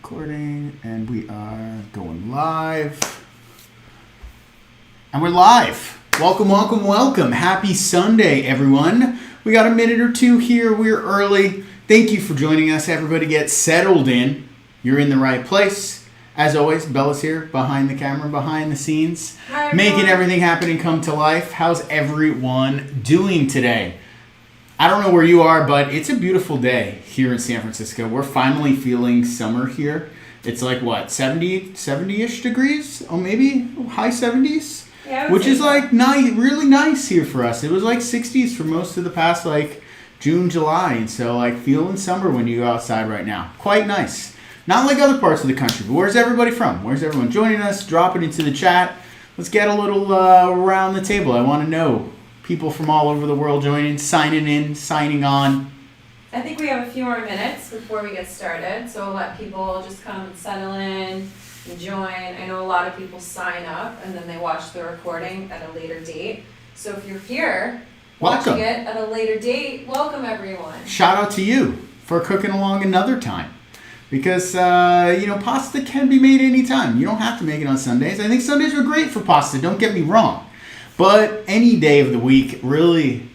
Recording, and we are going live. And we're live. Welcome, welcome, welcome. Happy Sunday, everyone. We got a minute or two here. We're early. Thank you for joining us. Everybody get settled in. You're in the right place. As always, Bella's here behind the camera, behind the scenes, making everything happen and come to life. How's everyone doing today? I don't know where you are, but it's a beautiful day here in San Francisco. We're finally feeling summer here. It's like, what, 70-ish degrees? Oh, maybe high 70s? Yeah, which is like nice, really nice here for us. It was like 60s for most of the past, like, June, July. And so, like, feeling summer when you go outside right now. Quite nice. Not like other parts of the country, but where's everybody from? Where's everyone joining us? Drop it into the chat. Let's get a little around the table. I want to know. People from all over the world joining, signing in, signing on. I think we have a few more minutes before we get started, so we'll let people just come and settle in and join. I know a lot of people sign up and then they watch the recording at a later date. So if you're here watching it at a later date, welcome everyone. Shout out to you for cooking along another time. Because, pasta can be made anytime. You don't have to make it on Sundays. I think Sundays are great for pasta, don't get me wrong. But any day of the week really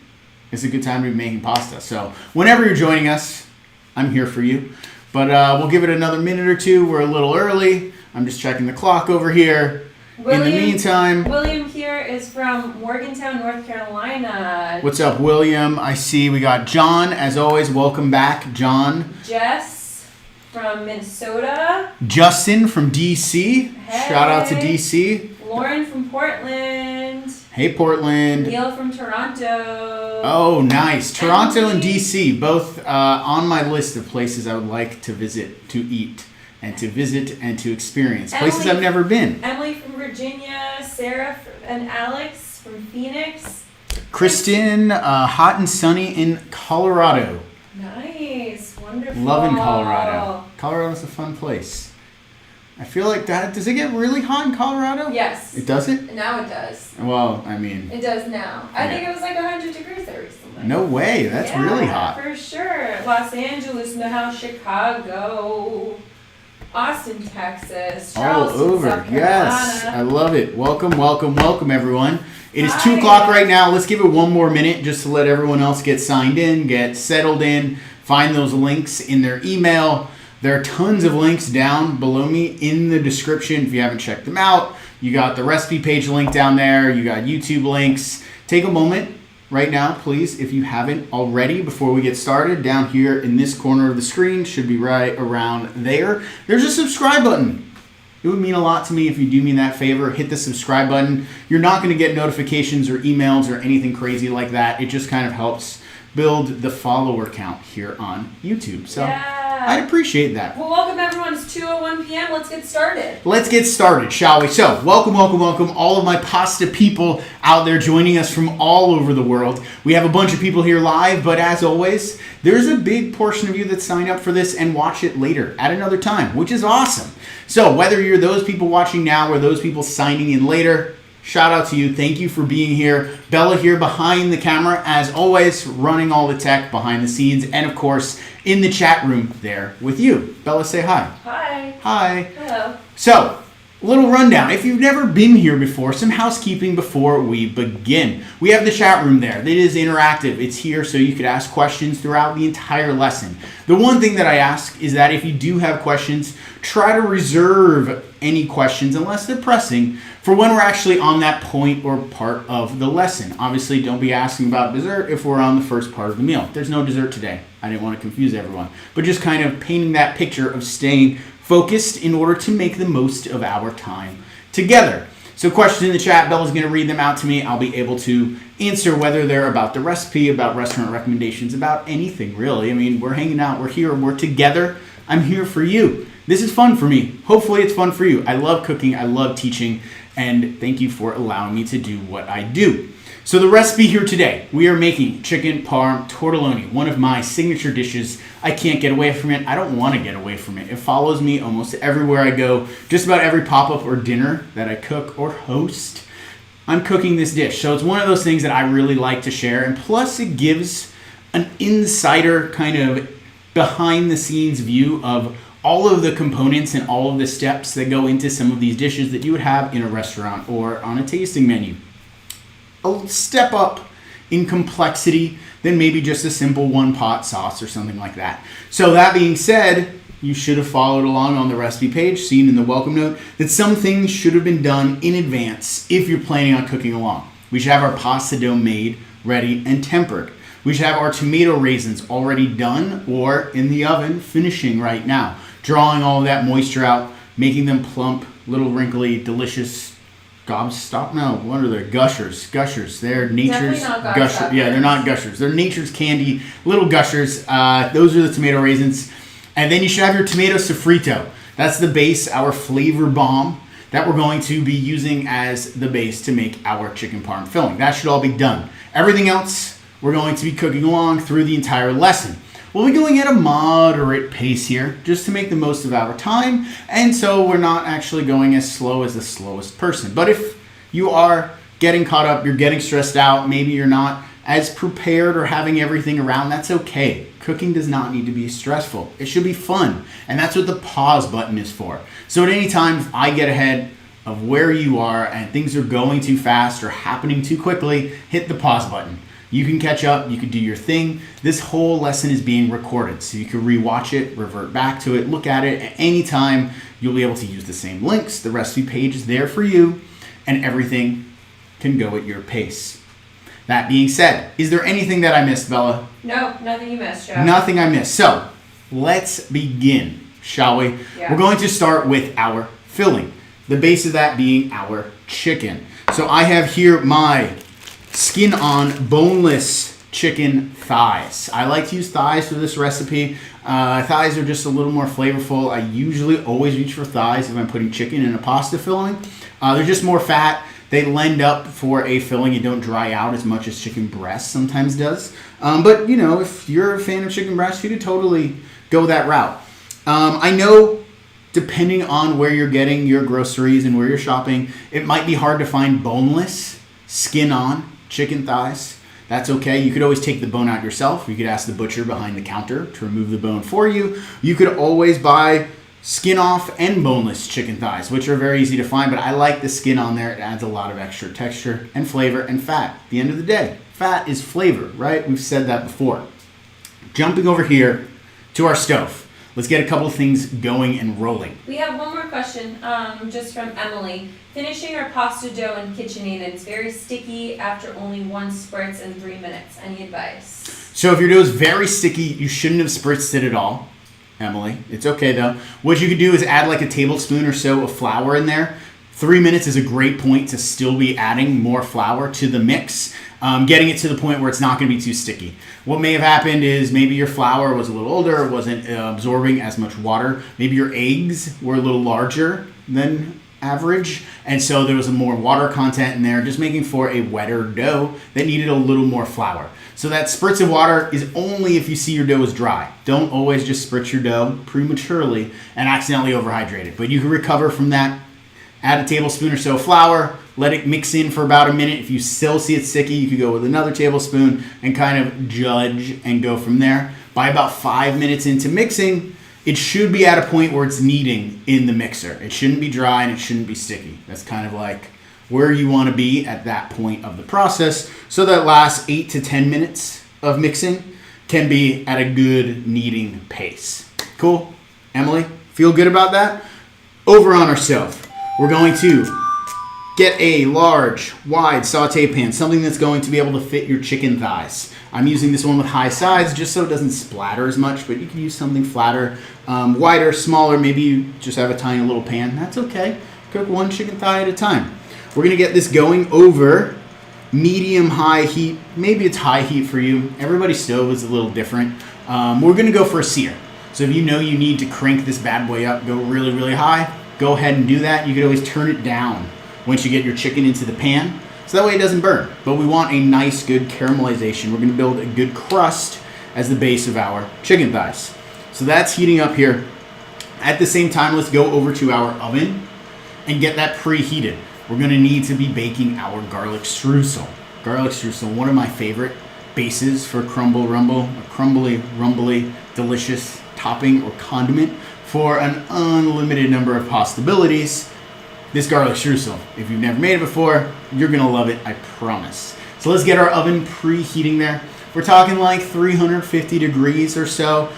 is a good time to be making pasta. So whenever you're joining us, I'm here for you. But we'll give it another minute or two. We're a little early. I'm just checking the clock over here. In the meantime, William here is from Morgantown, North Carolina. What's up, William? I see we got John. As always, welcome back, John. Jess from Minnesota. Justin from D.C. Hey. Shout out to D.C. Lauren from Portland. Hey, Portland. Neil from Toronto. Oh, nice. Toronto and D.C., both on my list of places I would like to visit, to eat, and to visit and to experience. Places I've never been. Emily from Virginia, Sarah and Alex from Phoenix. Kristen, hot and sunny in Colorado. Nice. Wonderful. Loving Colorado. Colorado's a fun place. I feel like that. Does it get really hot in Colorado? Yes. It does it? Now it does. Well, I mean. It does now. I think it was like 100 degrees there recently. No way. That's really hot. For sure. Los Angeles in the house, Chicago, Austin, Texas, Charleston, all over. South Carolina. Yes. I love it. Welcome, welcome, welcome, everyone. It is 2 o'clock right now. Let's give it one more minute just to let everyone else get signed in, get settled in, find those links in their email. There are tons of links down below me in the description if you haven't checked them out. You got the recipe page link down there. You got YouTube links. Take a moment right now, please, if you haven't already, before we get started. Down here in this corner of the screen, should be right around there. There's a subscribe button. It would mean a lot to me if you do me that favor. Hit the subscribe button. You're not going to get notifications or emails or anything crazy like that. It just kind of helps build the follower count here on YouTube. So I'd appreciate that. Well, welcome everyone. It's 2:01 p.m. Let's get started. Let's get started, shall we? So, welcome, welcome, welcome, all of my pasta people out there joining us from all over the world. We have a bunch of people here live, but as always, there's a big portion of you that sign up for this and watch it later at another time, which is awesome. So, whether you're those people watching now or those people signing in later, shout out to you. Thank you for being here. Bella here behind the camera, as always, running all the tech behind the scenes, and of course, in the chat room there with you. Bella, say hi. Hi. Hi. Hello. So, a little rundown. If you've never been here before, some housekeeping before we begin. We have the chat room there. It is interactive. It's here so you could ask questions throughout the entire lesson. The one thing that I ask is that if you do have questions, try to reserve any questions, unless they're pressing, for when we're actually on that point or part of the lesson. Obviously, don't be asking about dessert if we're on the first part of the meal. There's no dessert today. I didn't want to confuse everyone. But just kind of painting that picture of staying focused in order to make the most of our time together. So questions in the chat, Bella's going to read them out to me. I'll be able to answer whether they're about the recipe, about restaurant recommendations, about anything really. I mean, we're hanging out, we're here, we're together. I'm here for you. This is fun for me. Hopefully it's fun for you. I love cooking, I love teaching, and thank you for allowing me to do what I do. So the recipe here today, we are making chicken parm tortelloni, one of my signature dishes. I can't get away from it. I don't want to get away from it. It follows me almost everywhere I go. Just about every pop-up or dinner that I cook or host, I'm cooking this dish. So it's one of those things that I really like to share. And plus it gives an insider kind of behind the scenes view of all of the components and all of the steps that go into some of these dishes that you would have in a restaurant or on a tasting menu. A step up in complexity than maybe just a simple one pot sauce or something like that. So that being said, you should have followed along on the recipe page, seen in the welcome note, that some things should have been done in advance if you're planning on cooking along. We should have our pasta dough made, ready, and tempered. We should have our tomato raisins already done or in the oven, finishing right now, drawing all of that moisture out, making them plump, little wrinkly, delicious gobstop. No, what are they? Gushers. They're nature's gushers. Yeah, they're not gushers. They're nature's candy, little gushers. Those are the tomato raisins. And then you should have your tomato sofrito. That's the base, our flavor bomb that we're going to be using as the base to make our chicken parm filling. That should all be done. Everything else, we're going to be cooking along through the entire lesson. We'll be going at a moderate pace here just to make the most of our time, and so we're not actually going as slow as the slowest person. But if you are getting caught up, you're getting stressed out, maybe you're not as prepared or having everything around, that's okay. Cooking does not need to be stressful. It should be fun, and that's what the pause button is for. So at any time, if I get ahead of where you are and things are going too fast or happening too quickly, hit the pause button. You can catch up, you can do your thing. This whole lesson is being recorded, so you can rewatch it, revert back to it, look at it at any time. You'll be able to use the same links. The recipe page is there for you, and everything can go at your pace. That being said, is there anything that I missed, Bella? No, nothing you missed, Joe. Nothing I missed. So, let's begin, shall we? Yeah. We're going to start with our filling. The base of that being our chicken. So I have here my skin-on boneless chicken thighs. I like to use thighs for this recipe. Thighs are just a little more flavorful. I usually always reach for thighs if I'm putting chicken in a pasta filling. They're just more fat. They lend up for a filling. You don't dry out as much as chicken breast sometimes does. But, you know, if you're a fan of chicken breast, you could totally go that route. I know, depending on where you're getting your groceries and where you're shopping, it might be hard to find boneless, skin-on chicken thighs. That's okay. You could always take the bone out yourself. You could ask the butcher behind the counter to remove the bone for you. You could always buy skin off and boneless chicken thighs, which are very easy to find, but I like the skin on there. It adds a lot of extra texture and flavor and fat. At the end of the day, fat is flavor, right? We've said that before. Jumping over here to our stove. Let's get a couple of things going and rolling. We have one more question, just from Emily. Finishing our pasta dough in KitchenAid, it's very sticky after only one spritz in 3 minutes. Any advice? So if your dough is very sticky, you shouldn't have spritzed it at all, Emily. It's okay though. What you could do is add like a tablespoon or so of flour in there. 3 minutes is a great point to still be adding more flour to the mix, getting it to the point where it's not going to be too sticky. What may have happened is maybe your flour was a little older, wasn't absorbing as much water. Maybe your eggs were a little larger than average, and so there was a more water content in there, just making for a wetter dough that needed a little more flour. So that spritz of water is only if you see your dough is dry. Don't always just spritz your dough prematurely and accidentally overhydrate it. But you can recover from that. Add a tablespoon or so of flour, let it mix in for about a minute. If you still see it sticky, you could go with another tablespoon and kind of judge and go from there. By about 5 minutes into mixing, it should be at a point where it's kneading in the mixer. It shouldn't be dry and it shouldn't be sticky. That's kind of like where you want to be at that point of the process. So that last 8 to 10 minutes of mixing can be at a good kneading pace. Cool? Emily, feel good about that? Over on our stove, we're going to get a large, wide saute pan, something that's going to be able to fit your chicken thighs. I'm using this one with high sides just so it doesn't splatter as much, but you can use something flatter, wider, smaller. Maybe you just have a tiny little pan. That's okay. Cook one chicken thigh at a time. We're going to get this going over medium-high heat. Maybe it's high heat for you. Everybody's stove is a little different. We're going to go for a sear. So if you know you need to crank this bad boy up, go really, really high, go ahead and do that. You could always turn it down once you get your chicken into the pan, so that way it doesn't burn. But we want a nice, good caramelization. We're going to build a good crust as the base of our chicken thighs. So that's heating up here. At the same time, let's go over to our oven and get that preheated. We're going to need to be baking our garlic streusel. Garlic streusel, one of my favorite bases for crumble rumble, a crumbly, rumbly, delicious topping or condiment for an unlimited number of possibilities. This garlic streusel, if you've never made it before, you're gonna love it, I promise. So let's get our oven preheating there. We're talking like 350 degrees or so.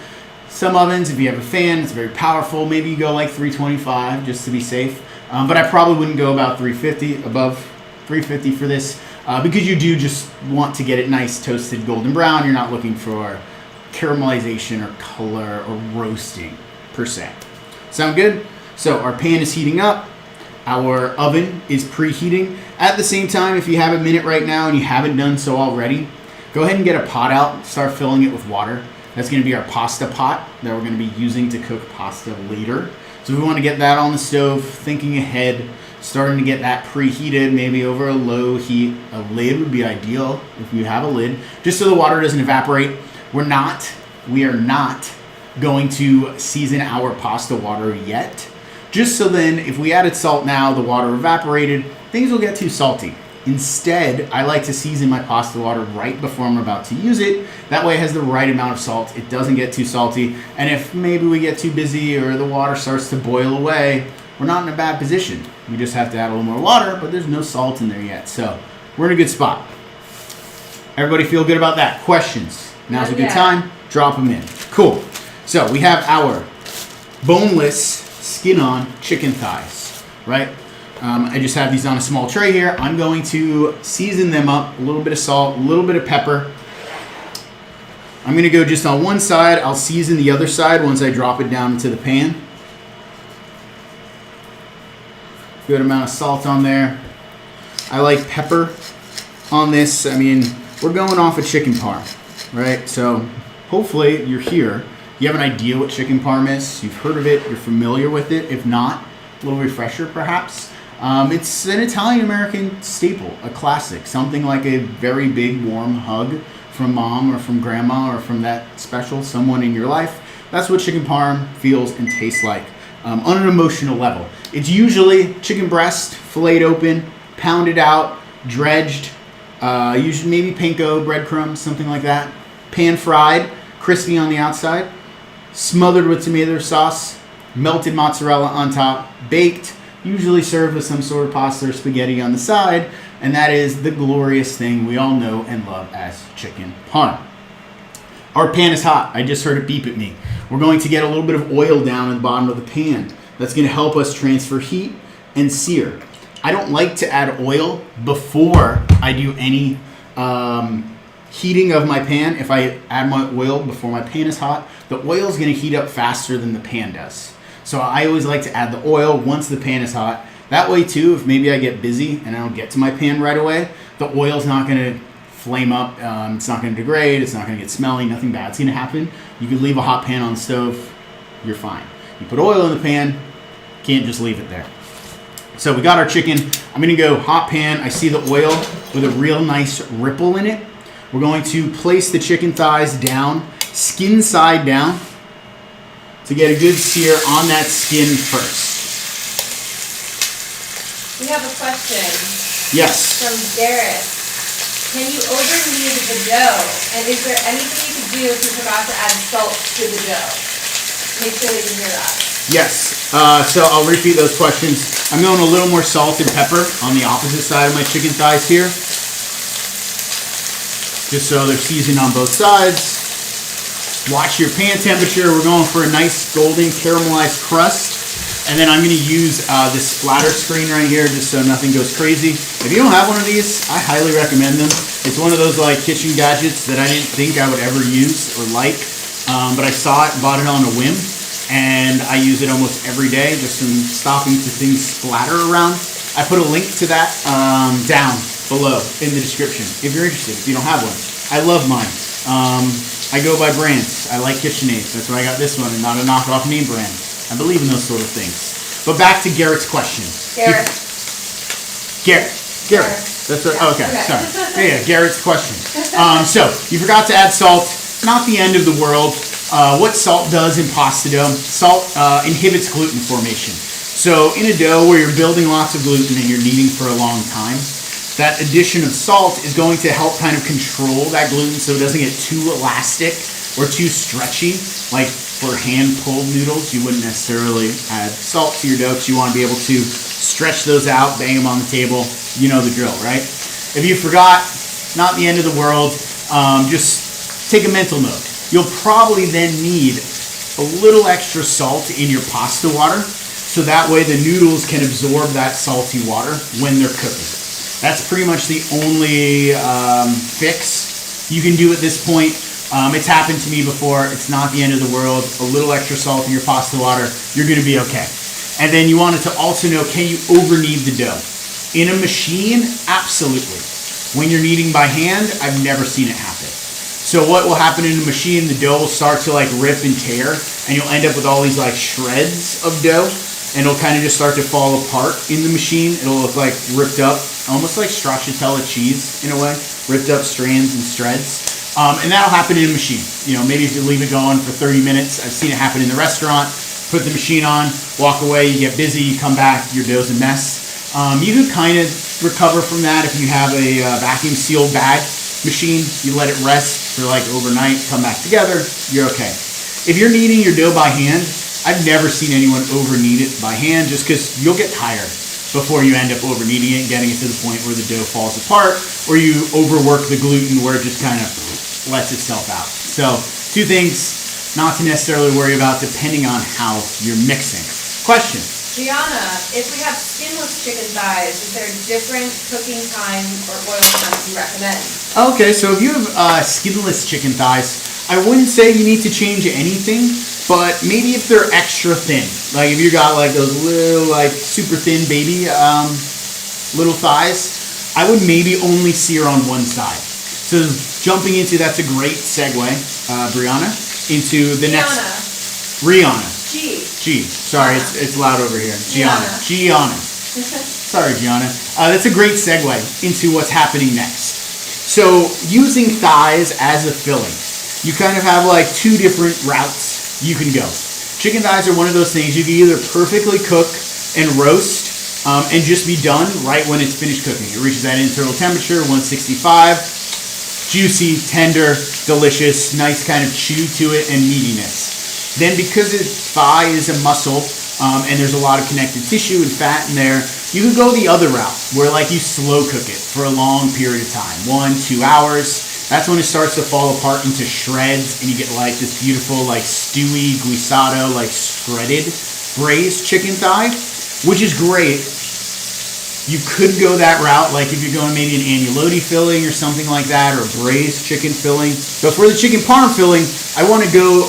Some ovens, if you have a fan, it's very powerful. Maybe you go like 325 just to be safe. But I probably wouldn't go about 350, above 350 for this, because you do just want to get it nice, toasted, golden brown. You're not looking for caramelization or color or roasting per se. Sound good? So our pan is heating up. Our oven is preheating. At the same time, if you have a minute right now and you haven't done so already, go ahead and get a pot out, start filling it with water. That's going to be our pasta pot that we're going to be using to cook pasta later. So we want to get that on the stove, thinking ahead, starting to get that preheated, maybe over a low heat. A lid would be ideal if you have a lid, just so the water doesn't evaporate. We are not going to season our pasta water yet. Just so then, if we added salt now, the water evaporated, things will get too salty. Instead, I like to season my pasta water right before I'm about to use it. That way it has the right amount of salt. It doesn't get too salty. And if maybe we get too busy or the water starts to boil away, we're not in a bad position. We just have to add a little more water, but there's no salt in there yet. So we're in a good spot. Everybody feel good about that? Questions? Now's a good time. Drop them in. Cool. So we have our boneless, skin-on chicken thighs, right? I just have these on a small tray here. I'm going to season them up, a little bit of salt, a little bit of pepper. I'm going to go just on one side. I'll season the other side once I drop it down into the pan. Good amount of salt on there. I like pepper on this. I mean, we're going off of chicken parm, right? So hopefully you're here. You have an idea what chicken parm is. You've heard of it. You're familiar with it. If not, a little refresher perhaps. It's an Italian-American staple, a classic, something like a very big warm hug from mom or from grandma or from that special someone in your life. That's what chicken parm feels and tastes like on an emotional level. It's usually chicken breast, filleted open, pounded out, dredged, usually maybe panko, breadcrumbs, something like that. Pan fried, crispy on the outside, smothered with tomato sauce, melted mozzarella on top, baked, usually served with some sort of pasta or spaghetti on the side, and that is the glorious thing we all know and love as chicken parm. Our pan is hot. I just heard it beep at me. We're going to get a little bit of oil down at the bottom of the pan. That's going to help us transfer heat and sear. I don't like to add oil before I do any heating of my pan. If I add my oil before my pan is hot, the oil is going to heat up faster than the pan does. So I always like to add the oil once the pan is hot. That way too, if maybe I get busy and I don't get to my pan right away, the oil's not going to flame up. It's not going to degrade. It's not going to get smelly. Nothing bad's going to happen. You could leave a hot pan on the stove. You're fine. You put oil in the pan. Can't just leave it there. So we got our chicken. I'm going to go hot pan. I see the oil with a real nice ripple in it. We're going to place the chicken thighs down, skin side down, to get a good sear on that skin first. We have a question. Yes. From Garrett. Can you over-knead the dough? And is there anything you could do if you forgot to add salt to the dough? Make sure they can hear that. Yes. So I'll repeat those questions. I'm going a little more salt and pepper on the opposite side of my chicken thighs here. Just so they're seasoned on both sides. Watch your pan temperature. We're going for a nice golden caramelized crust. And then I'm going to use this splatter screen right here just so nothing goes crazy. If you don't have one of these, I highly recommend them. It's one of those like kitchen gadgets that I didn't think I would ever use or like. But I saw it, bought it on a whim. And I use it almost every day just in stopping to things splatter around. I put a link to that down below in the description if you're interested, if you don't have one. I love mine. I go by brands. I like KitchenAid. That's why I got this one and not a knockoff name brand. I believe in those sort of things. But back to Garrett's question. Garrett. That's right. Okay, sorry. Yeah, Garrett's question. So you forgot to add salt. Not the end of the world. What salt does in pasta dough, salt inhibits gluten formation. So in a dough where you're building lots of gluten and you're kneading for a long time, that addition of salt is going to help kind of control that gluten so it doesn't get too elastic or too stretchy. Like for hand-pulled noodles, you wouldn't necessarily add salt to your dough because you want to be able to stretch those out, bang them on the table. You know the drill, right? If you forgot, not the end of the world. Just take a mental note. You'll probably then need a little extra salt in your pasta water, so that way the noodles can absorb that salty water when they're cooking. That's pretty much the only fix you can do at this point. It's happened to me before. It's not the end of the world. A little extra salt in your pasta water, you're going to be okay. And then you wanted to also know, can you over knead the dough? In a machine, absolutely. When you're kneading by hand, I've never seen it happen. So what will happen in a machine, the dough will start to like rip and tear, and you'll end up with all these like shreds of dough, and it'll kind of just start to fall apart in the machine. It'll look like ripped up, almost like stracciatella cheese in a way, ripped up strands and shreds. And that'll happen in a machine. You know, maybe if you leave it going for 30 minutes, I've seen it happen in the restaurant. Put the machine on, walk away, you get busy, you come back, your dough's a mess. You can kind of recover from that if you have a vacuum sealed bag machine. You let it rest for like overnight, come back together, you're okay. If you're kneading your dough by hand, I've never seen anyone over knead it by hand just because you'll get tired before you end up over kneading it and getting it to the point where the dough falls apart, or you overwork the gluten where it just kind of lets itself out. So 2 things not to necessarily worry about depending on how you're mixing. Question. Gianna, if we have skinless chicken thighs, is there a different cooking time or oil time you recommend? Okay, so if you have skinless chicken thighs, I wouldn't say you need to change anything, but maybe if they're extra thin, like if you got like those little like super thin baby little thighs, I would maybe only sear on one side. So jumping into, that's a great segue, Brianna, into the next. Rihanna. G. Sorry, it's loud over here. Gianna. Sorry, Gianna. That's a great segue into what's happening next. So using thighs as a filling, you kind of have like 2 different routes you can go. Chicken thighs are one of those things you can either perfectly cook and roast and just be done right when it's finished cooking. It reaches that internal temperature, 165. Juicy, tender, delicious, nice kind of chew to it and meatiness. Then because thigh is a muscle and there's a lot of connective tissue and fat in there, you can go the other route where like you slow cook it for a long period of time, 1-2 hours. That's when it starts to fall apart into shreds and you get like this beautiful like stewy, guisado, like shredded braised chicken thigh, which is great. You could go that route, like if you're going maybe an agnolotti filling or something like that, or braised chicken filling. But for the chicken parm filling, I want to go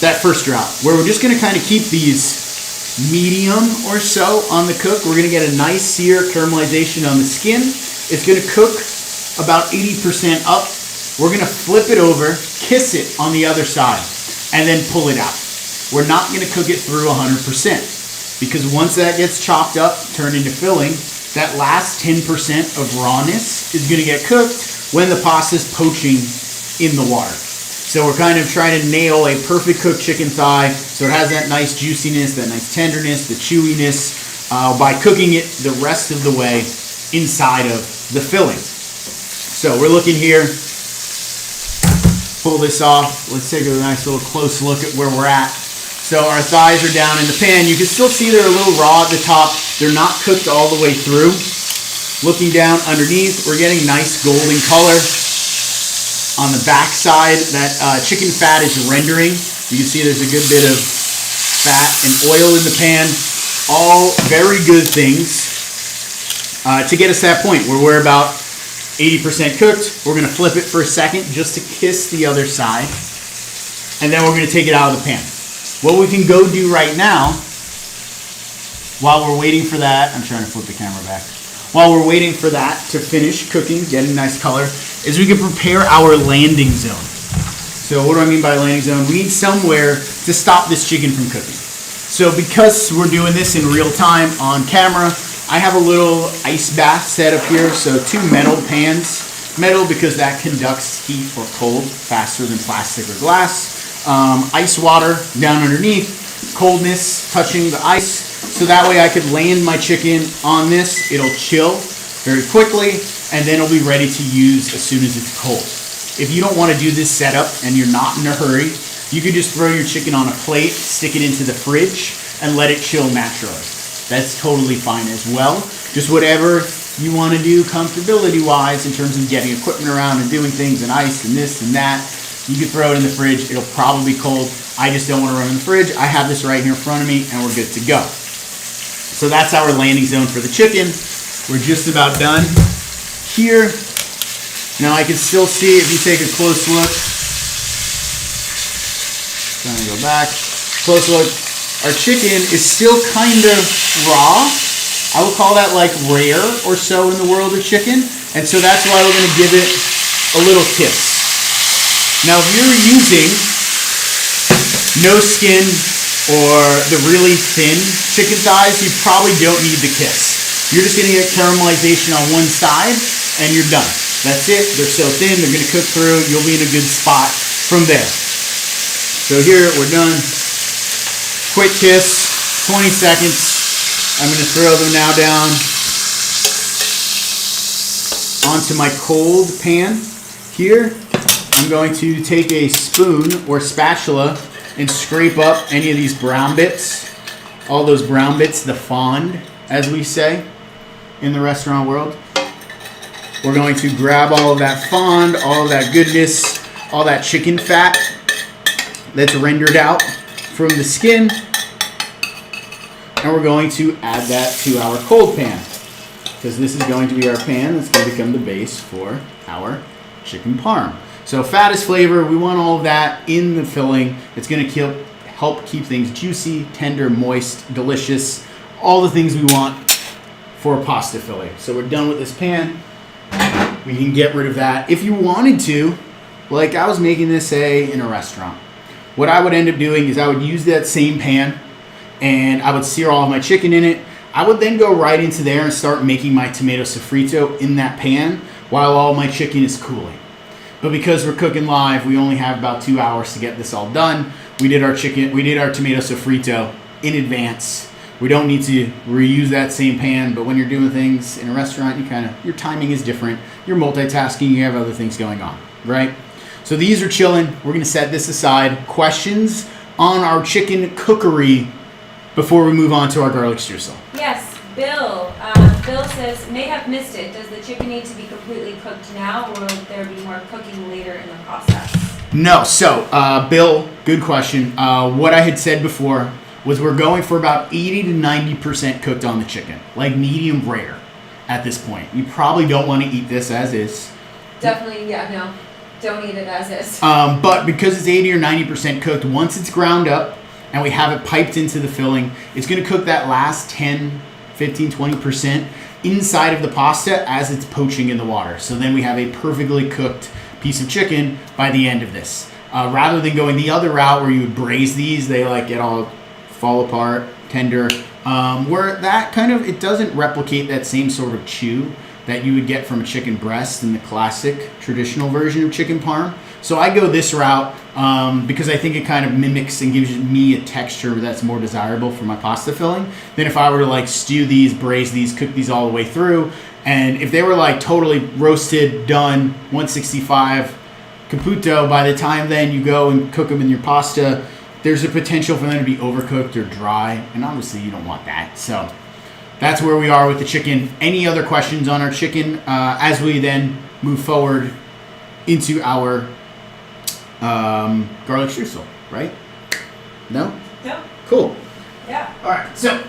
that first route, where we're just going to kind of keep these medium or so on the cook. We're going to get a nice sear caramelization on the skin. It's going to cook about 80% up. We're going to flip it over, kiss it on the other side, and then pull it out. We're not going to cook it through 100%. Because once that gets chopped up, turned into filling, that last 10% of rawness is going to get cooked when the pasta is poaching in the water. So we're kind of trying to nail a perfect cooked chicken thigh so it has that nice juiciness, that nice tenderness, the chewiness by cooking it the rest of the way inside of the filling. So we're looking here, pull this off. Let's take a nice little close look at where we're at. So our thighs are down in the pan. You can still see they're a little raw at the top. They're not cooked all the way through. Looking down underneath, we're getting nice golden color. On the back side, that chicken fat is rendering. You can see there's a good bit of fat and oil in the pan. All very good things to get us to that point where we're about 80% cooked. We're going to flip it for a second just to kiss the other side. And then we're going to take it out of the pan. What we can go do right now, while we're waiting for that, I'm trying to flip the camera back. While we're waiting for that to finish cooking, getting nice color, is we can prepare our landing zone. So what do I mean by landing zone? We need somewhere to stop this chicken from cooking. So because we're doing this in real time on camera, I have a little ice bath set up here. So 2 metal pans. Metal because that conducts heat or cold faster than plastic or glass. Ice water down underneath, coldness touching the ice, so that way I could land my chicken on this. It'll chill very quickly, and then it'll be ready to use as soon as it's cold. If you don't want to do this setup and you're not in a hurry, you could just throw your chicken on a plate, stick it into the fridge, and let it chill naturally. That's totally fine as well. Just whatever you want to do comfortability-wise in terms of getting equipment around and doing things and ice and this and that. You can throw it in the fridge. It'll probably be cold. I just don't want to run in the fridge. I have this right here in front of me, and we're good to go. So that's our landing zone for the chicken. We're just about done here. Now I can still see, if you take a close look, trying to go back, close look, our chicken is still kind of raw. I would call that like rare or so in the world of chicken. And so that's why we're going to give it a little kiss. Now if you're using no skin or the really thin chicken thighs, you probably don't need the kiss. You're just going to get caramelization on one side and you're done. That's it. They're so thin, they're going to cook through. You'll be in a good spot from there. So here, we're done. Quick kiss, 20 seconds. I'm going to throw them now down onto my cold pan. Here, I'm going to take a spoon or spatula and scrape up any of these brown bits. All those brown bits, the fond, as we say in the restaurant world. We're going to grab all of that fond, all of that goodness, all that chicken fat that's rendered out from the skin, and we're going to add that to our cold pan, because this is going to be our pan that's going to become the base for our chicken parm. So fat is flavor. We want all of that in the filling. It's going to help keep things juicy, tender, moist, delicious, all the things we want for a pasta filling. So we're done with this pan. We can get rid of that. If you wanted to, like I was making this, say, in a restaurant, what I would end up doing is I would use that same pan and I would sear all of my chicken in it. I would then go right into there and start making my tomato sofrito in that pan while all my chicken is cooling. But because we're cooking live, we only have about 2 hours to get this all done. We did our tomato sofrito in advance. We don't need to reuse that same pan, but when you're doing things in a restaurant, your timing is different. You're multitasking, you have other things going on, right? So these are chilling. We're gonna set this aside. Questions on our chicken cookery before we move on to our garlic streusel? Yes, Bill. Bill says, may have missed it. Does the chicken need to be completely cooked now, or will there be more cooking later in the process? No. So, Bill, good question. What I had said before was we're going for about 80 to 90% cooked on the chicken, like medium rare at this point. You probably don't want to eat this as is. Definitely, yeah, no. Don't eat it as is. But because it's 80 or 90% cooked, once it's ground up and we have it piped into the filling, it's going to cook that last 10, 15, 20% inside of the pasta as it's poaching in the water. So then we have a perfectly cooked piece of chicken by the end of this. Rather than going the other route where you would braise these, they like get all fall apart, tender, where that kind of, it doesn't replicate that same sort of chew that you would get from a chicken breast in the classic traditional version of chicken parm. So I go this route because I think it kind of mimics and gives me a texture that's more desirable for my pasta filling than if I were to like stew these, braise these, cook these all the way through. And if they were like totally roasted, done, 165 Caputo, by the time then you go and cook them in your pasta, there's a potential for them to be overcooked or dry, and obviously you don't want that. So that's where we are with the chicken. Any other questions on our chicken as we then move forward into our garlic streusel, right? No? No. Cool. Yeah. All right, so.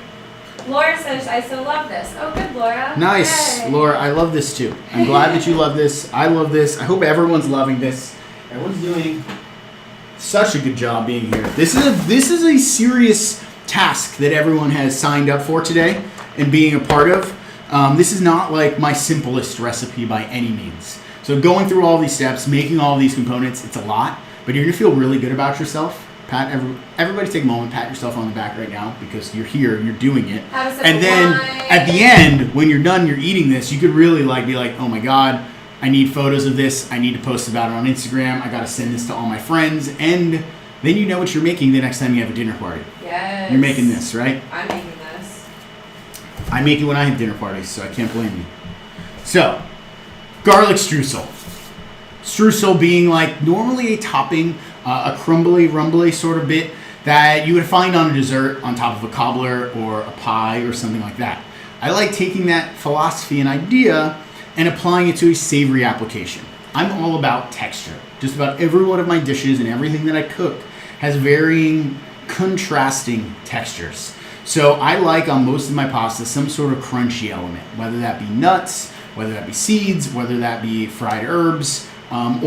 Laura says, I still love this. Oh, good, Laura. Nice, Yay. Laura. I love this too. I'm glad that you love this. I love this. I hope everyone's loving this. Everyone's doing such a good job being here. This is a serious task that everyone has signed up for today and being a part of. This is not like my simplest recipe by any means. So going through all these steps, making all these components, it's a lot, but you're gonna feel really good about yourself. Pat, everybody take a moment, pat yourself on the back right now because you're here, you're doing it. And then at the end, when you're done, you're eating this, you could really be like, oh my God, I need photos of this. I need to post about it on Instagram. I got to send this to all my friends. And then you know what you're making the next time you have a dinner party. Yes. You're making this, right? I'm making this. I make it when I have dinner parties, so I can't blame you. So, garlic streusel. Streusel being like normally a topping, a crumbly, rumbly sort of bit that you would find on a dessert on top of a cobbler or a pie or something like that. I like taking that philosophy and idea and applying it to a savory application. I'm all about texture. Just about every one of my dishes and everything that I cook has varying, contrasting textures. So I like on most of my pasta some sort of crunchy element, whether that be nuts, whether that be seeds, whether that be fried herbs,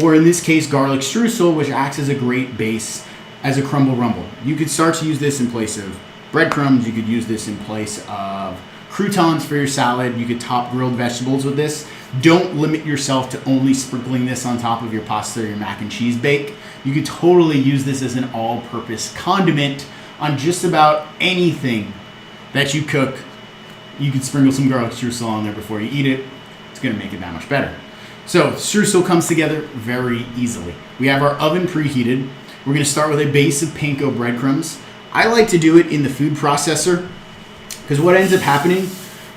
or in this case, garlic streusel, which acts as a great base as a crumble rumble. You could start to use this in place of breadcrumbs. You could use this in place of croutons for your salad. You could top grilled vegetables with this. Don't limit yourself to only sprinkling this on top of your pasta or your mac and cheese bake. You could totally use this as an all-purpose condiment on just about anything that you cook. You could sprinkle some garlic streusel on there before you eat it. It's going to make it that much better. So streusel comes together very easily. We have our oven preheated. We're going to start with a base of panko breadcrumbs. I like to do it in the food processor because what ends up happening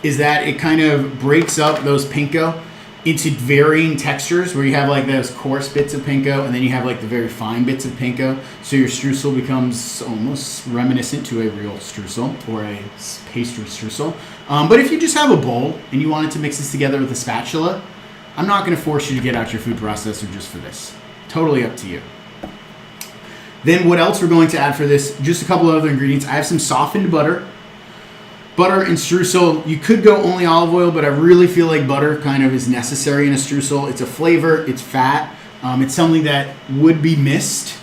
is that it kind of breaks up those panko into varying textures where you have like those coarse bits of panko and then you have like the very fine bits of panko. So your streusel becomes almost reminiscent to a real streusel or a pastry streusel. But if you just have a bowl and you wanted to mix this together with a spatula, I'm not going to force you to get out your food processor just for this. Totally up to you. Then what else we're going to add for this, just a couple of other ingredients. I have some softened butter. Butter and streusel, you could go only olive oil, but I really feel like butter kind of is necessary in a streusel. It's a flavor, it's fat. It's something that would be missed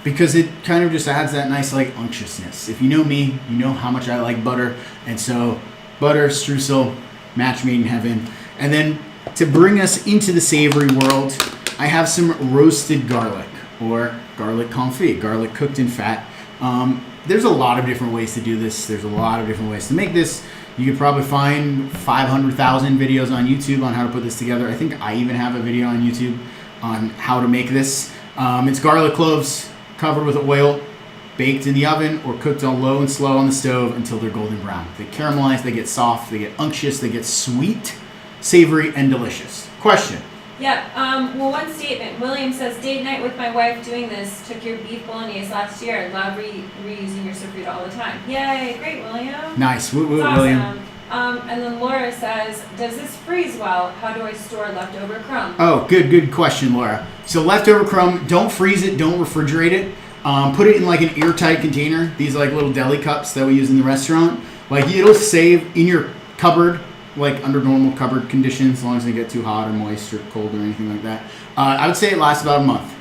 because it kind of just adds that nice like unctuousness. If you know me, you know how much I like butter. And so butter, streusel, match made in heaven. And then to bring us into the savory world, I have some roasted garlic or garlic confit, garlic cooked in fat. There's a lot of different ways to do this. There's a lot of different ways to make this. You could probably find 500,000 videos on YouTube on how to put this together. I think I even have a video on YouTube on how to make this. It's garlic cloves covered with oil, baked in the oven or cooked on low and slow on the stove until they're golden brown. They caramelize, they get soft, they get unctuous, they get sweet, savory, and delicious. Question. Yeah, well, one statement. William says, date night with my wife doing this. Took your beef bolognese last year. Love reusing your sofrito all the time. Yay, great, William. Nice. Woo, woo, Awesome. William. And then Laura says, does this freeze well? How do I store leftover crumb? Oh, good question, Laura. So leftover crumb, don't freeze it, don't refrigerate it. Put it in like an airtight container. These are like little deli cups that we use in the restaurant. Like it'll save in your cupboard, like under normal cupboard conditions, as long as they get too hot or moist or cold or anything like that. I would say it lasts about a month.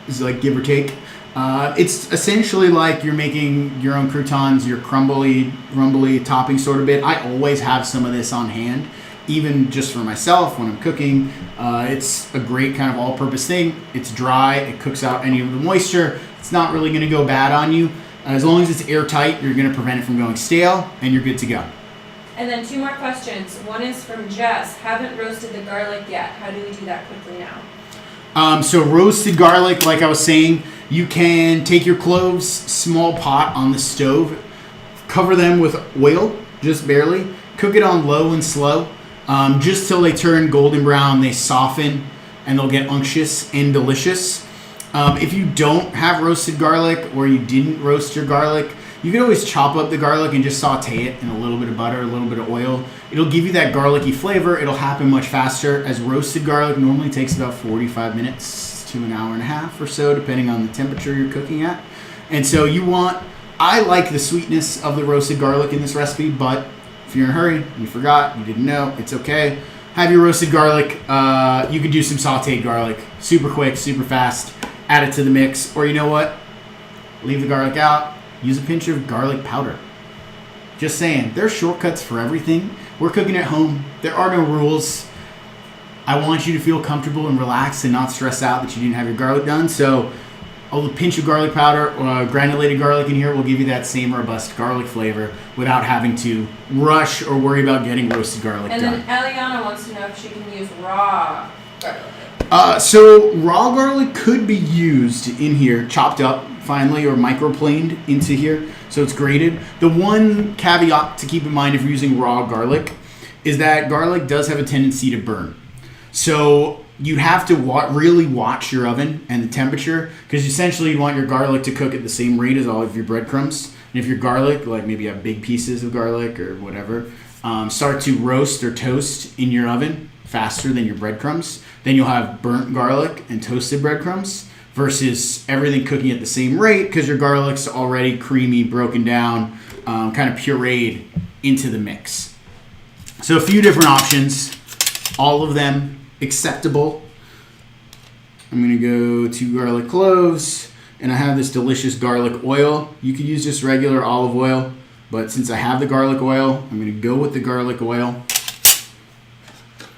This is like give or take. It's essentially like you're making your own croutons, your crumbly, rumbly topping sort of bit. I always have some of this on hand, even just for myself when I'm cooking. It's a great kind of all-purpose thing. It's dry. It cooks out any of the moisture. It's not really going to go bad on you. As long as it's airtight, you're going to prevent it from going stale, and you're good to go. And then 2 more questions. One is from Jess. Haven't roasted the garlic yet. How do we do that quickly now? So roasted garlic, like I was saying, you can take your cloves, small pot on the stove, cover them with oil, just barely, cook it on low and slow, just till they turn golden brown, they soften, and they'll get unctuous and delicious. If you don't have roasted garlic or you didn't roast your garlic, you can always chop up the garlic and just saute it in a little bit of butter, a little bit of oil. It'll give you that garlicky flavor. It'll happen much faster, as roasted garlic normally takes about 45 minutes to an hour and a half or so, depending on the temperature you're cooking at. And so I like the sweetness of the roasted garlic in this recipe, but if you're in a hurry, you forgot, you didn't know, it's okay. Have your roasted garlic. You can do some sauteed garlic. Super quick, super fast. Add it to the mix. Or you know what? Leave the garlic out. Use a pinch of garlic powder. Just saying, there's shortcuts for everything. We're cooking at home. There are no rules. I want you to feel comfortable and relaxed and not stress out that you didn't have your garlic done. So a pinch of garlic powder or granulated garlic in here will give you that same robust garlic flavor without having to rush or worry about getting roasted garlic done. And then Eliana wants to know if she can use raw garlic. So raw garlic could be used in here, chopped up finely or microplaned into here, so it's grated. The one caveat to keep in mind if you're using raw garlic is that garlic does have a tendency to burn. So you have to really watch your oven and the temperature, because essentially you want your garlic to cook at the same rate as all of your breadcrumbs. And if your garlic, like maybe you have big pieces of garlic or whatever, start to roast or toast in your oven faster than your breadcrumbs, then you'll have burnt garlic and toasted breadcrumbs versus everything cooking at the same rate because your garlic's already creamy, broken down, kind of pureed into the mix. So a few different options, all of them acceptable. I'm going to go to garlic cloves, and I have this delicious garlic oil. You could use just regular olive oil, but since I have the garlic oil, I'm going to go with the garlic oil.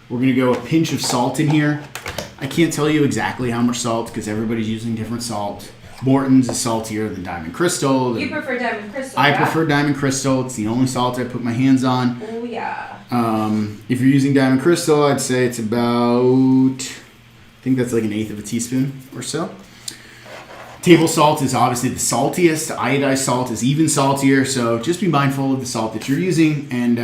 We're going to go a pinch of salt in here. I can't tell you exactly how much salt because everybody's using different salt. Morton's is saltier than Diamond Crystal. You prefer Diamond Crystal, I prefer Diamond Crystal. It's the only salt I put my hands on. Oh, yeah. If you're using Diamond Crystal, I'd say it's about, I think that's like 1/8 of a teaspoon or so. Table salt is obviously the saltiest. Iodized salt is even saltier. So just be mindful of the salt that you're using and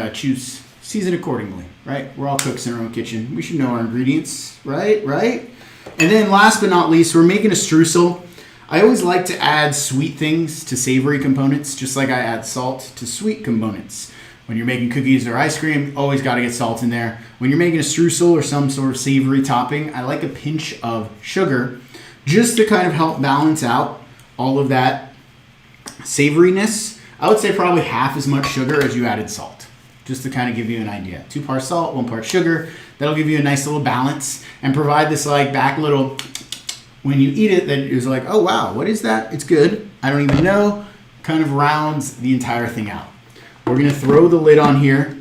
season accordingly, right? We're all cooks in our own kitchen. We should know our ingredients, right? And then last but not least, we're making a streusel. I always like to add sweet things to savory components, just like I add salt to sweet components. When you're making cookies or ice cream, always got to get salt in there. When you're making a streusel or some sort of savory topping, I like a pinch of sugar just to kind of help balance out all of that savoriness. I would say probably half as much sugar as you added salt, just to kind of give you an idea. 2 parts salt, 1 part sugar. That'll give you a nice little balance and provide this like back little, when you eat it, that is like, oh wow, what is that? It's good. I don't even know. Kind of rounds the entire thing out. We're going to throw the lid on here.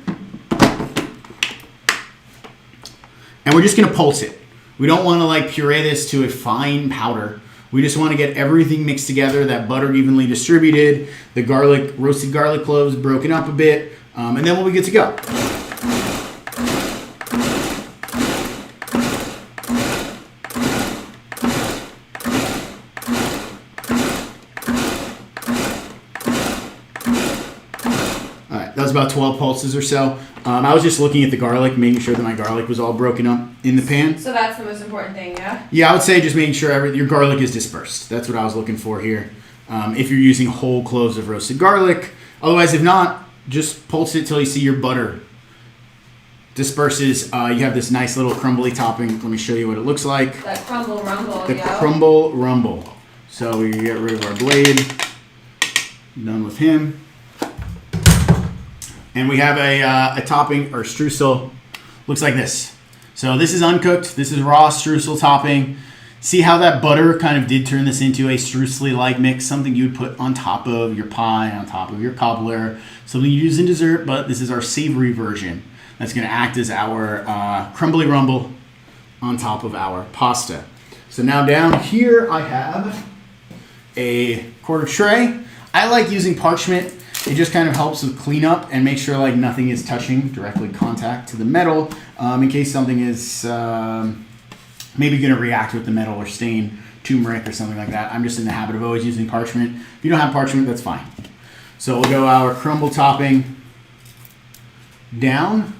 And we're just going to pulse it. We don't want to like puree this to a fine powder. We just want to get everything mixed together, that butter evenly distributed, the garlic, roasted garlic cloves broken up a bit, and then we'll be good to go. About 12 pulses or so. I was just looking at the garlic, making sure that my garlic was all broken up in the pan. So that's the most important thing, yeah? Yeah, I would say just making sure your garlic is dispersed. That's what I was looking for here. If you're using whole cloves of roasted garlic. Otherwise, if not, just pulse it till you see your butter disperses. You have this nice little crumbly topping. Let me show you what it looks like. That crumble rumble, The crumble rumble. So we get rid of our blade. Done with him. And we have a topping or streusel. Looks like this. So this is uncooked. This is raw streusel topping. See how that butter kind of did turn this into a streusel-like mix, something you would put on top of your pie, on top of your cobbler, something you use in dessert, but this is our savory version. That's going to act as our crumbly rumble on top of our pasta. So now down here I have a quarter tray. I like using parchment. It just kind of helps with cleanup and make sure like nothing is touching directly contact to the metal in case something is maybe going to react with the metal or stain turmeric or something like that. I'm just in the habit of always using parchment. If you don't have parchment, that's fine. So we'll go our crumble topping down.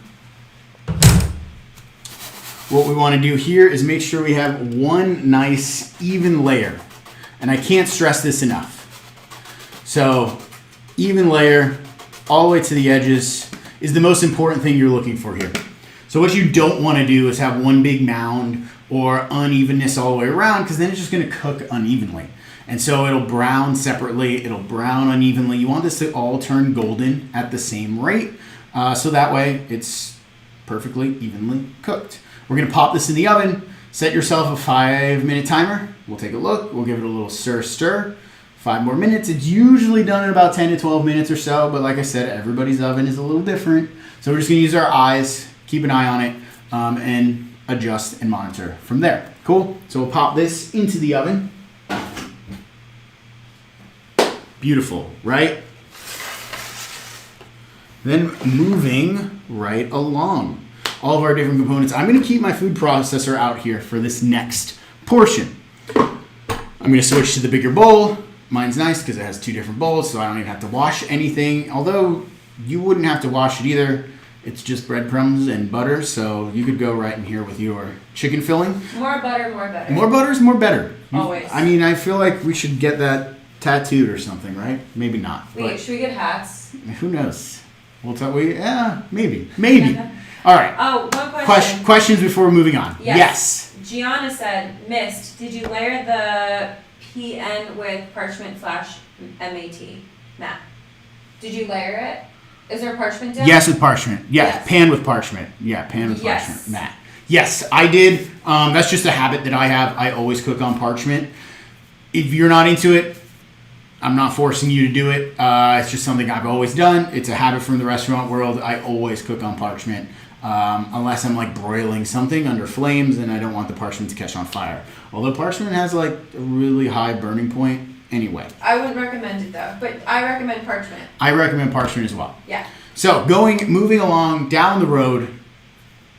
What we want to do here is make sure we have one nice even layer. And I can't stress this enough. So even layer all the way to the edges is the most important thing you're looking for here. So what you don't want to do is have one big mound or unevenness all the way around, because then it's just going to cook unevenly. And so it'll brown separately, it'll brown unevenly. You want this to all turn golden at the same rate, so that way it's perfectly evenly cooked. We're going to pop this in the oven. Set yourself a 5-minute timer. We'll take a look. We'll give it a little stir. 5 more minutes. It's usually done in about 10 to 12 minutes or so, but like I said, everybody's oven is a little different. So we're just going to use our eyes, keep an eye on it, and adjust and monitor from there. Cool? So we'll pop this into the oven. Beautiful, right? Then moving right along. All of our different components. I'm going to keep my food processor out here for this next portion. I'm going to switch to the bigger bowl. Mine's nice because it has 2 different bowls, so I don't even have to wash anything. Although you wouldn't have to wash it either. It's just breadcrumbs and butter, so you could go right in here with your chicken filling. More butter, more better. More butter is more better. Always. I mean, I feel like we should get that tattooed or something, right? Maybe not. Wait, should we get hats? Who knows? We'll talk. Maybe. All right. Oh, one question. Questions before moving on. Yes. Gianna said, missed. Did you layer the PN with parchment / MAT? Did you layer it? Is there parchment dip? Yes, with parchment. Yeah, Yes. pan with parchment. Yeah, pan with parchment. Matt. Yes, I did. That's just a habit that I have. I always cook on parchment. If you're not into it, I'm not forcing you to do it. It's just something I've always done. It's a habit from the restaurant world. I always cook on parchment. Unless I'm like broiling something under flames and I don't want the parchment to catch on fire. Although parchment has like a really high burning point anyway. I wouldn't recommend it though, but I recommend parchment. I recommend parchment as well. Yeah. So moving along down the road,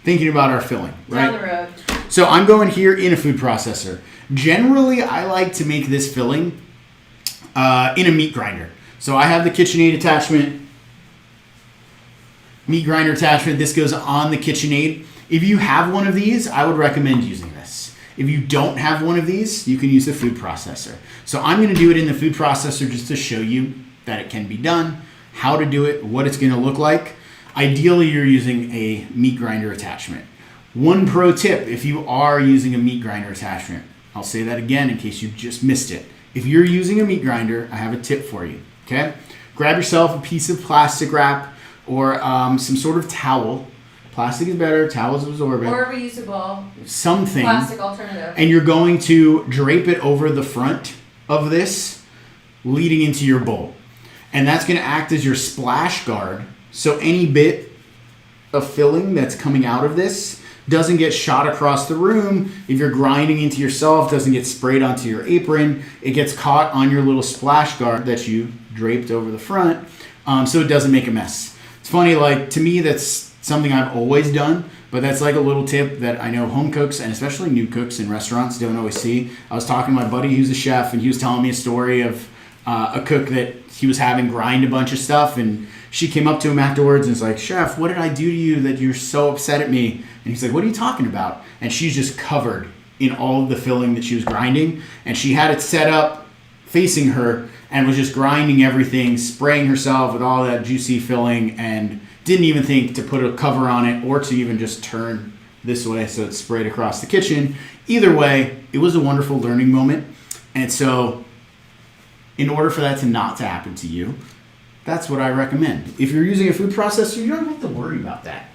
thinking about our filling, right? Down the road. So I'm going here in a food processor. Generally, I like to make this filling in a meat grinder. So I have the KitchenAid attachment. Meat grinder attachment. This goes on the KitchenAid. If you have one of these, I would recommend using this. If you don't have one of these, you can use the food processor. So I'm going to do it in the food processor just to show you that it can be done, how to do it, what it's going to look like. Ideally, you're using a meat grinder attachment. One pro tip, if you are using a meat grinder attachment, I'll say that again in case you just missed it. If you're using a meat grinder, I have a tip for you, okay? Grab yourself a piece of plastic wrap or some sort of towel. Plastic is better, towel's absorbent. Or reusable. Something. Plastic alternative. And you're going to drape it over the front of this, leading into your bowl. And that's going to act as your splash guard. So any bit of filling that's coming out of this doesn't get shot across the room. If you're grinding into yourself, doesn't get sprayed onto your apron. It gets caught on your little splash guard that you draped over the front, so it doesn't make a mess. It's funny, like to me, that's something I've always done, but that's like a little tip that I know home cooks and especially new cooks in restaurants don't always see. I was talking to my buddy who's a chef, and he was telling me a story of a cook that he was having grind a bunch of stuff, and she came up to him afterwards and was like, "Chef, what did I do to you that you're so upset at me?" And he's like, "What are you talking about?" And she's just covered in all of the filling that she was grinding, and she had it set up facing her and was just grinding everything, spraying herself with all that juicy filling, and didn't even think to put a cover on it or to even just turn this way so it's sprayed across the kitchen. Either way, it was a wonderful learning moment. And so in order for that to not to happen to you, that's what I recommend. If you're using a food processor, you don't have to worry about that,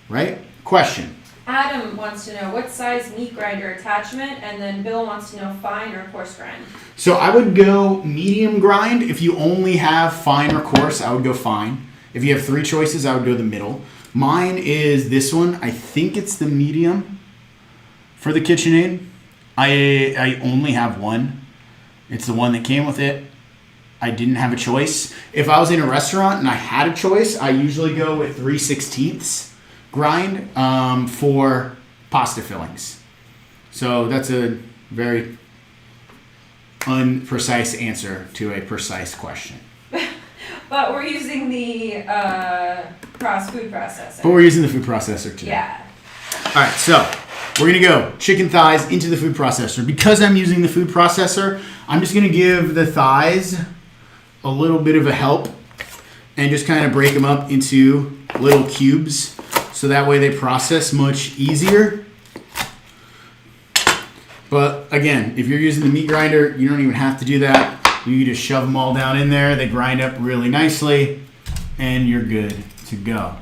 right? Question. Adam wants to know what size meat grinder attachment, and then Bill wants to know fine or coarse grind. So I would go medium grind. If you only have fine or coarse, I would go fine. If you have three choices, I would go the middle. Mine is this one. I think it's the medium for the KitchenAid. I only have one. It's the one that came with it. I didn't have a choice. If I was in a restaurant and I had a choice, I usually go with 3/16 grind for pasta fillings. So that's a very unprecise answer to a precise question. But we're using the food processor. But we're using the food processor today. Yeah. All right, so we're going to go chicken thighs into the food processor. Because I'm using the food processor, I'm just going to give the thighs a little bit of a help and just kind of break them up into little cubes so that way they process much easier. But again, if you're using the meat grinder, you don't even have to do that. You can just shove them all down in there. They grind up really nicely and you're good to go.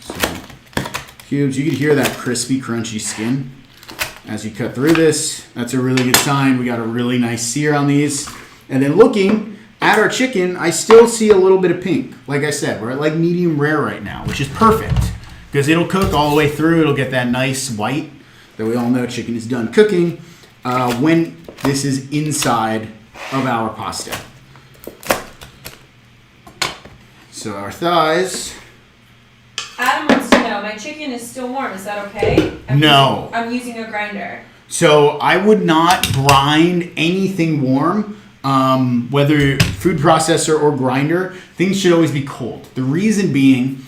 So, cubes, you can hear that crispy, crunchy skin as you cut through this. That's a really good sign. We got a really nice sear on these. And then looking at our chicken, I still see a little bit of pink. Like I said, we're at like medium rare right now, which is perfect because it'll cook all the way through. It'll get that nice white that we all know chicken is done cooking when this is inside of our pasta. So our thighs. Adam wants to know, my chicken is still warm. Is that okay? I'm using a grinder. So I would not grind anything warm whether food processor or grinder, things should always be cold. The reason being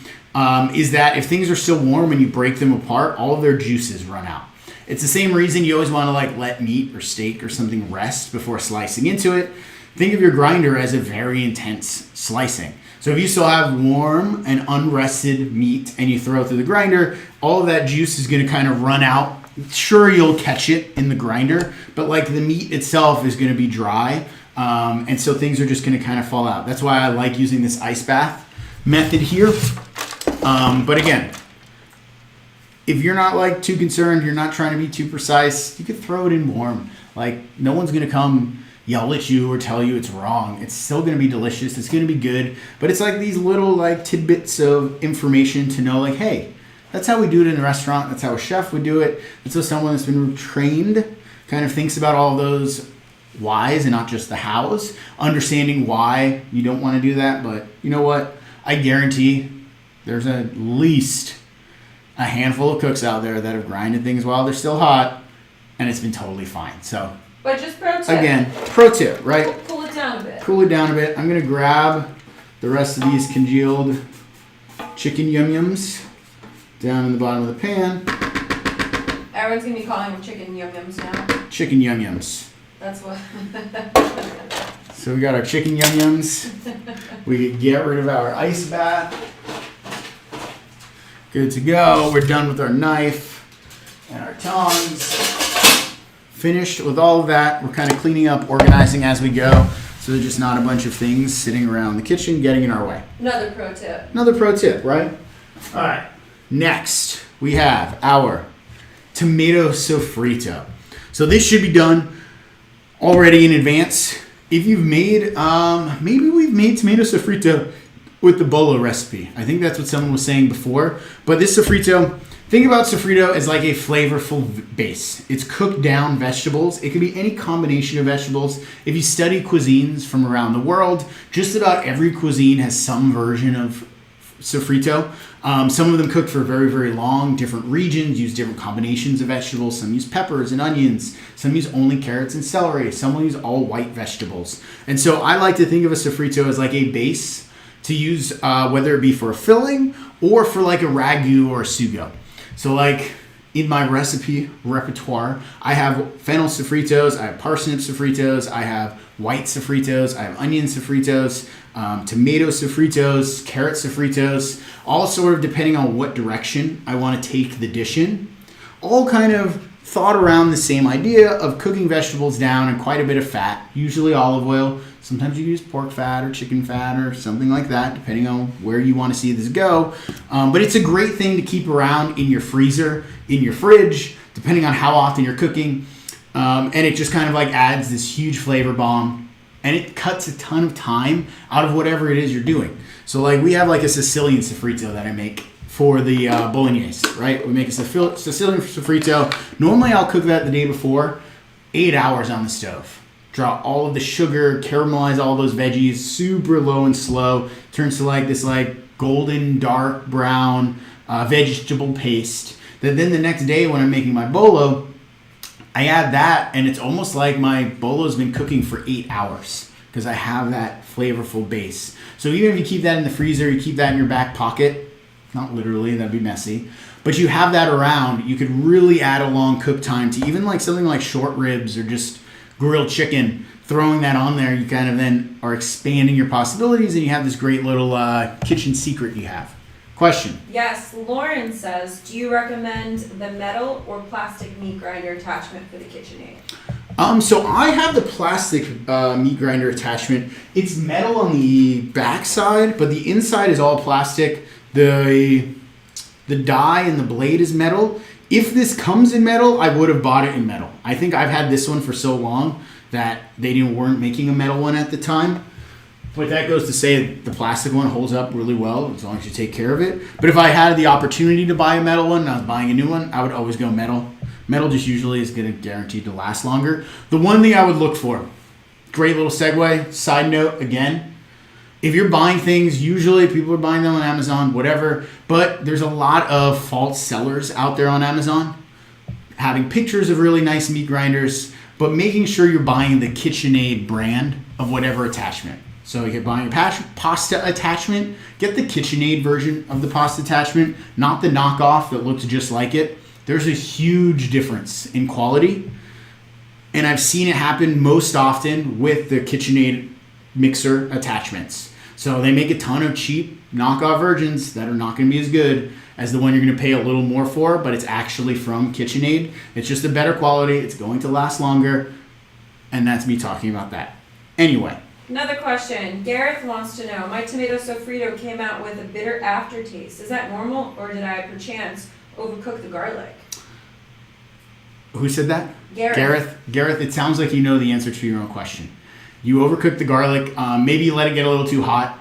is that if things are still warm and you break them apart, all of their juices run out. It's the same reason you always want to like let meat or steak or something rest before slicing into it. Think of your grinder as a very intense slicing. So if you still have warm and unrested meat and you throw it through the grinder, all of that juice is going to kind of run out. Sure, you'll catch it in the grinder, but like the meat itself is going to be dry. And so things are just going to kind of fall out. That's why I like using this ice bath method here. But again, if you're not like too concerned, you're not trying to be too precise, you could throw it in warm. Like no one's going to come yell at you or tell you it's wrong. It's still going to be delicious. It's going to be good. But it's like these little like tidbits of information to know like, hey, that's how we do it in the restaurant. That's how a chef would do it. That's how someone that's been trained kind of thinks about all those whys and not just the hows. Understanding why you don't want to do that. But you know what? I guarantee there's at least a handful of cooks out there that have grinded things while they're still hot, and it's been totally fine. So, but just pro tip. Again, pro tip, right? Cool it down a bit. Cool it down a bit. I'm going to grab the rest of these congealed chicken yum-yums down in the bottom of the pan. Everyone's going to be calling them chicken yum-yums now. Chicken yum-yums. That's what... So we got our chicken yum-yums. We can get rid of our ice bath. Good to go. We're done with our knife and our tongs. Finished with all of that. We're kind of cleaning up, organizing as we go. So there's just not a bunch of things sitting around the kitchen getting in our way. Another pro tip. Another pro tip, right? All right. Next, we have our tomato sofrito. So this should be done already in advance. If you've made, maybe we've made tomato sofrito with the bolo recipe. I think that's what someone was saying before. But this sofrito, think about sofrito as like a flavorful base. It's cooked down vegetables. It can be any combination of vegetables. If you study cuisines from around the world, just about every cuisine has some version of sofrito. Some of them cook for very, very long. Different regions use different combinations of vegetables. Some use peppers and onions. Some use only carrots and celery. Some will use all white vegetables. And so I like to think of a sofrito as like a base to use, whether it be for a filling or for like a ragu or a sugo. So like in my recipe repertoire, I have fennel sofritos, I have parsnip sofritos, I have white sofritos, I have onion sofritos, tomato sofritos, carrot sofritos, all sort of depending on what direction I want to take the dish in. All kind of thought around the same idea of cooking vegetables down in quite a bit of fat, usually olive oil. Sometimes you use pork fat or chicken fat or something like that, depending on where you want to see this go. But it's a great thing to keep around in your freezer, in your fridge, depending on how often you're cooking. And it just kind of like adds this huge flavor bomb. And it cuts a ton of time out of whatever it is you're doing. So like we have like a Sicilian sofrito that I make for the bolognese, right? We make a Sicilian sofrito. Normally I'll cook that the day before, 8 hours on the stove. Draw all of the sugar, caramelize all those veggies, super low and slow. Turns to like this like golden dark brown vegetable paste. That then the next day when I'm making my bolo, I add that and it's almost like my bolo's been cooking for 8 hours because I have that flavorful base. So even if you keep that in the freezer, you keep that in your back pocket, not literally, that'd be messy, but you have that around, you could really add a long cook time to even like something like short ribs or just grilled chicken. Throwing that on there, you kind of then are expanding your possibilities and you have this great little kitchen secret you have. Question. Yes, Lauren says, do you recommend the metal or plastic meat grinder attachment for the KitchenAid? So I have the plastic meat grinder attachment. It's metal on the back side, but the inside is all plastic. The die and the blade is metal. If this comes in metal, I would have bought it in metal. I think I've had this one for so long that they weren't making a metal one at the time. But that goes to say the plastic one holds up really well as long as you take care of it. But if I had the opportunity to buy a metal one and I was buying a new one, I would always go metal. Metal just usually is going to guaranteed to last longer. The one thing I would look for, great little segue, side note again, if you're buying things, usually people are buying them on Amazon, whatever, but there's a lot of false sellers out there on Amazon having pictures of really nice meat grinders, but making sure you're buying the KitchenAid brand of whatever attachment. So if you're buying a pasta attachment, get the KitchenAid version of the pasta attachment, not the knockoff that looks just like it. There's a huge difference in quality, and I've seen it happen most often with the KitchenAid mixer attachments. So they make a ton of cheap knockoff versions that are not going to be as good as the one you're going to pay a little more for, but it's actually from KitchenAid. It's just a better quality. It's going to last longer, and that's me talking about that. Anyway. Another question. Gareth wants to know, my tomato sofrito came out with a bitter aftertaste. Is that normal, or did I perchance overcook the garlic? Who said that? Gareth. Gareth, it sounds like you know the answer to your own question. You overcooked the garlic. Maybe you let it get a little too hot.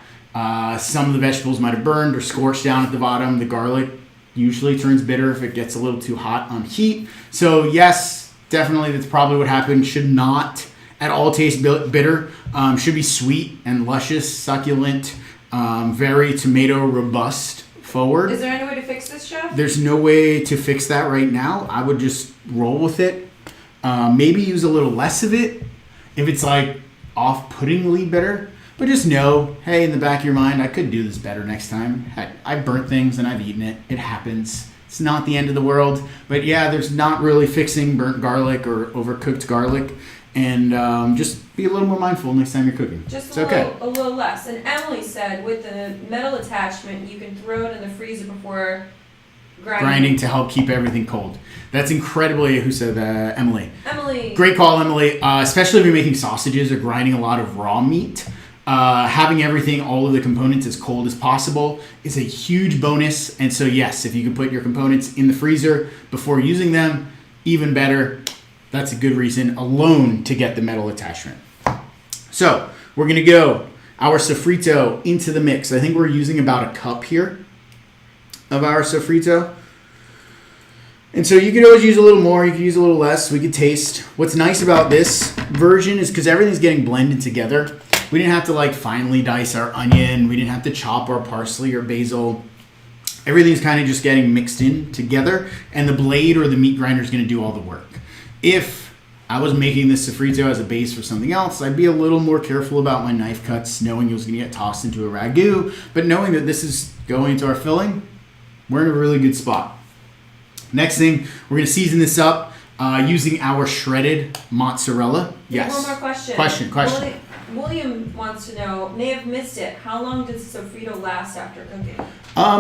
Some of the vegetables might have burned or scorched down at the bottom. The garlic usually turns bitter if it gets a little too hot on heat. So yes, definitely that's probably what happened. Should not at all taste bitter. Should be sweet and luscious, succulent, very tomato robust forward. Is there any way to fix this, Chef? There's no way to fix that right now. I would just roll with it. Maybe use a little less of it if it's like off-puttingly bitter. But just know, hey, in the back of your mind, I could do this better next time. Heck, I've burnt things and I've eaten it. It happens. It's not the end of the world. But yeah, there's not really fixing burnt garlic or overcooked garlic. And just be a little more mindful next time you're cooking. Just it's a little less. And Emily said with the metal attachment, you can throw it in the freezer before grinding to help keep everything cold. That's incredibly, who said that? Emily. Emily. Great call, Emily. Especially if you're making sausages or grinding a lot of raw meat. Having everything, all of the components as cold as possible is a huge bonus. And so yes, if you can put your components in the freezer before using them, even better. That's a good reason alone to get the metal attachment. So we're going to go our sofrito into the mix. I think we're using about a cup here of our sofrito. And so you could always use a little more. You could use a little less. We could taste. What's nice about this version is because everything's getting blended together. We didn't have to like finely dice our onion. We didn't have to chop our parsley or basil. Everything's kind of just getting mixed in together. And the blade or the meat grinder is going to do all the work. If I was making this sofrito as a base for something else, I'd be a little more careful about my knife cuts, knowing it was going to get tossed into a ragu. But knowing that this is going into our filling, we're in a really good spot. Next thing, we're going to season this up using our shredded mozzarella. Yes. One more question. Question. William wants to know, may have missed it, how long does the sofrito last after cooking?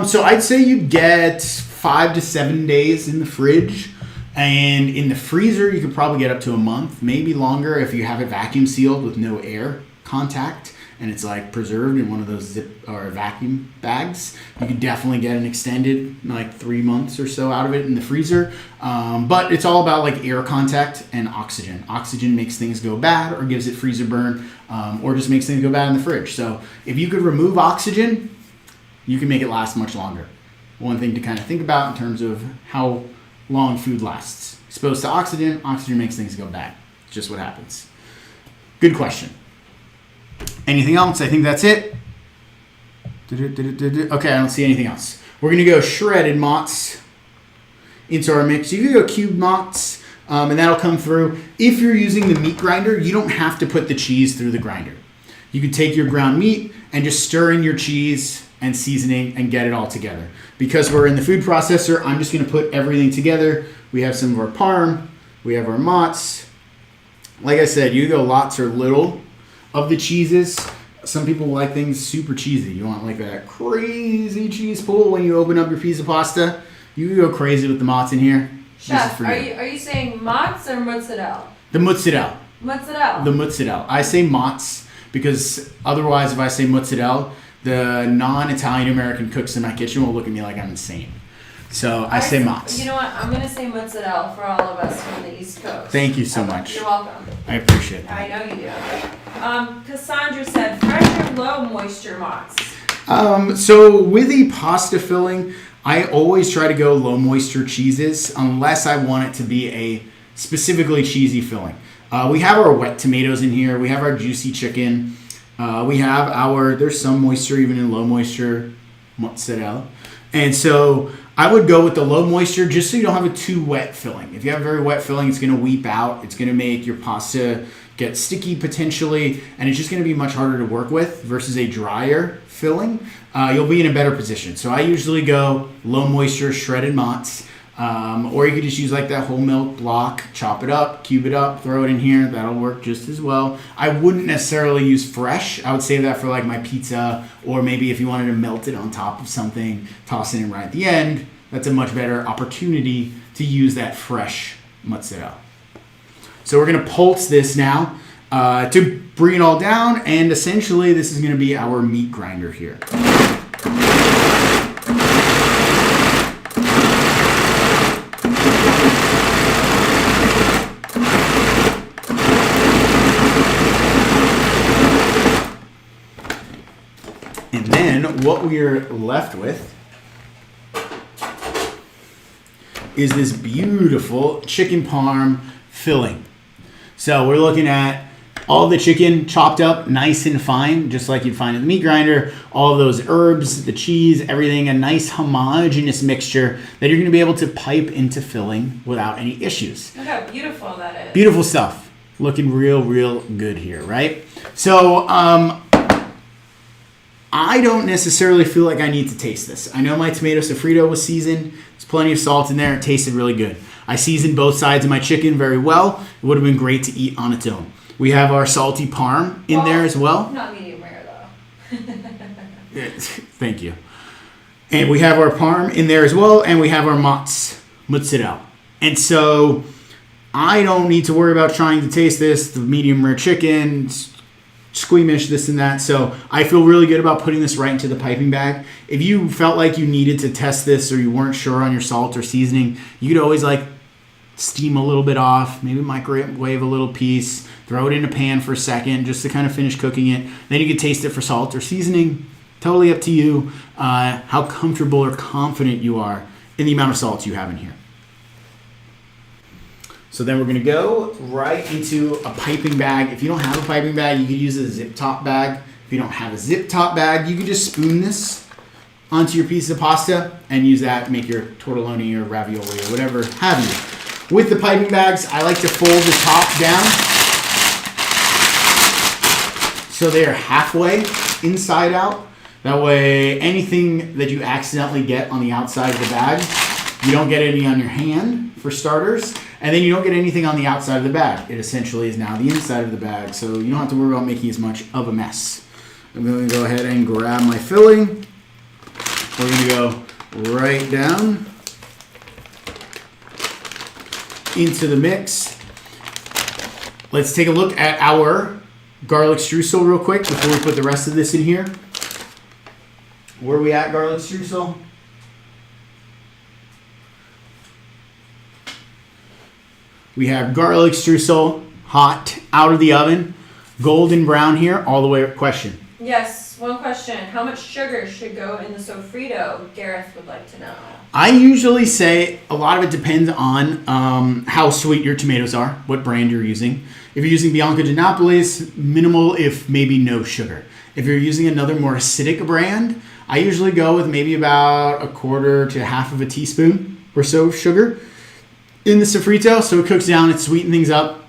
So I'd say you'd get 5 to 7 days in the fridge. And in the freezer, you could probably get up to a month, maybe longer if you have it vacuum sealed with no air contact and it's like preserved in one of those zip or vacuum bags. You could definitely get an extended like 3 months or so out of it in the freezer. But it's all about like air contact and oxygen. Oxygen makes things go bad or gives it freezer burn or just makes things go bad in the fridge. So if you could remove oxygen, you can make it last much longer. One thing to kind of think about in terms of how long food lasts. Exposed to oxygen makes things go bad. It's just what happens. Good question. Anything else? I think that's it. Okay, I don't see anything else. We're going to go shredded mozz into our mix. You can go cubed mozz, and that'll come through. If you're using the meat grinder, you don't have to put the cheese through the grinder. You can take your ground meat and just stir in your cheese and seasoning and get it all together. Because we're in the food processor, I'm just going to put everything together. We have some of our parm. We have our mozz. Like I said, you go lots or little of the cheeses. Some people like things super cheesy. You want like that crazy cheese pool when you open up your piece of pasta. You can go crazy with the mozz in here. Chef, are you saying mozz or mozzarella? The mozzarella. Mozzarella. The mozzarella. I say mozz because otherwise if I say mozzarella, the non-Italian American cooks in my kitchen will look at me like I'm insane. So I say mozz. You know what? I'm going to say mozzarella for all of us from the East Coast. Thank you so much. You're welcome. I appreciate that. I know you do. Cassandra said, fresh or low moisture mozz? So with a pasta filling, I always try to go low moisture cheeses unless I want it to be a specifically cheesy filling. We have our wet tomatoes in here. We have our juicy chicken. We have there's some moisture even in low moisture mozzarella. And so I would go with the low moisture just so you don't have a too wet filling. If you have a very wet filling, it's going to weep out. It's going to make your pasta get sticky potentially, and it's just going to be much harder to work with versus a drier filling. You'll be in a better position. So I usually go low moisture shredded mozz, or you could just use like that whole milk block, chop it up, cube it up, throw it in here. That'll work just as well. I wouldn't necessarily use fresh. I would save that for like my pizza, or maybe if you wanted to melt it on top of something, toss it in right at the end. That's a much better opportunity to use that fresh mozzarella. So we're going to pulse this now to bring it all down, and essentially this is going to be our meat grinder here. And then what we are left with is this beautiful chicken parm filling. So we're looking at all the chicken chopped up nice and fine, just like you'd find in the meat grinder. All of those herbs, the cheese, everything, a nice homogeneous mixture that you're going to be able to pipe into filling without any issues. Look how beautiful that is. Beautiful stuff. Looking real good here, right? So I don't necessarily feel like I need to taste this. I know my tomato sofrito was seasoned. There's plenty of salt in there. It tasted really good. I seasoned both sides of my chicken very well. It would have been great to eat on its own. We have our salty parm in there as well. Not medium rare though. Thank you. And we have our parm in there as well, and we have our mozzarella. And so I don't need to worry about trying to taste this, the medium rare chicken, squeamish, this and that. So I feel really good about putting this right into the piping bag. If you felt like you needed to test this or you weren't sure on your salt or seasoning, you could always like steam a little bit off, maybe microwave a little piece, throw it in a pan for a second just to kind of finish cooking it. Then you could taste it for salt or seasoning. Totally up to you how comfortable or confident you are in the amount of salt you have in here. So then we're going to go right into a piping bag. If you don't have a piping bag, you could use a zip top bag. If you don't have a zip top bag, you could just spoon this onto your piece of pasta and use that to make your tortelloni or ravioli or whatever have you. With the piping bags, I like to fold the top down so they are halfway inside out. That way, anything that you accidentally get on the outside of the bag, you don't get any on your hand, for starters, and then you don't get anything on the outside of the bag. It essentially is now the inside of the bag, so you don't have to worry about making as much of a mess. I'm going to go ahead and grab my filling. We're going to go right down into the mix. Let's take a look at our garlic streusel real quick before we put the rest of this in here. Where are we at, garlic streusel? We have garlic streusel hot out of the oven, golden brown here, all the way. Question. Yes, one question. How much sugar should go in the sofrito? Gareth would like to know. I usually say a lot of it depends on how sweet your tomatoes are, what brand you're using. If you're using Bianco di Napoli's, minimal, if maybe no sugar. If you're using another more acidic brand, I usually go with maybe about a quarter to half of a teaspoon or so of sugar in the sofrito, so it cooks down, it sweetens things up.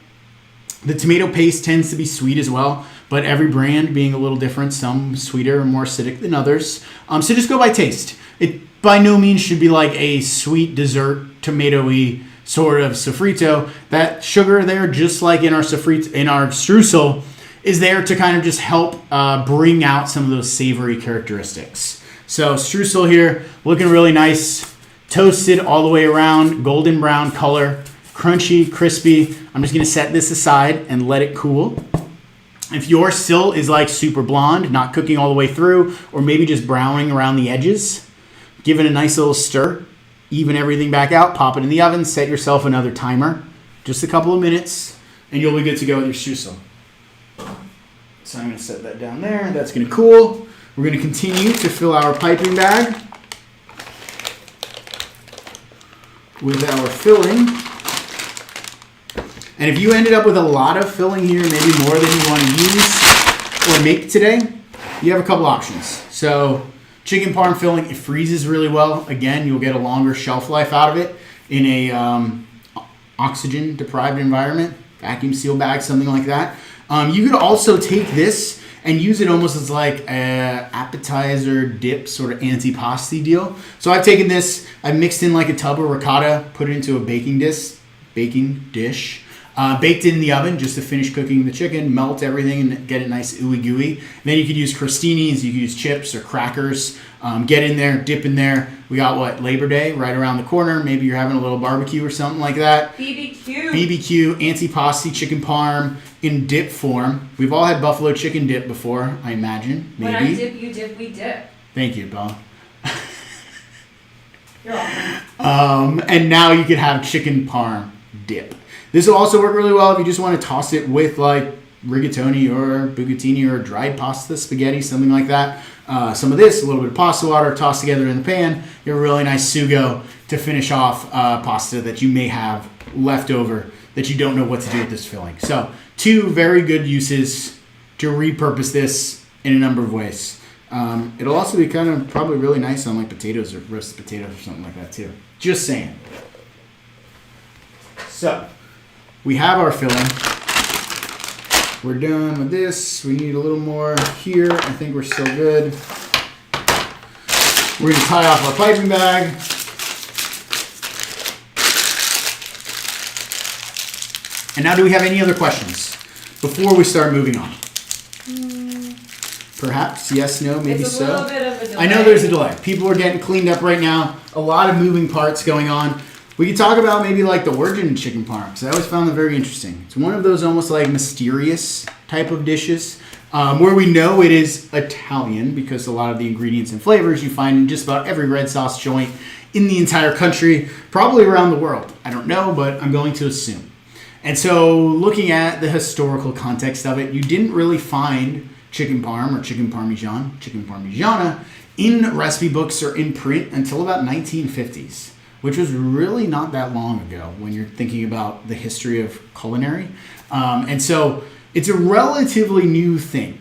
The tomato paste tends to be sweet as well, but every brand being a little different, some sweeter and more acidic than others. So just go by taste. It by no means should be like a sweet dessert, tomato-y sort of sofrito. That sugar there, just like in our sofrito, in our streusel, is there to kind of just help bring out some of those savory characteristics. So streusel here, looking really nice. Toasted all the way around, golden brown color, crunchy, crispy. I'm just gonna set this aside and let it cool. If yours still is like super blonde, not cooking all the way through, or maybe just browning around the edges, give it a nice little stir, even everything back out, pop it in the oven, set yourself another timer, just a couple of minutes, and you'll be good to go with your streusel. So I'm gonna set that down there, that's gonna cool. We're gonna continue to fill our piping bag with our filling. And if you ended up with a lot of filling here, maybe more than you want to use or make today, you have a couple options. So chicken parm filling, it freezes really well. Again, you'll get a longer shelf life out of it in a oxygen deprived environment. vacuum seal bag, something like that. You could also take this and use it almost as like a appetizer dip sort of antipasti deal. So I've taken this, I've mixed in like a tub of ricotta, put it into a baking dish, baked it in the oven just to finish cooking the chicken, melt everything and get it nice ooey gooey. Then you could use crostinis, you could use chips or crackers, get in there, dip in there. We got Labor Day right around the corner. Maybe you're having a little barbecue or something like that. BBQ, antipasti, chicken parm in dip form. We've all had buffalo chicken dip before, I imagine. Maybe. When I dip, you dip, we dip. Thank you, Bella. You're welcome. And now you could have chicken parm dip. This will also work really well if you just want to toss it with like rigatoni or bucatini or dried pasta, spaghetti, something like that. Some of this, a little bit of pasta water, tossed together in the pan. You have a really nice sugo to finish off pasta that you may have left over that you don't know what to do with this filling. So 2 very good uses to repurpose this in a number of ways. It'll also be kind of probably really nice on like potatoes or roasted potatoes or something like that too. Just saying. So we have our filling. We're done with this. We need a little more here. I think we're still good. We're going to tie off our piping bag. And now do we have any other questions before we start moving on? Perhaps, yes, no, maybe it's a so. Little bit of a delay. I know there's a delay. People are getting cleaned up right now. A lot of moving parts going on. We could talk about maybe like the origin of chicken parm, because I always found it very interesting. It's one of those almost like mysterious type of dishes where we know it is Italian because a lot of the ingredients and flavors you find in just about every red sauce joint in the entire country, probably around the world. I don't know, but I'm going to assume. And so looking at the historical context of it, you didn't really find chicken parm or chicken parmigiana in recipe books or in print until about 1950s. Which was really not that long ago when you're thinking about the history of culinary. And so it's a relatively new thing.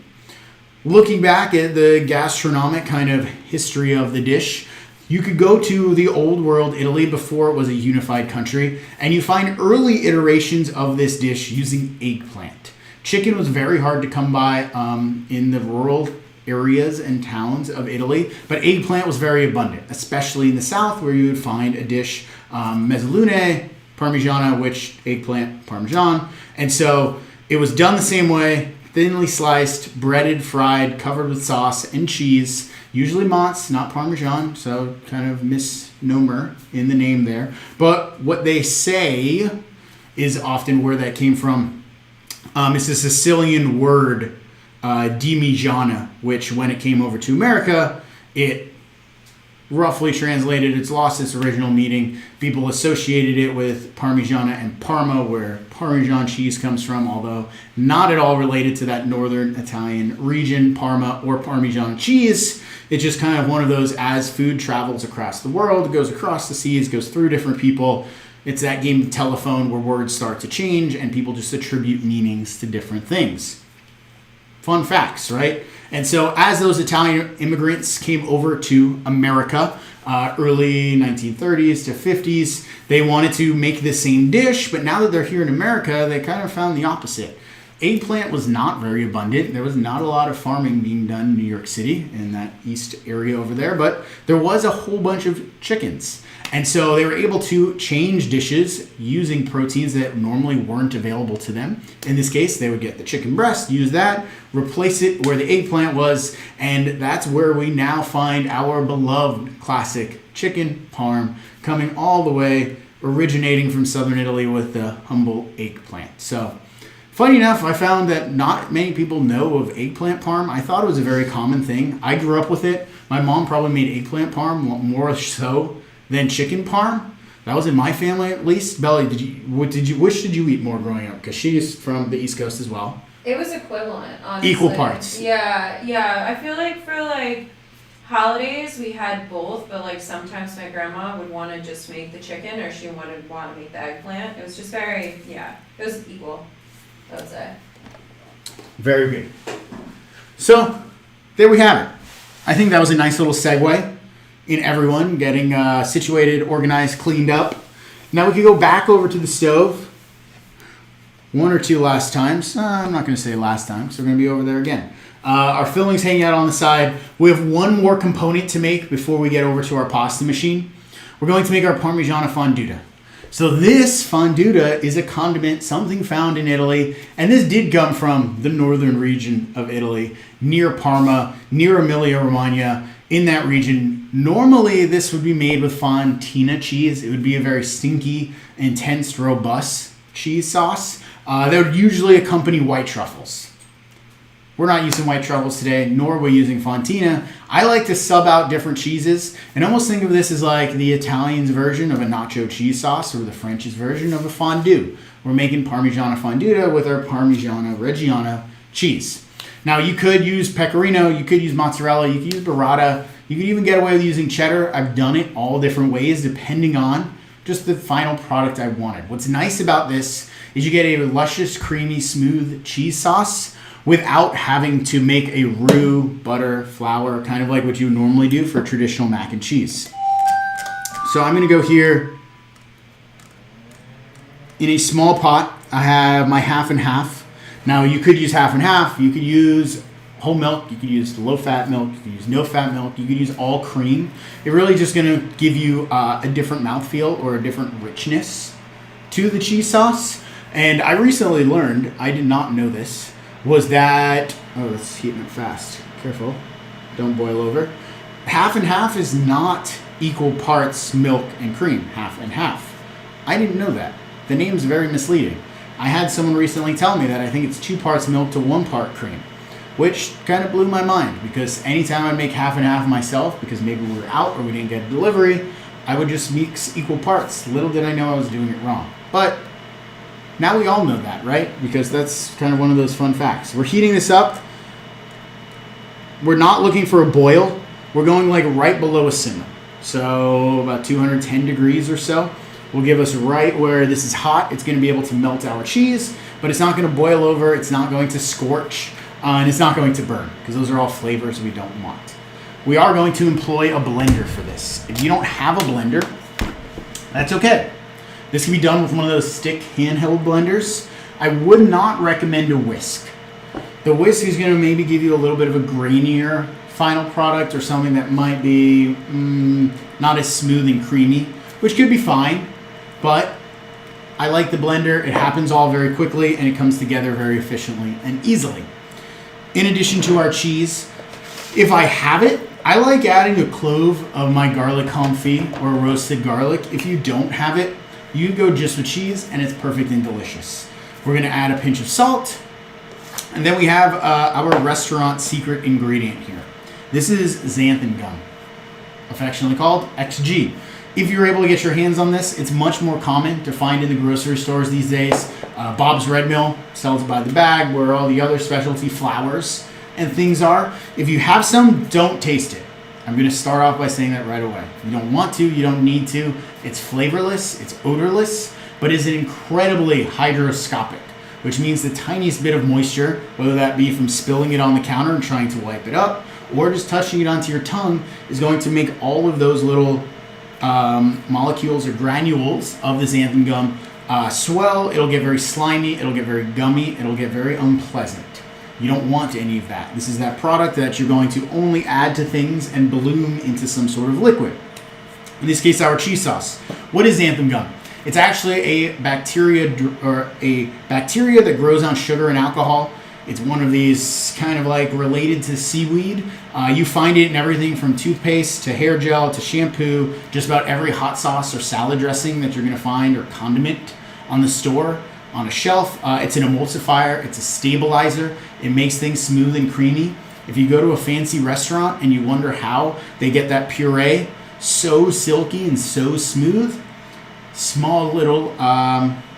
Looking back at the gastronomic kind of history of the dish, you could go to the old world Italy before it was a unified country, and you find early iterations of this dish using eggplant. Chicken was very hard to come by in the rural areas and towns of Italy, but eggplant was very abundant, especially in the south where you would find a dish, mezzalune, parmigiana, which eggplant, parmesan. And so it was done the same way, thinly sliced, breaded, fried, covered with sauce and cheese, usually mozz, not parmesan, so kind of misnomer in the name there. But what they say is often where that came from. It's a Sicilian word, Parmigiana, which when it came over to America, it roughly translated, it's lost its original meaning. People associated it with Parmigiana and Parma, where Parmesan cheese comes from, although not at all related to that northern Italian region, Parma or Parmigiana cheese. It's just kind of one of those, as food travels across the world, it goes across the seas, goes through different people. It's that game of telephone where words start to change and people just attribute meanings to different things. Fun facts, right? And so as those Italian immigrants came over to America, early 1930s to 50s, they wanted to make the same dish, but now that they're here in America, they kind of found the opposite. Eggplant was not very abundant. There was not a lot of farming being done in New York City in that east area over there, but there was a whole bunch of chickens. And so they were able to change dishes using proteins that normally weren't available to them. In this case, they would get the chicken breast, use that, replace it where the eggplant was, and that's where we now find our beloved classic chicken parm coming all the way, originating from southern Italy with the humble eggplant. So, funny enough, I found that not many people know of eggplant parm. I thought it was a very common thing. I grew up with it. My mom probably made eggplant parm more so than chicken parm. That was in my family, at least. Belly, which did you eat more growing up? Because she's from the East Coast as well. It was equivalent, honestly. Equal parts. Yeah. I feel like for like holidays we had both, but like sometimes my grandma would want to just make the chicken, or she want to make the eggplant. It was just very, it was equal, I would say. Very good. So there we have it. I think that was a nice little segue in everyone getting situated, organized, cleaned up. Now we can go back over to the stove. one or two last times. I'm not going to say last time, so we're going to be over there again. Our filling's hanging out on the side. We have one more component to make before we get over to our pasta machine. We're going to make our Parmigiana fonduta. So this fonduta is a condiment, something found in Italy, and this did come from the northern region of Italy, near Parma, near Emilia-Romagna, in that region. Normally, this would be made with fontina cheese. It would be a very stinky, intense, robust cheese sauce that would usually accompany white truffles. We're not using white truffles today, nor are we using fontina. I like to sub out different cheeses and almost think of this as like the Italians' version of a nacho cheese sauce or the French's version of a fondue. We're making Parmigiana fonduta with our Parmigiana Reggiana cheese. Now, you could use pecorino, you could use mozzarella, you could use burrata, you could even get away with using cheddar. I've done it all different ways depending on just the final product I wanted. What's nice about this is you get a luscious, creamy, smooth cheese sauce without having to make a roux, butter, flour, kind of like what you normally do for traditional mac and cheese. So I'm gonna go here in a small pot. I have my half and half. Now you could use half and half, you could use whole milk, you could use low fat milk, you could use no fat milk, you could use all cream. It's really just gonna give you a different mouthfeel or a different richness to the cheese sauce. And I recently learned, I did not know this, was that, oh, it's heating up fast. Careful, don't boil over. Half and half is not equal parts milk and cream, half and half. I didn't know that. The name's very misleading. I had someone recently tell me that I think it's 2 parts milk to 1 part cream, which kind of blew my mind because anytime I make half and half myself, because maybe we were out or we didn't get a delivery, I would just mix equal parts. Little did I know I was doing it wrong. But now we all know that, right? Because that's kind of one of those fun facts. We're heating this up. We're not looking for a boil. We're going like right below a simmer. So about 210 degrees or so will give us right where this is hot. It's going to be able to melt our cheese, but it's not going to boil over. It's not going to scorch, and it's not going to burn because those are all flavors we don't want. We are going to employ a blender for this. If you don't have a blender, that's okay. This can be done with one of those stick handheld blenders. I would not recommend a whisk. The whisk is going to maybe give you a little bit of a grainier final product or something that might be not as smooth and creamy, which could be fine, but I like the blender. It happens all very quickly and it comes together very efficiently and easily. In addition to our cheese, if I have it, I like adding a clove of my garlic confit or roasted garlic. If you don't have it, you go just with cheese and it's perfect and delicious. We're gonna add a pinch of salt, and then we have our restaurant secret ingredient here. This is xanthan gum, affectionately called XG. If you're able to get your hands on this, it's much more common to find in the grocery stores these days. Bob's Red Mill sells it by the bag, where all the other specialty flours and things are. If you have some, don't taste it. I'm going to start off by saying that right away. You don't want to, you don't need to. It's flavorless, it's odorless, but is incredibly hygroscopic, which means the tiniest bit of moisture, whether that be from spilling it on the counter and trying to wipe it up, or just touching it onto your tongue, is going to make all of those little molecules or granules of the xanthan gum swell. It'll get very slimy, it'll get very gummy, it'll get very unpleasant. You don't want any of that. This is that product that you're going to only add to things and bloom into some sort of liquid. In this case, our cheese sauce. What is xanthan gum? It's actually a bacteria that grows on sugar and alcohol. It's one of these kind of like related to seaweed. You find it in everything from toothpaste to hair gel to shampoo, just about every hot sauce or salad dressing that you're going to find or condiment on the store, on a shelf. It's an emulsifier, it's a stabilizer. It makes things smooth and creamy. If you go to a fancy restaurant and you wonder how they get that puree so silky and so smooth, small little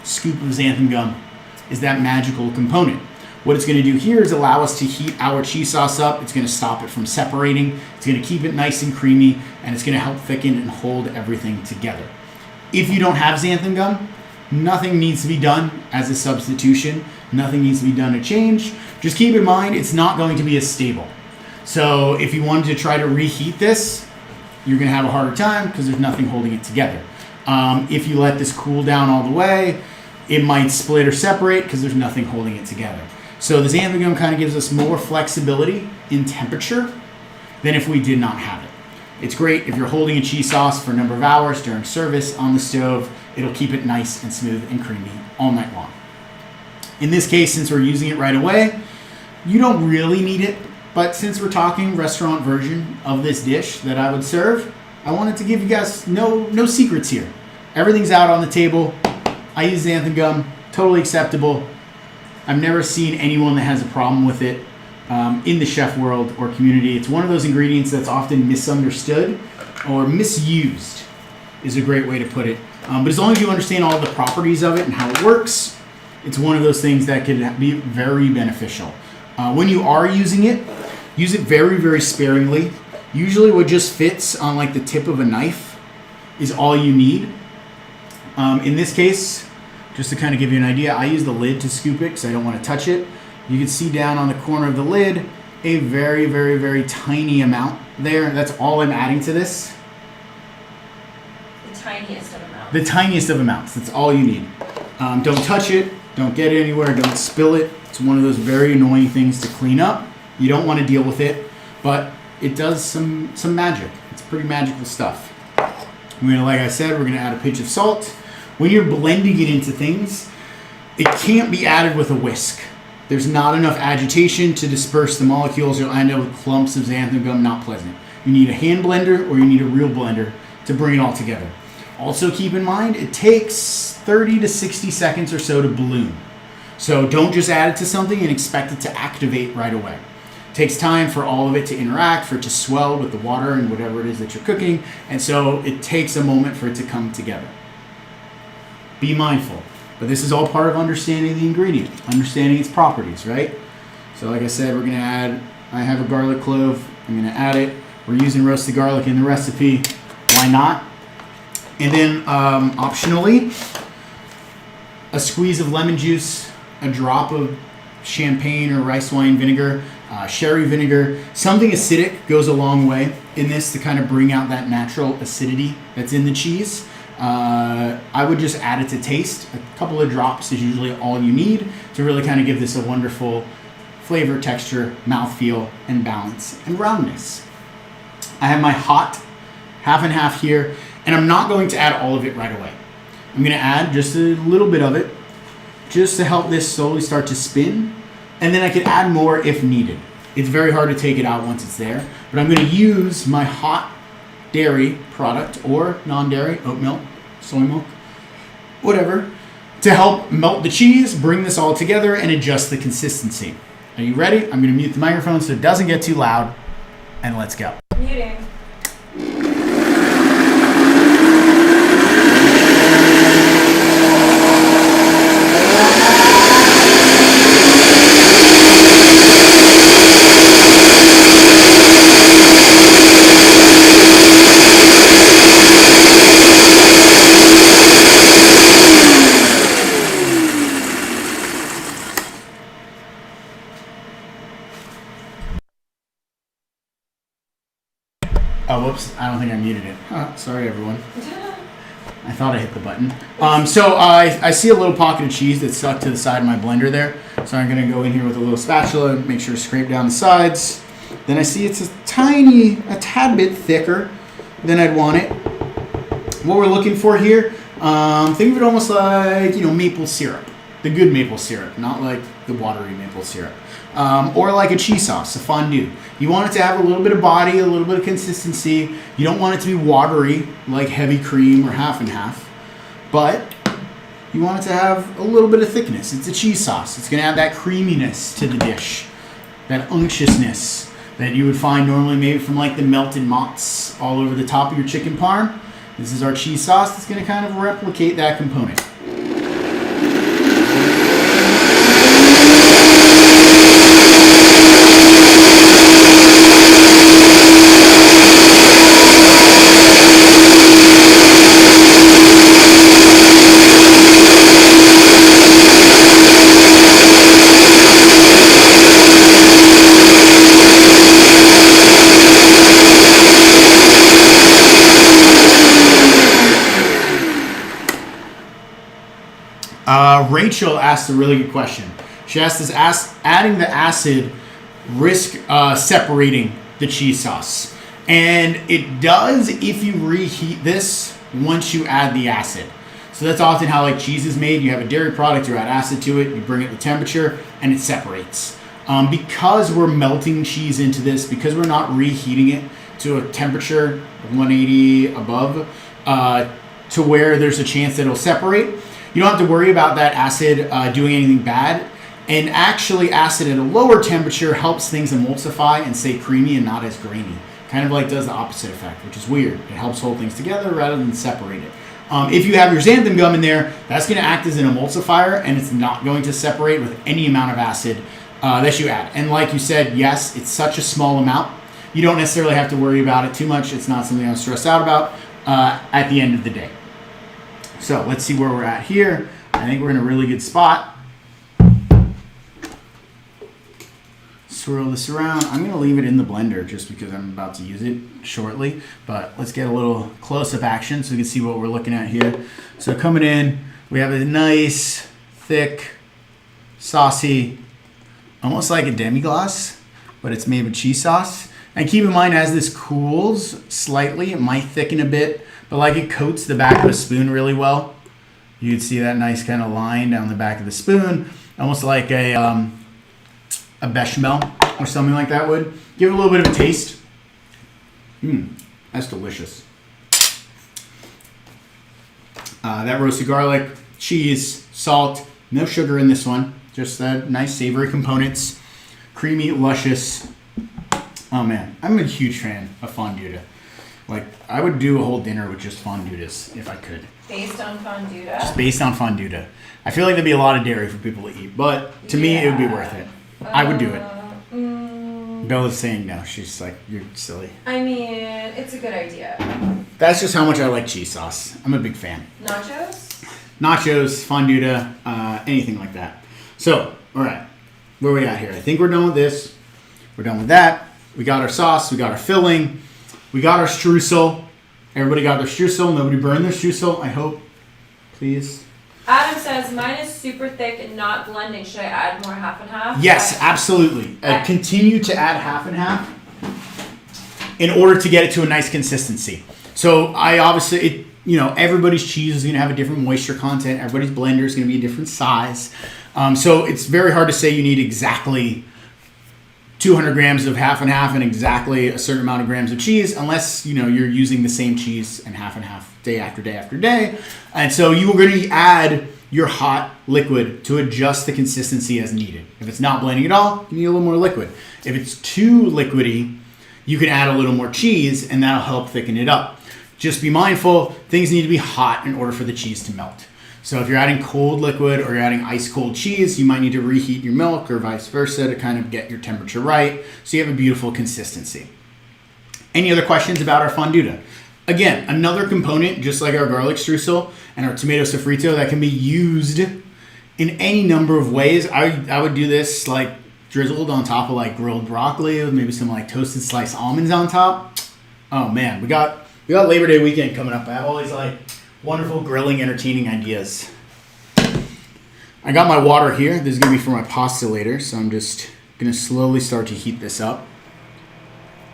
scoop of xanthan gum is that magical component. What it's going to do here is allow us to heat our cheese sauce up. It's going to stop it from separating. It's going to keep it nice and creamy, and it's going to help thicken and hold everything together. If you don't have xanthan gum, nothing needs to be done as a substitution. Nothing needs to be done to change. Just keep in mind, it's not going to be as stable. So if you wanted to try to reheat this, you're going to have a harder time because there's nothing holding it together. If you let this cool down all the way, it might split or separate because there's nothing holding it together. So the xanthan gum kind of gives us more flexibility in temperature than if we did not have it. It's great if you're holding a cheese sauce for a number of hours during service on the stove. It'll keep it nice and smooth and creamy all night long. In this case, since we're using it right away, you don't really need it, but since we're talking restaurant version of this dish that I would serve, I wanted to give you guys no secrets here. Everything's out on the table. I use xanthan gum, totally acceptable. I've never seen anyone that has a problem with it in the chef world or community. It's one of those ingredients that's often misunderstood or misused is a great way to put it. But as long as you understand all the properties of it and how it works, it's one of those things that can be very beneficial. When you are using it, use it very, very sparingly. Usually what just fits on like the tip of a knife is all you need. In this case, just to kind of give you an idea, I use the lid to scoop it because I don't want to touch it. You can see down on the corner of the lid a very, very, very tiny amount there. That's all I'm adding to this. The tiniest of amounts. The tiniest of amounts. That's all you need. Don't touch it. Don't get it anywhere. Don't spill it. It's one of those very annoying things to clean up. You don't want to deal with it, but it does some magic. It's pretty magical stuff. Like I said, we're going to add a pinch of salt. When you're blending it into things, it can't be added with a whisk. There's not enough agitation to disperse the molecules. You'll end up with clumps of xanthan gum, not pleasant. You need a hand blender or you need a real blender to bring it all together. Also keep in mind, it takes 30 to 60 seconds or so to bloom. So don't just add it to something and expect it to activate right away. It takes time for all of it to interact, for it to swell with the water and whatever it is that you're cooking. And so it takes a moment for it to come together. Be mindful. But this is all part of understanding the ingredient, understanding its properties, right? So like I said, we're going to add, I have a garlic clove. I'm going to add it. We're using roasted garlic in the recipe. Why not? And then optionally, a squeeze of lemon juice, a drop of champagne or rice wine vinegar, sherry vinegar. Something acidic goes a long way in this to kind of bring out that natural acidity that's in the cheese. I would just add it to taste. A couple of drops is usually all you need to really kind of give this a wonderful flavor, texture, mouthfeel, and balance and roundness. I have my hot half and half here, and I'm not going to add all of it right away. I'm going to add just a little bit of it just to help this slowly start to spin, and then I can add more if needed. It's very hard to take it out once it's there, but I'm going to use my hot dairy product or non-dairy, oat milk, soy milk, whatever, to help melt the cheese, bring this all together, and adjust the consistency. Are you ready? I'm going to mute the microphone so it doesn't get too loud, and let's go. Muting. Oh, whoops. I don't think I muted it. Sorry, everyone. I thought I hit the button. So I see a little pocket of cheese that's stuck to the side of my blender there. So I'm going to go in here with a little spatula and make sure to scrape down the sides. Then I see it's a tad bit thicker than I'd want it. What we're looking for here, think of it almost like, maple syrup. The good maple syrup, not like the watery maple syrup. Or like a cheese sauce, a fondue. You want it to have a little bit of body, a little bit of consistency. You don't want it to be watery, like heavy cream or half and half. But you want it to have a little bit of thickness. It's a cheese sauce. It's going to add that creaminess to the dish. That unctuousness that you would find normally maybe from like the melted mozz all over the top of your chicken parm. This is our cheese sauce that's going to kind of replicate that component. Rachel asked a really good question. She asked us, adding the acid risk separating the cheese sauce. And it does if you reheat this once you add the acid. So that's often how like cheese is made. You have a dairy product, you add acid to it, you bring it to temperature, and it separates. Because we're melting cheese into this, because we're not reheating it to a temperature 180 above, to where there's a chance that it'll separate, you don't have to worry about that acid doing anything bad. And actually, acid at a lower temperature helps things emulsify and stay creamy and not as grainy. Kind of like does the opposite effect, which is weird. It helps hold things together rather than separate it. If you have your xanthan gum in there, that's going to act as an emulsifier, and it's not going to separate with any amount of acid that you add. And like you said, yes, it's such a small amount. You don't necessarily have to worry about it too much. It's not something I'm stressed out about at the end of the day. So let's see where we're at here. I think we're in a really good spot. Swirl this around. I'm going to leave it in the blender just because I'm about to use it shortly. But let's get a little close-up action so we can see what we're looking at here. So coming in, we have a nice, thick, saucy, almost like a demi-glace, but it's made with cheese sauce. And keep in mind, as this cools slightly, it might thicken a bit, but like it coats the back of the spoon really well. You can see that nice kind of line down the back of the spoon, almost like a bechamel or something like that would. Give it a little bit of a taste. That's delicious. That roasted garlic, cheese, salt, no sugar in this one. Just that nice savory components. Creamy, luscious. Oh man, I'm a huge fan of fondue. Like, I would do a whole dinner with just fondutas if I could. Based on fondue? Just based on fondue. I feel like there'd be a lot of dairy for people to eat, but to me, it would be worth it. I would do it. Bella's saying no. She's like, you're silly. I mean, it's a good idea. That's just how much I like cheese sauce. I'm a big fan. Nachos? Nachos, fondue, anything like that. So, all right. Where are we at here? I think we're done with this. We're done with that. We got our sauce. We got our filling. We got our streusel. Everybody got their streusel. Nobody burned their streusel, I hope. Please. Adam says, mine is super thick and not blending. Should I add more half and half? Yes, absolutely. Continue to add half and half in order to get it to a nice consistency. So I obviously, everybody's cheese is going to have a different moisture content. Everybody's blender is going to be a different size. So it's very hard to say you need exactly 200 grams of half and half and exactly a certain amount of grams of cheese unless, you're using the same cheese and half day after day after day. And so you are going to add your hot liquid to adjust the consistency as needed. If it's not blending at all, you need a little more liquid. If it's too liquidy, you can add a little more cheese and that'll help thicken it up. Just be mindful, things need to be hot in order for the cheese to melt. So if you're adding cold liquid or you're adding ice cold cheese, you might need to reheat your milk or vice versa to kind of get your temperature right so you have a beautiful consistency. Any other questions about our fondue? Again, another component, just like our garlic streusel and our tomato sofrito, that can be used in any number of ways. I would do this like drizzled on top of like grilled broccoli with maybe some like toasted sliced almonds on top. Oh man, we got Labor Day weekend coming up. I have all these like wonderful grilling, entertaining ideas. I got my water here. This is going to be for my pasta later, so I'm just going to slowly start to heat this up.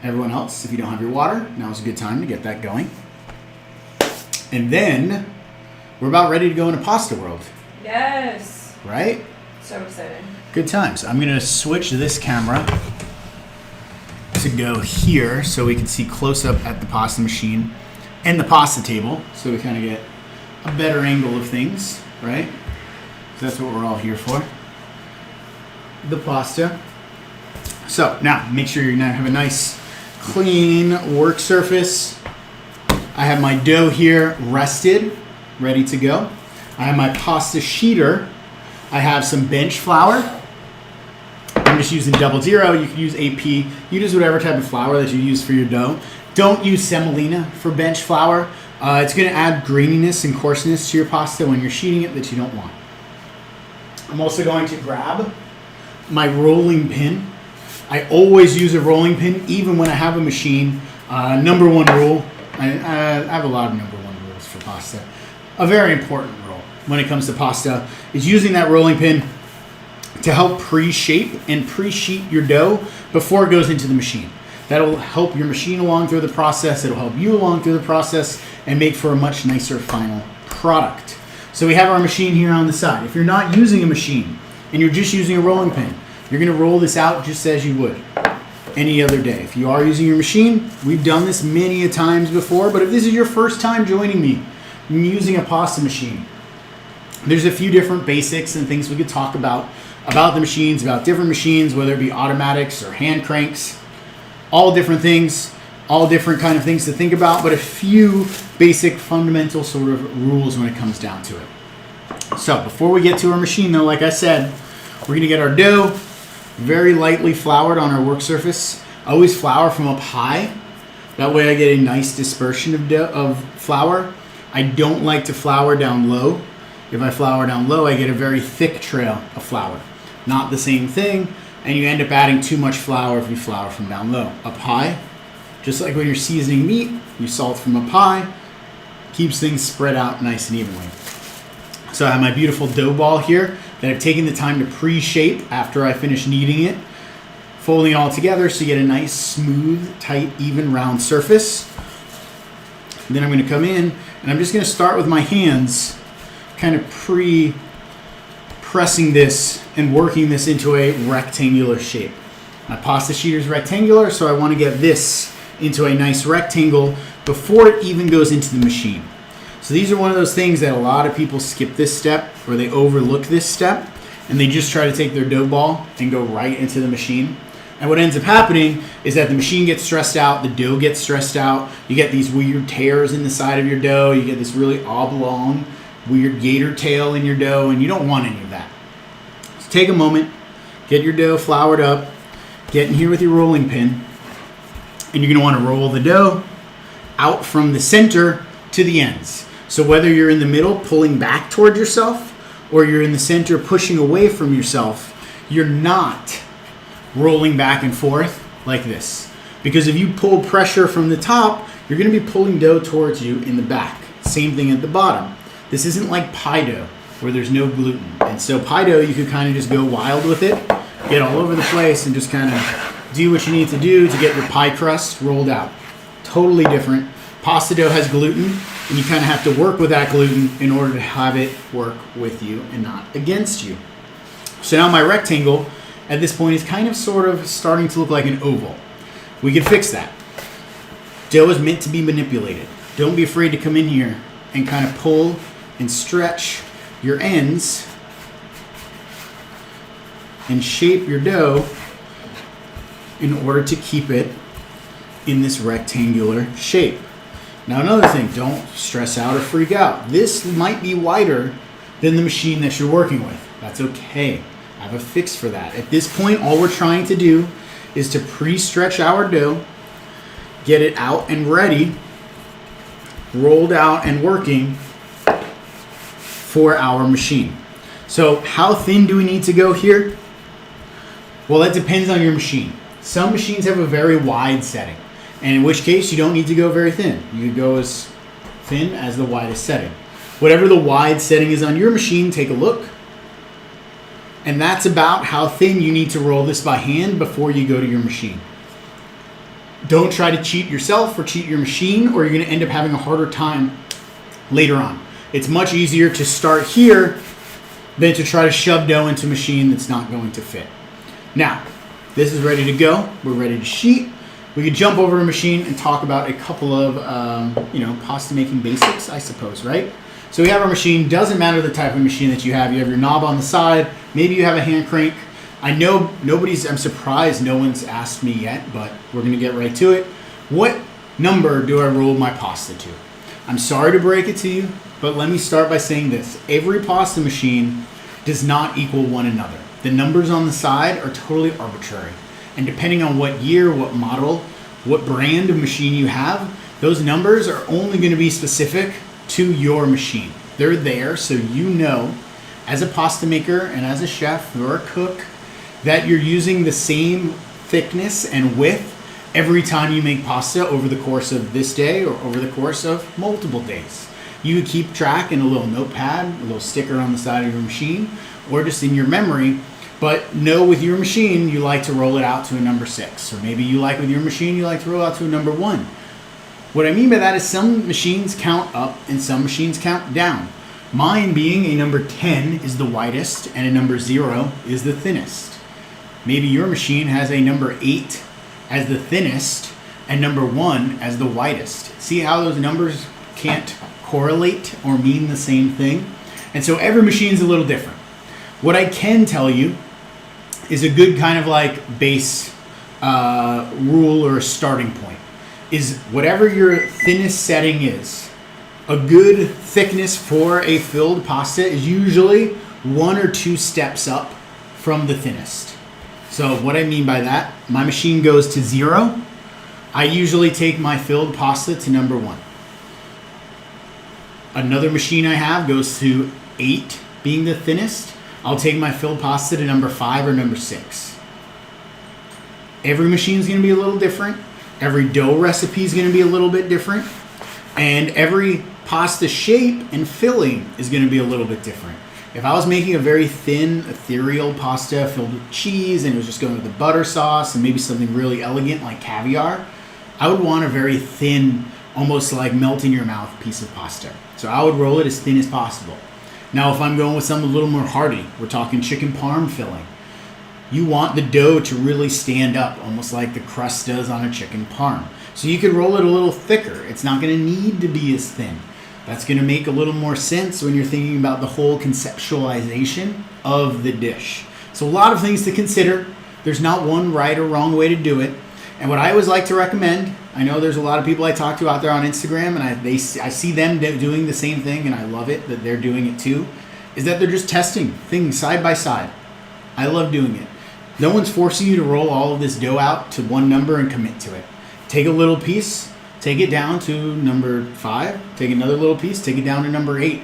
Everyone else, if you don't have your water, now's a good time to get that going. And then we're about ready to go into pasta world. Yes. Right? So excited. Good times. I'm going to switch this camera to go here so we can see close up at the pasta machine and the pasta table, so we kind of get a better angle of things, right? So that's what we're all here for. The pasta. So now make sure you have a nice clean work surface. I have my dough here rested, ready to go. I have my pasta sheeter. I have some bench flour. I'm just using 00. You can use AP. You use whatever type of flour that you use for your dough. Don't use semolina for bench flour. It's going to add graininess and coarseness to your pasta when you're sheeting it that you don't want. I'm also going to grab my rolling pin. I always use a rolling pin, even when I have a machine. Number one rule. I have a lot of number one rules for pasta. A very important rule. when it comes to pasta is using that rolling pin to help pre-shape and pre-sheet your dough before it goes into the machine. That'll help your machine along through the process. It'll help you along through the process and make for a much nicer final product. So we have our machine here on the side. If you're not using a machine and you're just using a rolling pin, you're going to roll this out just as you would any other day. If you are using your machine, we've done this many a times before, but if this is your first time joining me in using a pasta machine, there's a few different basics and things we could talk about the machines, about different machines, whether it be automatics or hand cranks, all different things, all different kind of things to think about, but a few basic fundamental sort of rules when it comes down to it. So before we get to our machine though, like I said, we're gonna get our dough very lightly floured on our work surface. I always flour from up high. That way I get a nice dispersion of flour. I don't like to flour down low. If I flour down low, I get a very thick trail of flour. Not the same thing, and you end up adding too much flour if you flour from down low. Up high, just like when you're seasoning meat, you salt from up high, keeps things spread out nice and evenly. So I have my beautiful dough ball here that I've taken the time to pre-shape after I finish kneading it, folding it all together so you get a nice, smooth, tight, even, round surface. And then I'm going to come in and I'm just going to start with my hands, kind of pressing this and working this into a rectangular shape. My pasta sheet is rectangular, so I want to get this into a nice rectangle before it even goes into the machine. So these are one of those things that a lot of people skip this step or they overlook this step and they just try to take their dough ball and go right into the machine. And what ends up happening is that the machine gets stressed out, the dough gets stressed out, you get these weird tears in the side of your dough, you get this really oblong, weird gator tail in your dough, and you don't want any of that. So take a moment, get your dough floured up, get in here with your rolling pin, and you're going to want to roll the dough out from the center to the ends. So whether you're in the middle pulling back toward yourself or you're in the center pushing away from yourself, you're not rolling back and forth like this. Because if you pull pressure from the top, you're going to be pulling dough towards you in the back. Same thing at the bottom. This isn't like pie dough where there's no gluten. And so pie dough, you could kind of just go wild with it, get all over the place and just kind of do what you need to do to get your pie crust rolled out. Totally different. Pasta dough has gluten, and you kind of have to work with that gluten in order to have it work with you and not against you. So now my rectangle at this point is kind of sort of starting to look like an oval. We can fix that. Dough is meant to be manipulated. Don't be afraid to come in here and kind of pull and stretch your ends and shape your dough in order to keep it in this rectangular shape. Now another thing, don't stress out or freak out. This might be wider than the machine that you're working with. That's okay. I have a fix for that. At this point, all we're trying to do is to pre-stretch our dough, get it out and ready, rolled out and working for our machine. So how thin do we need to go here? Well, that depends on your machine. Some machines have a very wide setting, and in which case you don't need to go very thin. You could go as thin as the widest setting. Whatever the wide setting is on your machine, take a look. And that's about how thin you need to roll this by hand before you go to your machine. Don't try to cheat yourself or cheat your machine, or you're going to end up having a harder time later on. It's much easier to start here than to try to shove dough into a machine that's not going to fit. Now, this is ready to go. We're ready to sheet. We could jump over to a machine and talk about a couple of, pasta making basics, I suppose, right? So we have our machine. Doesn't matter the type of machine that you have. You have your knob on the side. Maybe you have a hand crank. I know I'm surprised no one's asked me yet, but we're going to get right to it. What number do I roll my pasta to? I'm sorry to break it to you, but let me start by saying this. Every pasta machine does not equal one another. The numbers on the side are totally arbitrary. And depending on what year, what model, what brand of machine you have, those numbers are only going to be specific to your machine. They're there so you know, as a pasta maker and as a chef or a cook, that you're using the same thickness and width every time you make pasta over the course of this day or over the course of multiple days. You could keep track in a little notepad, a little sticker on the side of your machine, or just in your memory. But know with your machine, you like to roll it out to a number 6. Or maybe you like with your machine, you like to roll out to a number 1. What I mean by that is some machines count up and some machines count down. Mine being a number 10 is the widest and a number 0 is the thinnest. Maybe your machine has a number 8 as the thinnest and number 1 as the widest. See how those numbers can't correlate or mean the same thing? And so every machine's a little different. What I can tell you is a good kind of like base rule or a starting point is whatever your thinnest setting is, a good thickness for a filled pasta is usually 1 or 2 steps up from the thinnest. So what I mean by that, my machine goes to 0. I usually take my filled pasta to number 1. Another machine I have goes to 8 being the thinnest. I'll take my filled pasta to number 5 or number 6. Every machine is going to be a little different. Every dough recipe is going to be a little bit different. And every pasta shape and filling is going to be a little bit different. If I was making a very thin, ethereal pasta filled with cheese and it was just going with the butter sauce and maybe something really elegant like caviar, I would want a very thin, almost like melt in your mouth piece of pasta. So I would roll it as thin as possible. Now if I'm going with something a little more hearty, we're talking chicken parm filling. You want the dough to really stand up, almost like the crust does on a chicken parm. So you can roll it a little thicker. It's not going to need to be as thin. That's going to make a little more sense when you're thinking about the whole conceptualization of the dish. So a lot of things to consider. There's not one right or wrong way to do it. And what I always like to recommend, I know there's a lot of people I talk to out there on Instagram, and I see them doing the same thing, and I love it that they're doing it too, is that they're just testing things side by side. I love doing it. No one's forcing you to roll all of this dough out to one number and commit to it. Take a little piece, take it down to number 5, take another little piece, take it down to number 8.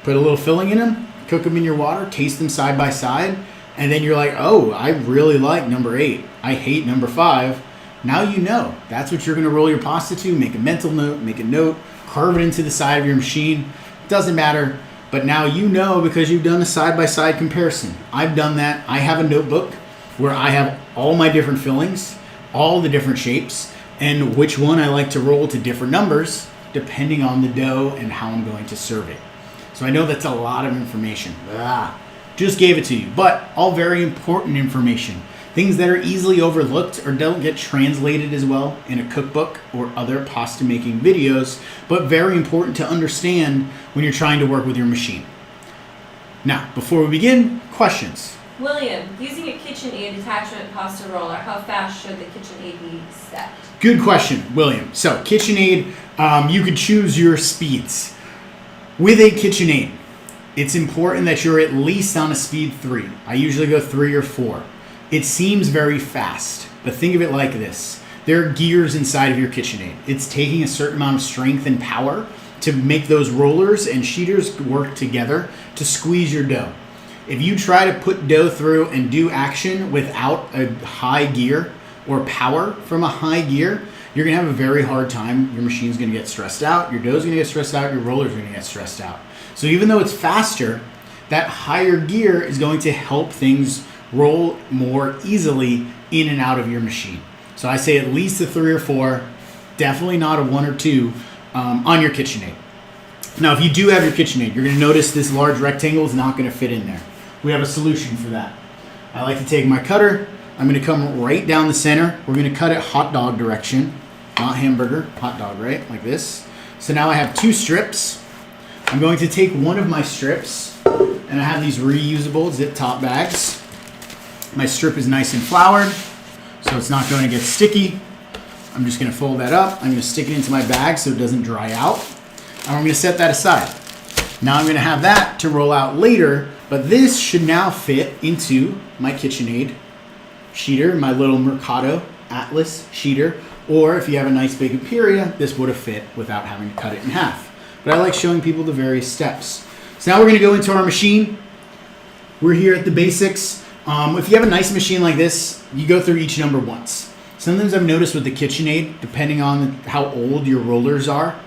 Put a little filling in them, cook them in your water, taste them side by side, and then you're like, oh, I really like number 8. I hate number 5. Now you know. That's what you're going to roll your pasta to. Make a mental note, make a note, carve it into the side of your machine. Doesn't matter. But now you know because you've done a side-by-side comparison. I've done that. I have a notebook where I have all my different fillings, all the different shapes, and which one I like to roll to different numbers depending on the dough and how I'm going to serve it. So I know that's a lot of information. Just gave it to you, but all very important information. Things that are easily overlooked or don't get translated as well in a cookbook or other pasta making videos, but very important to understand when you're trying to work with your machine. Now, before we begin, questions. William, using a KitchenAid attachment pasta roller, how fast should the KitchenAid be set? Good question, William. So KitchenAid, you could choose your speeds. With a KitchenAid, it's important that you're at least on a speed 3. I usually go 3 or 4. It seems very fast, but think of it like this. There are gears inside of your KitchenAid. It's taking a certain amount of strength and power to make those rollers and sheeters work together to squeeze your dough. If you try to put dough through and do action without a high gear or power from a high gear, you're going to have a very hard time. Your machine's going to get stressed out. Your dough's going to get stressed out. Your roller's going to get stressed out. So even though it's faster, that higher gear is going to help things roll more easily in and out of your machine. So I say at least a 3 or 4, definitely not a 1 or 2 on your KitchenAid. Now, if you do have your KitchenAid, you're going to notice this large rectangle is not going to fit in there. We have a solution for that. I like to take my cutter. I'm going to come right down the center. We're going to cut it hot dog direction, not hamburger, hot dog, right? Like this. So now I have 2 strips. I'm going to take one of my strips, and I have these reusable zip top bags. My strip is nice and floured, so it's not going to get sticky. I'm just going to fold that up. I'm going to stick it into my bag so it doesn't dry out. And I'm going to set that aside. Now I'm going to have that to roll out later, but this should now fit into my KitchenAid sheeter, my little Mercado Atlas sheeter, or if you have a nice big Imperia, this would have fit without having to cut it in half. But I like showing people the various steps. So now we're going to go into our machine. We're here at the basics. If you have a nice machine like this, you go through each number once. Sometimes I've noticed with the KitchenAid, depending on how old your rollers are,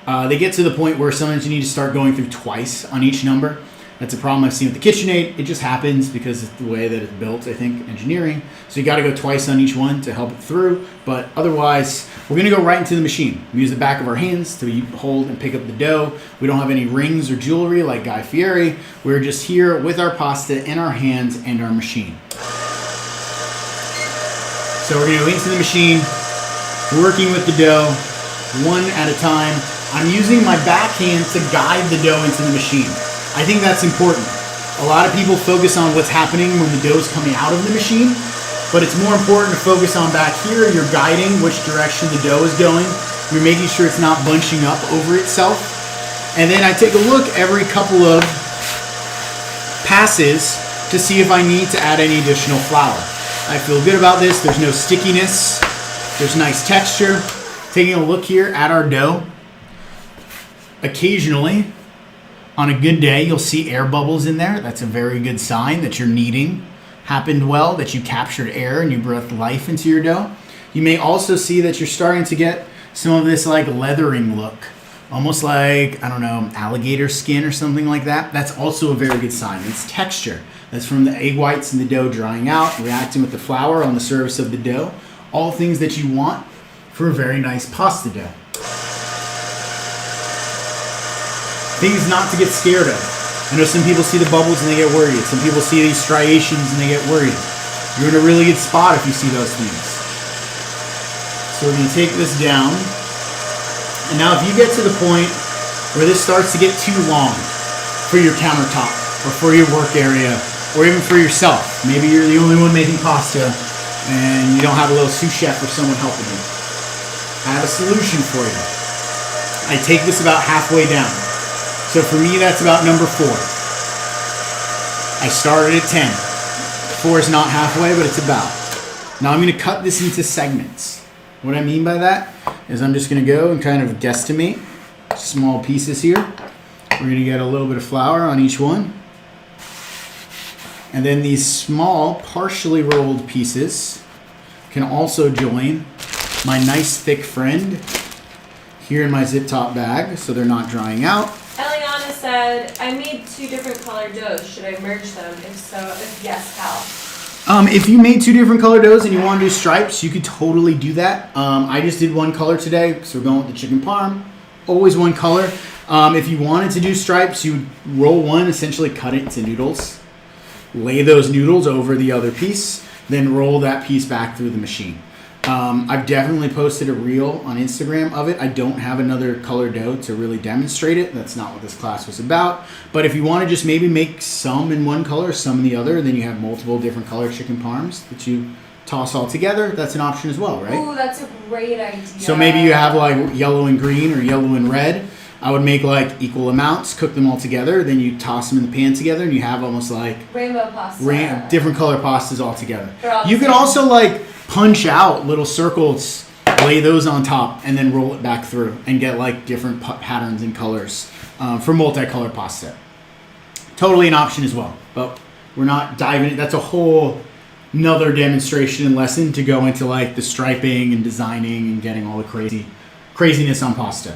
They get to the point where sometimes you need to start going through twice on each number. That's a problem I've seen with the KitchenAid. It just happens because it's the way that it's built, I think, engineering. So you got to go twice on each one to help it through. But otherwise, we're going to go right into the machine. We use the back of our hands to hold and pick up the dough. We don't have any rings or jewelry like Guy Fieri. We're just here with our pasta in our hands and our machine. So we're going to go into the machine, working with the dough, one at a time. I'm using my backhand to guide the dough into the machine. I think that's important. A lot of people focus on what's happening when the dough is coming out of the machine, but it's more important to focus on back here. You're guiding which direction the dough is going. You're making sure it's not bunching up over itself. And then I take a look every couple of passes to see if I need to add any additional flour. I feel good about this. There's no stickiness. There's nice texture. Taking a look here at our dough. Occasionally, on a good day, you'll see air bubbles in there. That's a very good sign that your kneading happened well, that you captured air and you breathed life into your dough. You may also see that you're starting to get some of this like leathering look, almost like, I don't know, alligator skin or something like that. That's also a very good sign. It's texture. That's from the egg whites in the dough drying out, reacting with the flour on the surface of the dough. All things that you want for a very nice pasta dough. Things not to get scared of. I know some people see the bubbles and they get worried. Some people see these striations and they get worried. You're in a really good spot if you see those things. So we're going to take this down. And now if you get to the point where this starts to get too long for your countertop or for your work area or even for yourself, maybe you're the only one making pasta and you don't have a little sous chef or someone helping you, I have a solution for you. I take this about halfway down. So for me, that's about number 4. I started at 10. 4 is not halfway, but it's about. Now I'm going to cut this into segments. What I mean by that is I'm just going to go and kind of guesstimate small pieces here. We're going to get a little bit of flour on each one. And then these small, partially rolled pieces can also join my nice thick friend here in my zip top bag so they're not drying out. Eliana said, I made 2 different colored doughs. Should I merge them? If so, if yes, how? If you made 2 different color doughs and you want to do stripes, you could totally do that. I just did one color today, so we're going with the chicken parm. Always one color. If you wanted to do stripes, you would roll one, essentially cut it into noodles. Lay those noodles over the other piece, then roll that piece back through the machine. I've definitely posted a reel on Instagram of it. I don't have another color dough to really demonstrate it. That's not what this class was about. But if you want to just maybe make some in one color, some in the other, then you have multiple different color chicken parms that you toss all together. That's an option as well, right? Ooh, that's a great idea. So maybe you have like yellow and green or yellow and red. I would make like equal amounts, cook them all together, then you toss them in the pan together, and you have almost like rainbow pasta. Different color pastas all together. You could also like punch out little circles, lay those on top, and then roll it back through and get like different patterns and colors for multicolored pasta. Totally an option as well, but we're not diving. That's a whole another demonstration and lesson to go into like the striping and designing and getting all the craziness on pasta.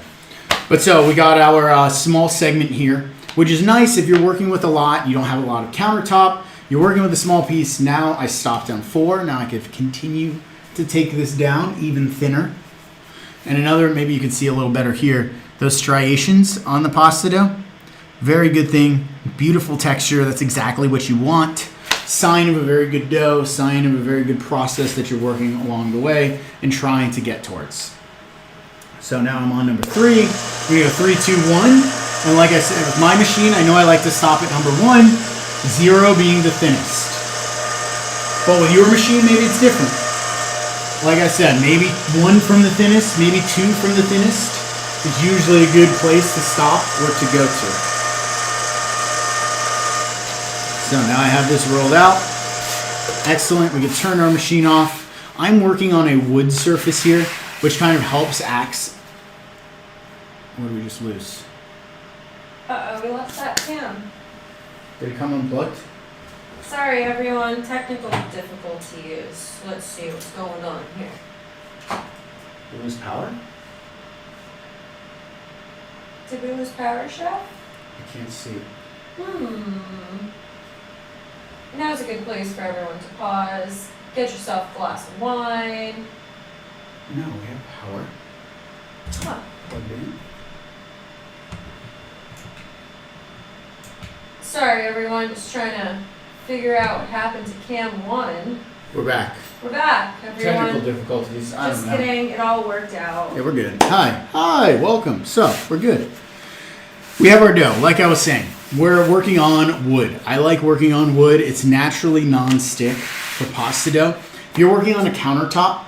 But so we got our small segment here, which is nice if you're working with a lot, you don't have a lot of countertop, you're working with a small piece. Now I stopped on 4. Now I could continue to take this down even thinner. And another, maybe you can see a little better here, those striations on the pasta dough. Very good thing, beautiful texture, that's exactly what you want. Sign of a very good dough, sign of a very good process that you're working along the way and trying to get towards. So now I'm on number 3. We go 3, 2, 1. And like I said, with my machine, I know I like to stop at number 1, 0 being the thinnest. But with your machine, maybe it's different. Like I said, maybe 1 from the thinnest, maybe 2 from the thinnest is usually a good place to stop or to go to. So now I have this rolled out. Excellent. We can turn our machine off. I'm working on a wood surface here, which kind of helps axe. What did we just lose? Uh-oh, we left that pan. Did it come unplugged? Sorry, everyone. Technical difficulties. Let's see what's going on here. Did we lose power? Did we lose power, Chef? I can't see. Now's a good place for everyone to pause. Get yourself a glass of wine. No, we have power. Huh. Plugged in. Sorry, everyone. Just trying to figure out what happened to Cam 1. We're back. We're back, everyone. Technical difficulties. I Just don't know. kidding. It all worked out. Yeah, we're good. Hi, welcome. So, we're good. We have our dough, like I was saying. We're working on wood. I like working on wood. It's naturally non-stick for pasta dough. If you're working on a countertop,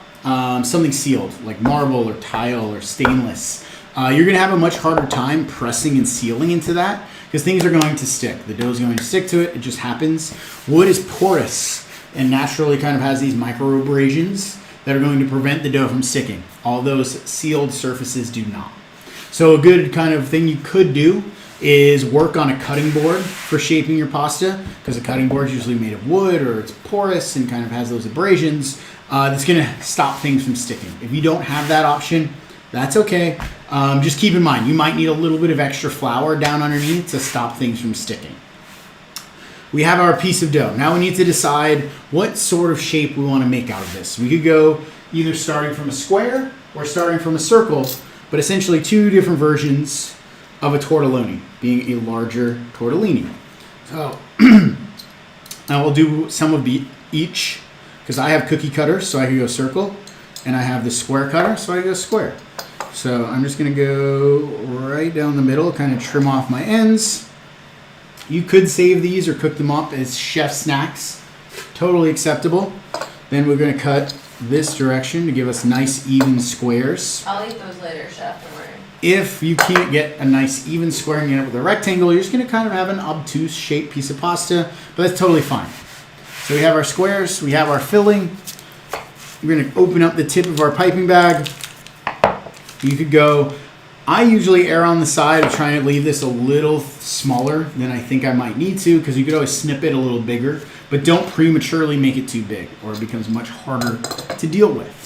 something sealed, like marble or tile or stainless, you're going to have a much harder time pressing and sealing into that because things are going to stick. The dough is going to stick to it. It just happens. Wood is porous and naturally kind of has these micro abrasions that are going to prevent the dough from sticking. All those sealed surfaces do not. So a good kind of thing you could do is work on a cutting board for shaping your pasta, because a cutting board is usually made of wood or it's porous and kind of has those abrasions. That's going to stop things from sticking. If you don't have that option, that's okay. Just keep in mind, you might need a little bit of extra flour down underneath to stop things from sticking. We have our piece of dough. Now we need to decide what sort of shape we want to make out of this. We could go either starting from a square or starting from a circle, but essentially two different versions of a tortelloni, being a larger tortellini. So I will do some of each, because I have cookie cutters, so I can go circle, and I have the square cutter, so I can go square. So I'm just going to go right down the middle, kind of trim off my ends. You could save these or cook them up as chef snacks. Totally acceptable. Then we're going to cut this direction to give us nice even squares. I'll eat those later, Chef. Don't worry. If you can't get a nice even square and you end up with a rectangle, you're just going to kind of have an obtuse shaped piece of pasta, but that's totally fine. So we have our squares, we have our filling. We're going to open up the tip of our piping bag. You could go, I usually err on the side of trying to leave this a little smaller than I think I might need to, because you could always snip it a little bigger, but don't prematurely make it too big or it becomes much harder to deal with.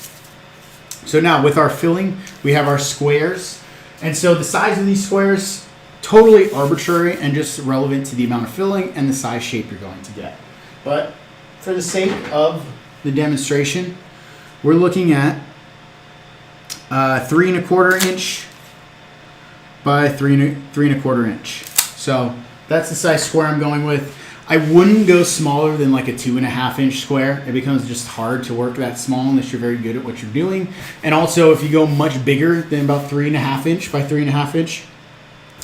So now with our filling, we have our squares. And so the size of these squares, totally arbitrary and just relevant to the amount of filling and the size shape you're going to get. But for the sake of the demonstration, we're looking at 3 1/4 inch by 3 1/4 inch. So that's the size square I'm going with. I wouldn't go smaller than like a 2 1/2 inch square. It becomes just hard to work that small unless you're very good at what you're doing. And also, if you go much bigger than about 3 1/2 inch by 3 1/2 inch,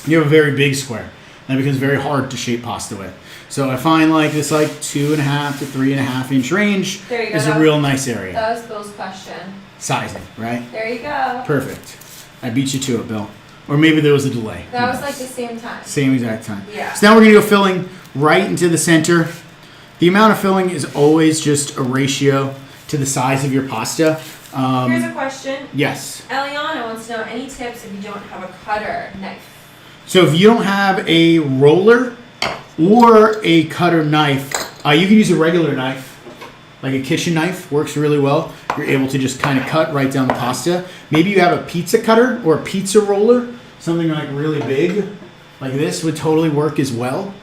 you have a very big square. And it becomes very hard to shape pasta with. So I find like this like 2 1/2 to 3 1/2 inch range is a real nice area. That was Bill's question. Sizing, right? There you go. Perfect. I beat you to it, Bill. Or maybe there was a delay. That was like the same time. Same exact time. Yeah. So now we're going to go filling right into the center. The amount of filling is always just a ratio to the size of your pasta. Here's a question. Yes. Eliana wants to know any tips if you don't have a cutter knife. So if you don't have a roller or a cutter knife, you can use a regular knife. Like a kitchen knife works really well. You're able to just kind of cut right down the pasta. Maybe you have a pizza cutter or a pizza roller, something like really big, like this would totally work as well,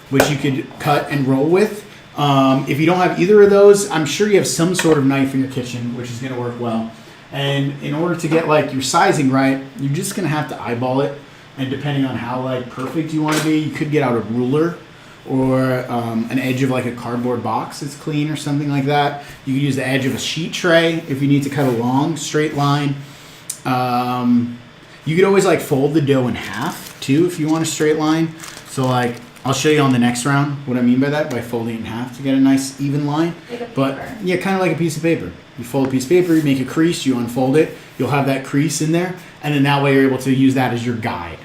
which you could cut and roll with. If you don't have either of those, I'm sure you have some sort of knife in your kitchen, which is going to work well. And in order to get like your sizing right, you're just going to have to eyeball it. And depending on how like perfect you want to be, you could get out a ruler or an edge of like a cardboard box that's clean or something like that. You could use the edge of a sheet tray if you need to cut a long straight line. You could always like fold the dough in half too if you want a straight line. So like I'll show you on the next round what I mean by that, by folding it in half to get a nice even line. Like a paper. But yeah, kind of like a piece of paper. You fold a piece of paper, you make a crease, you unfold it, you'll have that crease in there, and then that way you're able to use that as your guide.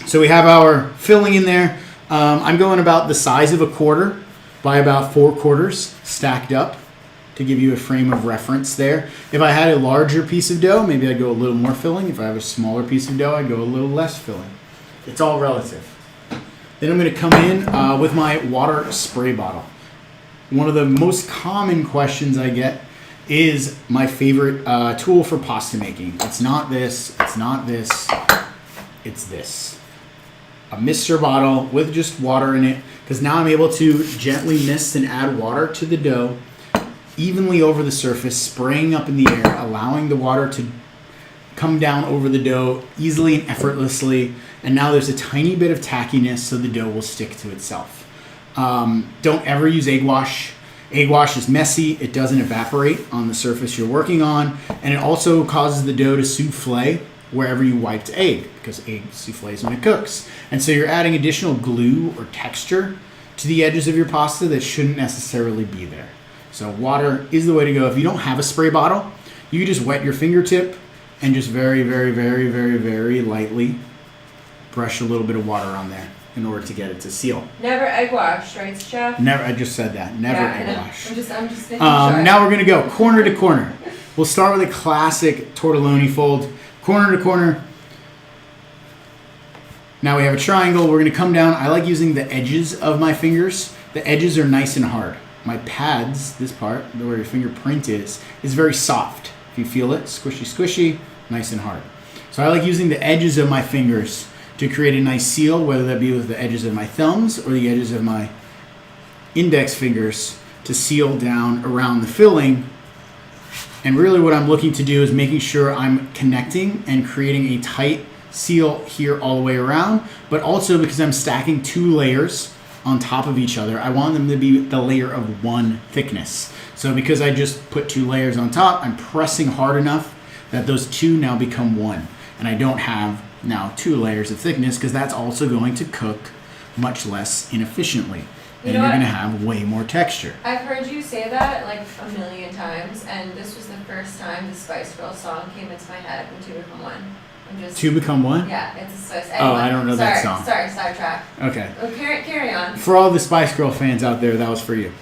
So we have our filling in there. I'm going about the size of a quarter by about 4 quarters stacked up to give you a frame of reference there. If I had a larger piece of dough, maybe I'd go a little more filling. If I have a smaller piece of dough, I'd go a little less filling. It's all relative. Then I'm going to come in with my water spray bottle. One of the most common questions I get is my favorite tool for pasta making. It's not this, it's not this. it's this. A mister bottle with just water in it, because now I'm able to gently mist and add water to the dough evenly over the surface, spraying up in the air, allowing the water to come down over the dough easily and effortlessly. And now there's a tiny bit of tackiness, so the dough will stick to itself. Don't ever use egg wash. Egg wash is messy. It doesn't evaporate on the surface you're working on, and it also causes the dough to souffle wherever you wiped egg, because egg souffles when it cooks. And so you're adding additional glue or texture to the edges of your pasta that shouldn't necessarily be there. So water is the way to go. If you don't have a spray bottle, you can just wet your fingertip and just very, very, very, very, very lightly brush a little bit of water on there in order to get it to seal. Never egg wash, right, Chef? Never. I just said that. Never egg wash. I'm just making sure. Now we're gonna go corner to corner. We'll start with a classic tortelloni fold, corner to corner. Now we have a triangle. We're gonna come down. I like using the edges of my fingers. The edges are nice and hard. My pads, this part, where your fingerprint is very soft. If you feel it, squishy, squishy, nice and hard. So I like using the edges of my fingers to create a nice seal, whether that be with the edges of my thumbs or the edges of my index fingers to seal down around the filling. And really what I'm looking to do is making sure I'm connecting and creating a tight seal here all the way around, but also because I'm stacking 2 layers on top of each other, I want them to be the layer of one thickness. So because I just put 2 layers on top, I'm pressing hard enough that those 2 now become 1. And I don't have now 2 layers of thickness, because that's also going to cook much less inefficiently. And you're going to have way more texture. I've heard you say that like a million times, and this was the first time the Spice Girls song came into my head when 2 become 1. 2 become 1? Yeah, it's a Spice. Anyway, oh, I don't know that song. Sorry, sidetrack. Okay. Well, carry on. For all the Spice Girl fans out there, that was for you.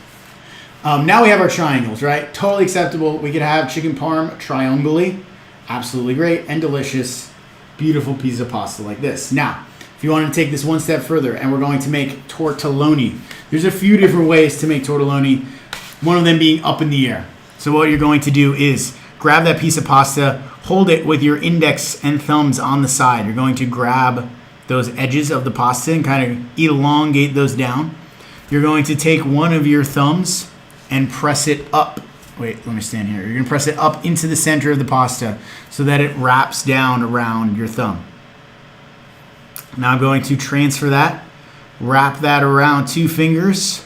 Now we have our triangles, right? Totally acceptable. We could have chicken parm trianguli. Absolutely great and delicious. Beautiful piece of pasta like this. Now, if you want to take this one step further, and we're going to make tortelloni. There's a few different ways to make tortelloni, one of them being up in the air. So what you're going to do is grab that piece of pasta, hold it with your index and thumbs on the side. You're going to grab those edges of the pasta and kind of elongate those down. You're going to take one of your thumbs and press it up. Wait, let me stand here. You're going to press it up into the center of the pasta so that it wraps down around your thumb. Now I'm going to transfer that, wrap that around 2 fingers,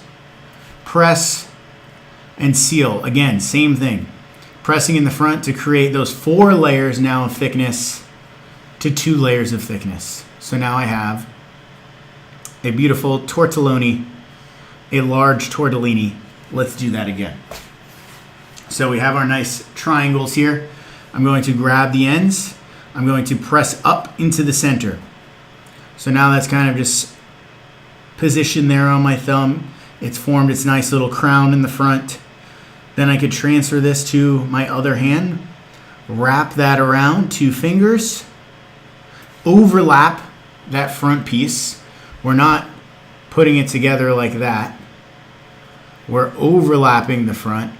press, and seal. Again, same thing. Pressing in the front to create those 4 layers now of thickness to 2 layers of thickness. So now I have a beautiful tortelloni, a large tortellini. Let's do that again. So we have our nice triangles here. I'm going to grab the ends. I'm going to press up into the center. So now that's kind of just positioned there on my thumb. It's formed its nice little crown in the front. Then I could transfer this to my other hand, wrap that around 2 fingers, overlap that front piece. We're not putting it together like that. We're overlapping the front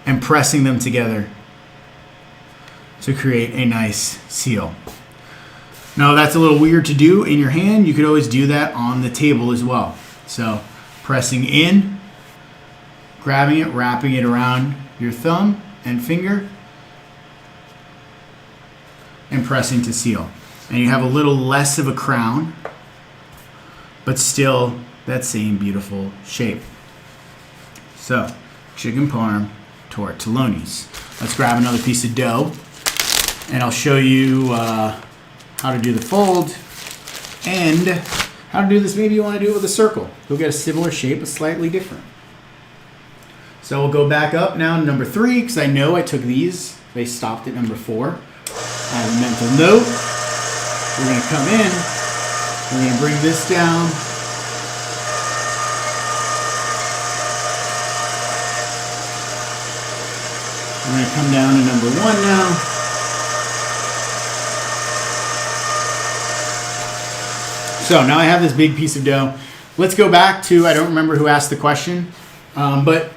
and pressing them together to create a nice seal. Now that's a little weird to do in your hand. You could always do that on the table as well. So pressing in, grabbing it, wrapping it around your thumb and finger, and pressing to seal. And you have a little less of a crown, but still that same beautiful shape. So, chicken parm tortellonis. Let's grab another piece of dough, and I'll show you how to do the fold and how to do this. Maybe you want to do it with a circle. You'll get a similar shape, but slightly different. So we'll go back up now to number 3, because I know I took these. They stopped at number 4. I have a mental note. We're going to come in. We're going to bring this down. We're going to come down to number 1 now. So now I have this big piece of dough. Let's go back to, I don't remember who asked the question, but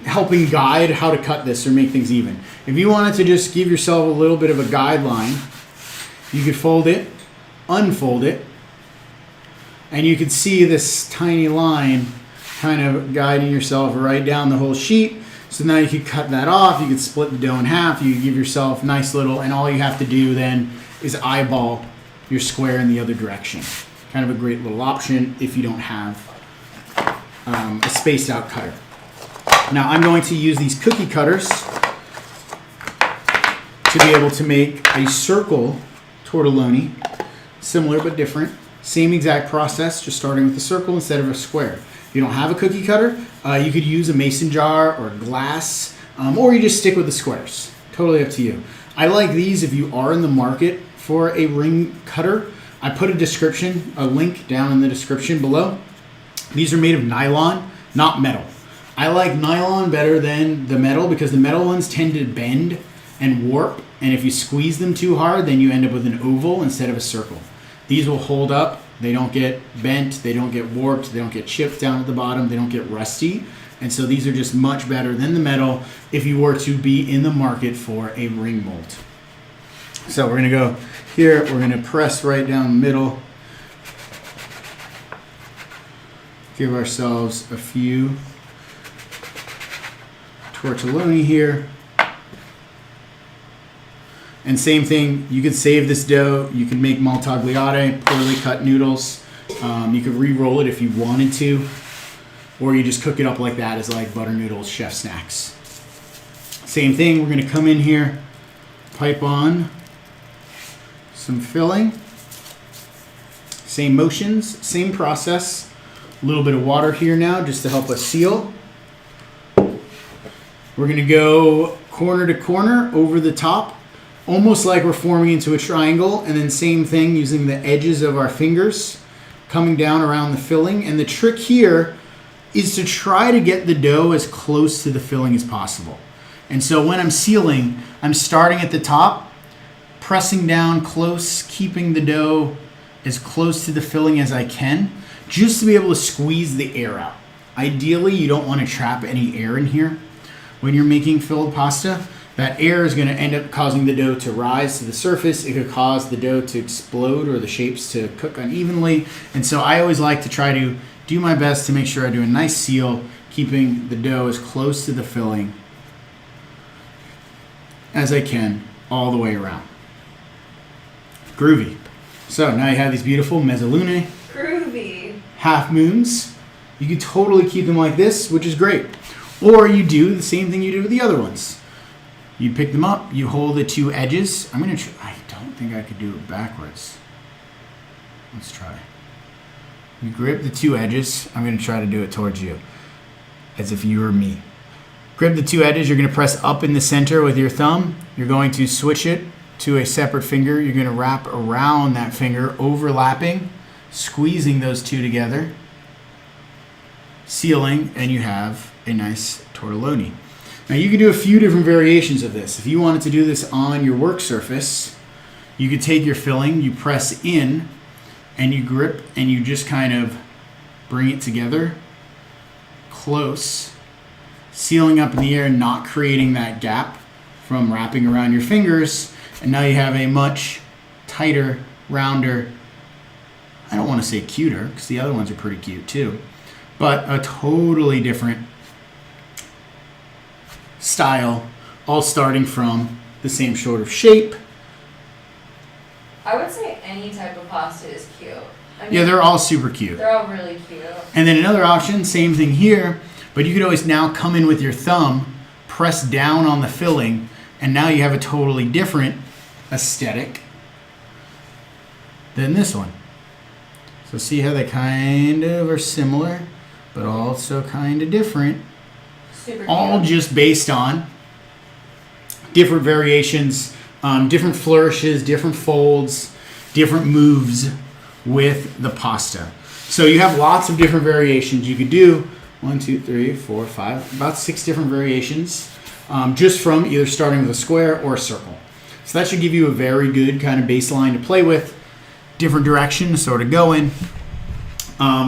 helping guide how to cut this or make things even. If you wanted to just give yourself a little bit of a guideline, you could fold it unfold it, and you can see this tiny line kind of guiding yourself right down the whole sheet. So now you could cut that off, you could split the dough in half, you could give yourself nice little, and all you have to do then is eyeball your square in the other direction. Kind of a great little option if you don't have a spaced out cutter. Now I'm going to use these cookie cutters to be able to make a circle tortelloni, similar but different. Same exact process, just starting with a circle instead of a square. If you don't have a cookie cutter, you could use a mason jar or glass, or you just stick with the squares. Totally up to you. I like these if you are in the market for a ring cutter. I put a link down in the description below. These are made of nylon, not metal. I like nylon better than the metal because the metal ones tend to bend and warp, and if you squeeze them too hard, then you end up with an oval instead of a circle. These will hold up. They don't get bent, they don't get warped, they don't get chipped down at the bottom, they don't get rusty. And so these are just much better than the metal if you were to be in the market for a ring mold. So we're gonna go here, we're gonna press right down the middle. Give ourselves a few tortelloni here. And same thing, you could save this dough. You can make maltagliate, poorly cut noodles. You could re-roll it if you wanted to, or you just cook it up like that as like butter noodles, chef snacks. Same thing, we're gonna come in here, pipe on some filling. Same motions, same process. A little bit of water here now just to help us seal. We're gonna go corner to corner over the top, almost like we're forming into a triangle, and then same thing using the edges of our fingers coming down around the filling. And the trick here is to try to get the dough as close to the filling as possible. And so when I'm sealing, I'm starting at the top, pressing down close, keeping the dough as close to the filling as I can, just to be able to squeeze the air out. Ideally, you don't want to trap any air in here when you're making filled pasta. That air is going to end up causing the dough to rise to the surface. It could cause the dough to explode or the shapes to cook unevenly. And so I always like to try to do my best to make sure I do a nice seal, keeping the dough as close to the filling as I can all the way around. Groovy. So now you have these beautiful mezzalune. Groovy. Half moons. You can totally keep them like this, which is great. Or you do the same thing you do with the other ones. You pick them up, you hold the two edges. I don't think I could do it backwards. Let's try. You grip the two edges. I'm going to try to do it towards you, as if you were me. Grip the two edges. You're going to press up in the center with your thumb. You're going to switch it to a separate finger. You're going to wrap around that finger, overlapping, squeezing those two together, sealing, and you have a nice tortelloni. Now you can do a few different variations of this. If you wanted to do this on your work surface, you could take your filling, you press in, and you grip, and you just kind of bring it together close, sealing up in the air, not creating that gap from wrapping around your fingers. And now you have a much tighter, rounder, I don't want to say cuter, because the other ones are pretty cute too, but a totally different style, all starting from the same sort of shape. I would say any type of pasta is cute. I mean, Yeah, they're all super cute. they're all really cute. And then another option, same thing here, but you could always now come in with your thumb, press down on the filling, and now you have a totally different aesthetic than this one. So see how they kind of are similar, but also kind of different. Super All cute. just based on different variations, different flourishes, different folds, different moves with the pasta. So you have lots of different variations you could do. 1, 2, 3, 4, 5, about 6 different variations, just from either starting with a square or a circle. So that should give you a very good kind of baseline to play with, different direction to sort of go in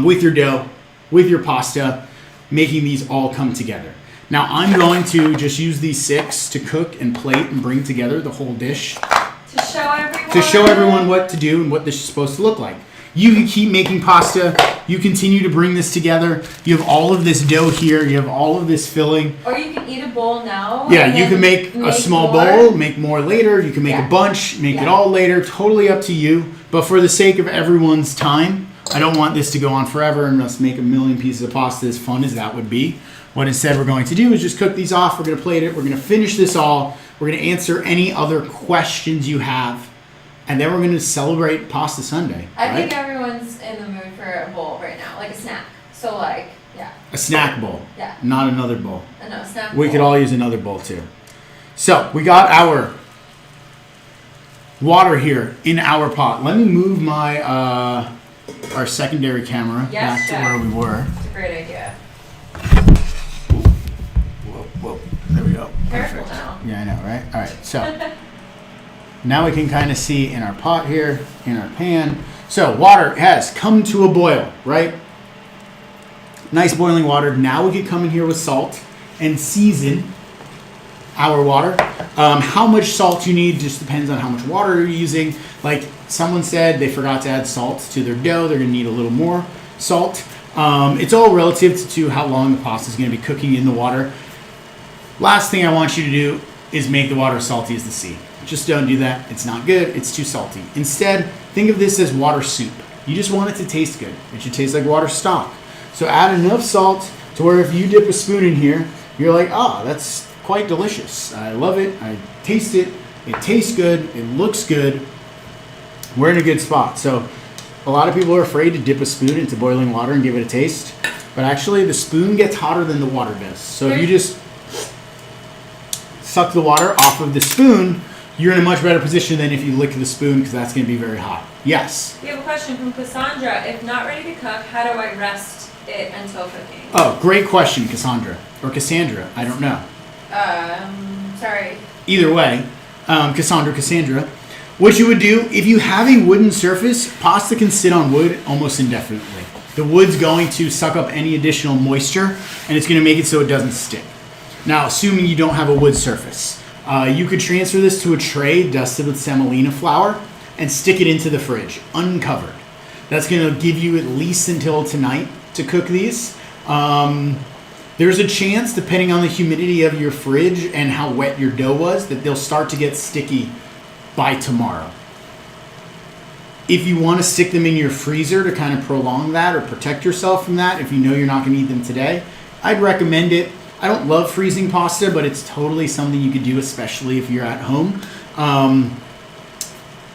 with your dough, with your pasta, making these all come together. Now I'm going to just use these 6 to cook and plate and bring together the whole dish. To To show everyone what to do and what this is supposed to look like. You can keep making pasta. You continue to bring this together. You have all of this dough here. You have all of this filling. Or you can eat a bowl now. Yeah, you can make a small bowl, make more later. You can make a bunch, make it all later. Totally up to you. But for the sake of everyone's time, I don't want this to go on forever and us make a million pieces of pasta, as fun as that would be. What instead we're going to do is just cook these off. We're going to plate it. We're going to finish this all. We're going to answer any other questions you have. And then we're going to celebrate Pasta Sunday. I think everyone's in the mood for a bowl right now, like a snack. So like, yeah. A snack bowl. Yeah. Not another bowl. No, snack We bowl. could all use another bowl too. So we got our water here in our pot. Let me move my our secondary camera back to where we were. It's a great idea. Whoa. There we go. Careful Perfect. now. Yeah, I know, right? All right. So now we can kind of see in our pot here, in our pan. So water has come to a boil, right? Nice boiling water. Now we can come in here with salt and season our water. How much salt you need just depends on how much water you're using. Like someone said, they forgot to add salt to their dough. They're going to need a little more salt. It's all relative to how long the pasta is going to be cooking in the water. Last thing I want you to do is make the water as salty as the sea. Just don't do that. It's not good. It's too salty. Instead, think of this as water soup. You just want it to taste good. It should taste like water stock. So add enough salt to where if you dip a spoon in here, you're like, oh, that's quite delicious. I love it. I taste it. It tastes good. It looks good. We're in a good spot. So a lot of people are afraid to dip a spoon into boiling water and give it a taste. But actually, the spoon gets hotter than the water does. So if you just suck the water off of the spoon, you're in a much better position than if you lick the spoon, because that's going to be very hot. Yes? We have a question from Cassandra. If not ready to cook, how do I rest it until cooking? Oh, great question, Cassandra. Or Cassandra. I don't know. Sorry. Either way, Cassandra. What you would do, if you have a wooden surface, pasta can sit on wood almost indefinitely. The wood's going to suck up any additional moisture, and it's going to make it so it doesn't stick. Now, assuming you don't have a wood surface, you could transfer this to a tray dusted with semolina flour and stick it into the fridge, uncovered. That's going to give you at least until tonight to cook these. There's a chance, depending on the humidity of your fridge and how wet your dough was, that they'll start to get sticky by tomorrow. If you want to stick them in your freezer to kind of prolong that or protect yourself from that, if you know you're not going to eat them today, I'd recommend it. I don't love freezing pasta, but it's totally something you could do, especially if you're at home.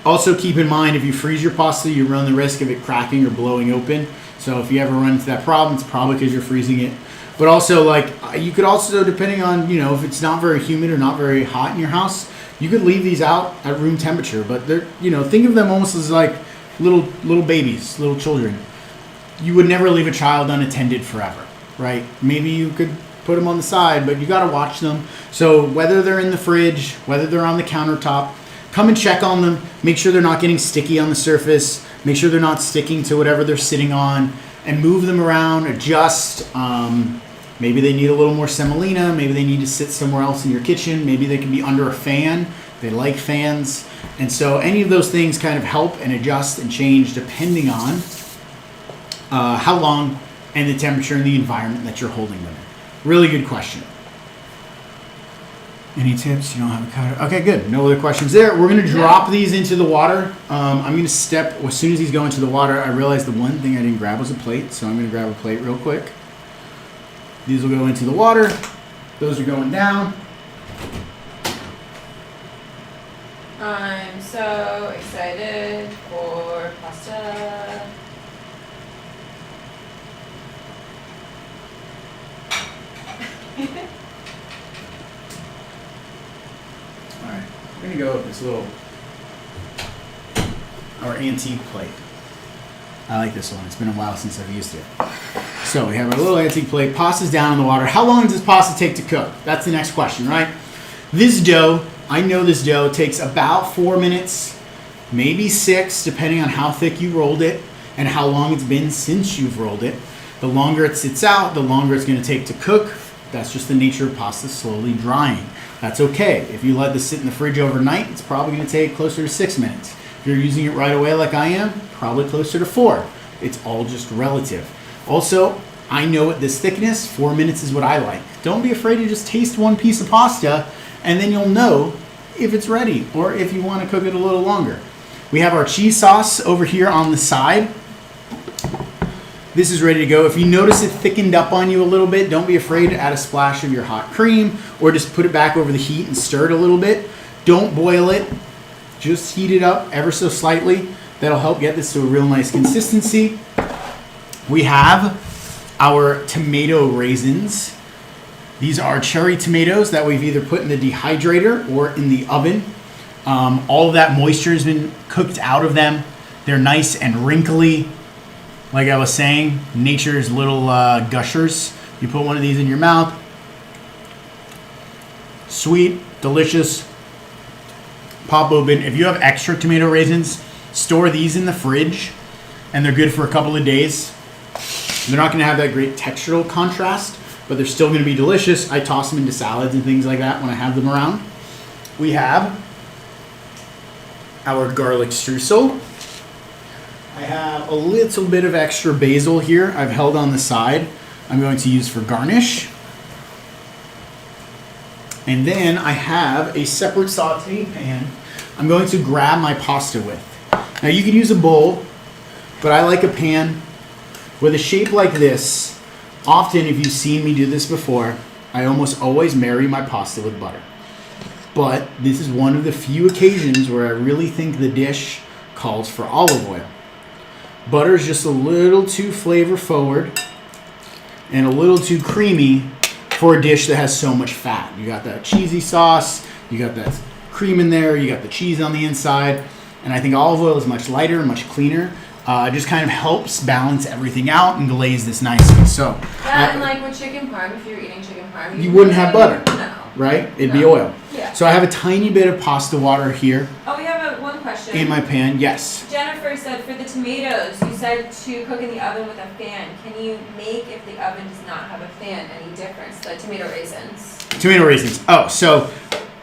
Also keep in mind, if you freeze your pasta, you run the risk of it cracking or blowing open. So if you ever run into that problem, it's probably because you're freezing it. But also, you could also, depending on, if it's not very humid or not very hot in your house, you could leave these out at room temperature. But they're, think of them almost as like little babies, little children. You would never leave a child unattended forever, right? Maybe you could put them on the side, but you got to watch them. So whether they're in the fridge, whether they're on the countertop, come and check on them. Make sure they're not getting sticky on the surface. Make sure they're not sticking to whatever they're sitting on, and move them around, adjust. Maybe they need a little more semolina. Maybe they need to sit somewhere else in your kitchen. Maybe they can be under a fan. They like fans. And so any of those things kind of help and adjust and change depending on how long and the temperature and the environment that you're holding them in. Really good question. Any tips? You don't have a cutter? Okay, good. No other questions there. We're going to drop these into the water. I'm going to step, as soon as these go into the water, I realized the one thing I didn't grab was a plate, so I'm going to grab a plate real quick. These will go into the water. Those are going down. I'm so excited for pasta. Alright, I'm going to go with this little, our antique plate. I like this one. It's been a while since I've used it. So we have our little antique plate. Pasta's down in the water. How long does pasta take to cook? That's the next question, right? This dough, I know this dough takes about 4 minutes, maybe 6, depending on how thick you rolled it and how long it's been since you've rolled it. The longer it sits out, the longer it's going to take to cook. That's just the nature of pasta slowly drying. That's okay. If you let this sit in the fridge overnight, it's probably going to take closer to 6 minutes. If you're using it right away like I am, probably closer to 4. It's all just relative. Also, I know at this thickness, 4 minutes is what I like. Don't be afraid to just taste one piece of pasta, and then you'll know if it's ready or if you want to cook it a little longer. We have our cheese sauce over here on the side. This is ready to go. If you notice it thickened up on you a little bit, don't be afraid to add a splash of your hot cream or just put it back over the heat and stir it a little bit. Don't boil it. Just heat it up ever so slightly. That'll help get this to a real nice consistency. We have our tomato raisins. These are cherry tomatoes that we've either put in the dehydrator or in the oven. All of that moisture has been cooked out of them. They're nice and wrinkly. Like I was saying, nature's little gushers. You put one of these in your mouth. Sweet, delicious. Pop open. If you have extra tomato raisins, store these in the fridge, and they're good for a couple of days. They're not going to have that great textural contrast, but they're still going to be delicious. I toss them into salads and things like that when I have them around. We have our garlic streusel. I have a little bit of extra basil here I've held on the side. I'm going to use for garnish. And then I have a separate saute pan I'm going to grab my pasta with. Now you could use a bowl, but I like a pan with a shape like this. Often, if you've seen me do this before, I almost always marry my pasta with butter. But this is one of the few occasions where I really think the dish calls for olive oil. Butter is just a little too flavor forward and a little too creamy for a dish that has so much fat. You got that cheesy sauce, you got that cream in there, you got the cheese on the inside, and I think olive oil is much lighter and much cleaner. It just kind of helps balance everything out and glaze this nicely. So that and like with chicken parm, if you're eating chicken parm, you wouldn't have butter. No. Right? It'd be oil. Yeah. So I have a tiny bit of pasta water here. Oh, we have one question. In my pan, yes. Jennifer said for the tomatoes, you said to cook in the oven with a fan. Can you make, if the oven does not have a fan, any difference? The tomato raisins. Tomato raisins. Oh, so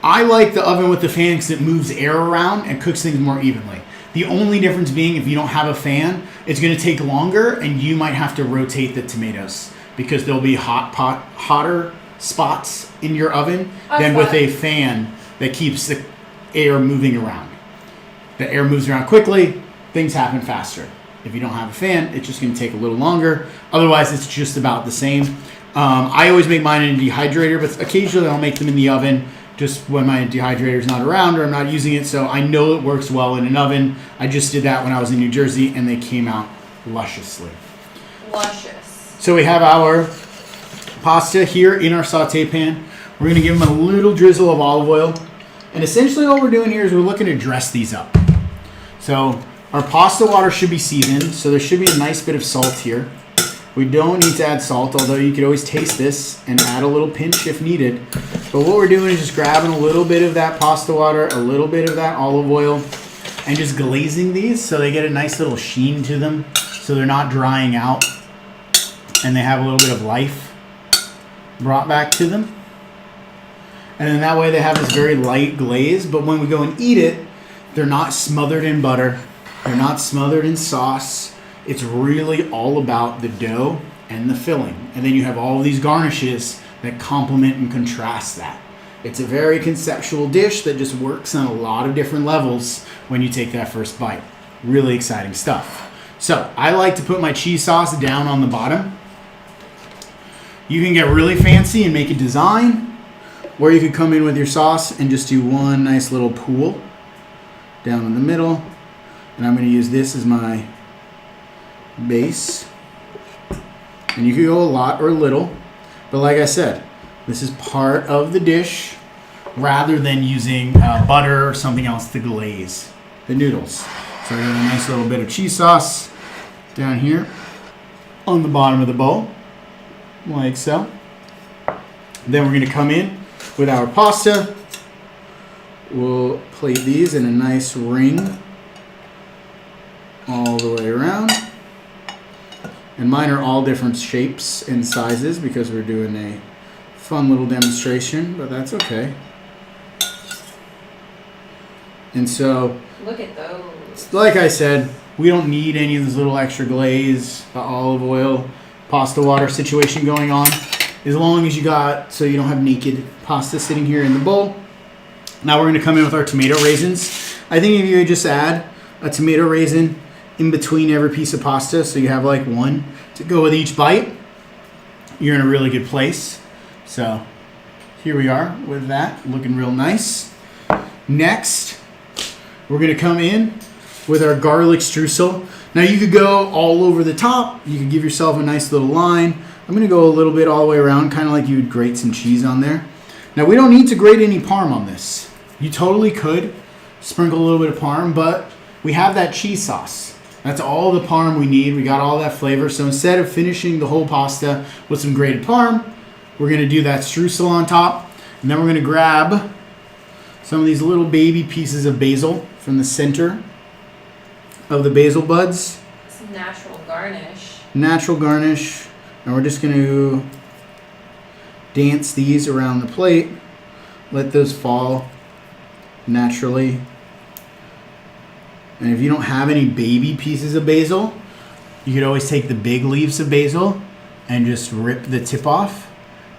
I like the oven with the fan because it moves air around and cooks things more evenly. The only difference being if you don't have a fan, it's going to take longer and you might have to rotate the tomatoes because there'll be hotter spots in your oven than with a fan that keeps the air moving around. The air moves around quickly, things happen faster. If you don't have a fan, it's just going to take a little longer. Otherwise, it's just about the same. I always make mine in a dehydrator, but occasionally I'll make them in the oven just when my dehydrator is not around or I'm not using it, so I know it works well in an oven. I just did that when I was in New Jersey, and they came out lusciously. Luscious. So we have our pasta here in our saute pan. We're going to give them a little drizzle of olive oil. And essentially all we're doing here is we're looking to dress these up. So our pasta water should be seasoned, so there should be a nice bit of salt here. We don't need to add salt, although you could always taste this and add a little pinch if needed. But what we're doing is just grabbing a little bit of that pasta water, a little bit of that olive oil, and just glazing these so they get a nice little sheen to them, so they're not drying out and they have a little bit of life brought back to them. And then that way they have this very light glaze, but when we go and eat it, they're not smothered in butter, they're not smothered in sauce. It's really all about the dough and the filling. And then you have all of these garnishes that complement and contrast that. It's a very conceptual dish that just works on a lot of different levels when you take that first bite. Really exciting stuff. So I like to put my cheese sauce down on the bottom. You can get really fancy and make a design, or you could come in with your sauce and just do one nice little pool down in the middle. And I'm going to use this as my base. And you could go a lot or a little, but like I said, this is part of the dish rather than using butter or something else to glaze the noodles. So I got a nice little bit of cheese sauce down here on the bottom of the bowl, like so. Then we're going to come in with our pasta. We'll plate these in a nice ring all the way around. And mine are all different shapes and sizes because we're doing a Fun little demonstration, but that's okay. And so, Look at those. like I said, we don't need any of this little extra glaze, the olive oil, pasta water situation going on. As long as you got, so you don't have naked pasta sitting here in the bowl. Now we're going to come in with our tomato raisins. I think if you just add a tomato raisin in between every piece of pasta, so you have like one to go with each bite, you're in a really good place. So here we are with that, looking real nice. Next, we're going to come in with our garlic streusel. Now you could go all over the top. You could give yourself a nice little line. I'm going to go a little bit all the way around, kind of like you would grate some cheese on there. Now we don't need to grate any parm on this. You totally could sprinkle a little bit of parm, but we have that cheese sauce. That's all the parm we need. We got all that flavor. So instead of finishing the whole pasta with some grated parm, we're going to do that streusel on top. And then we're going to grab some of these little baby pieces of basil from the center of the basil buds. Some natural garnish. Natural garnish. And we're just going to dance these around the plate. Let those fall naturally. And if you don't have any baby pieces of basil, you could always take the big leaves of basil and just rip the tip off.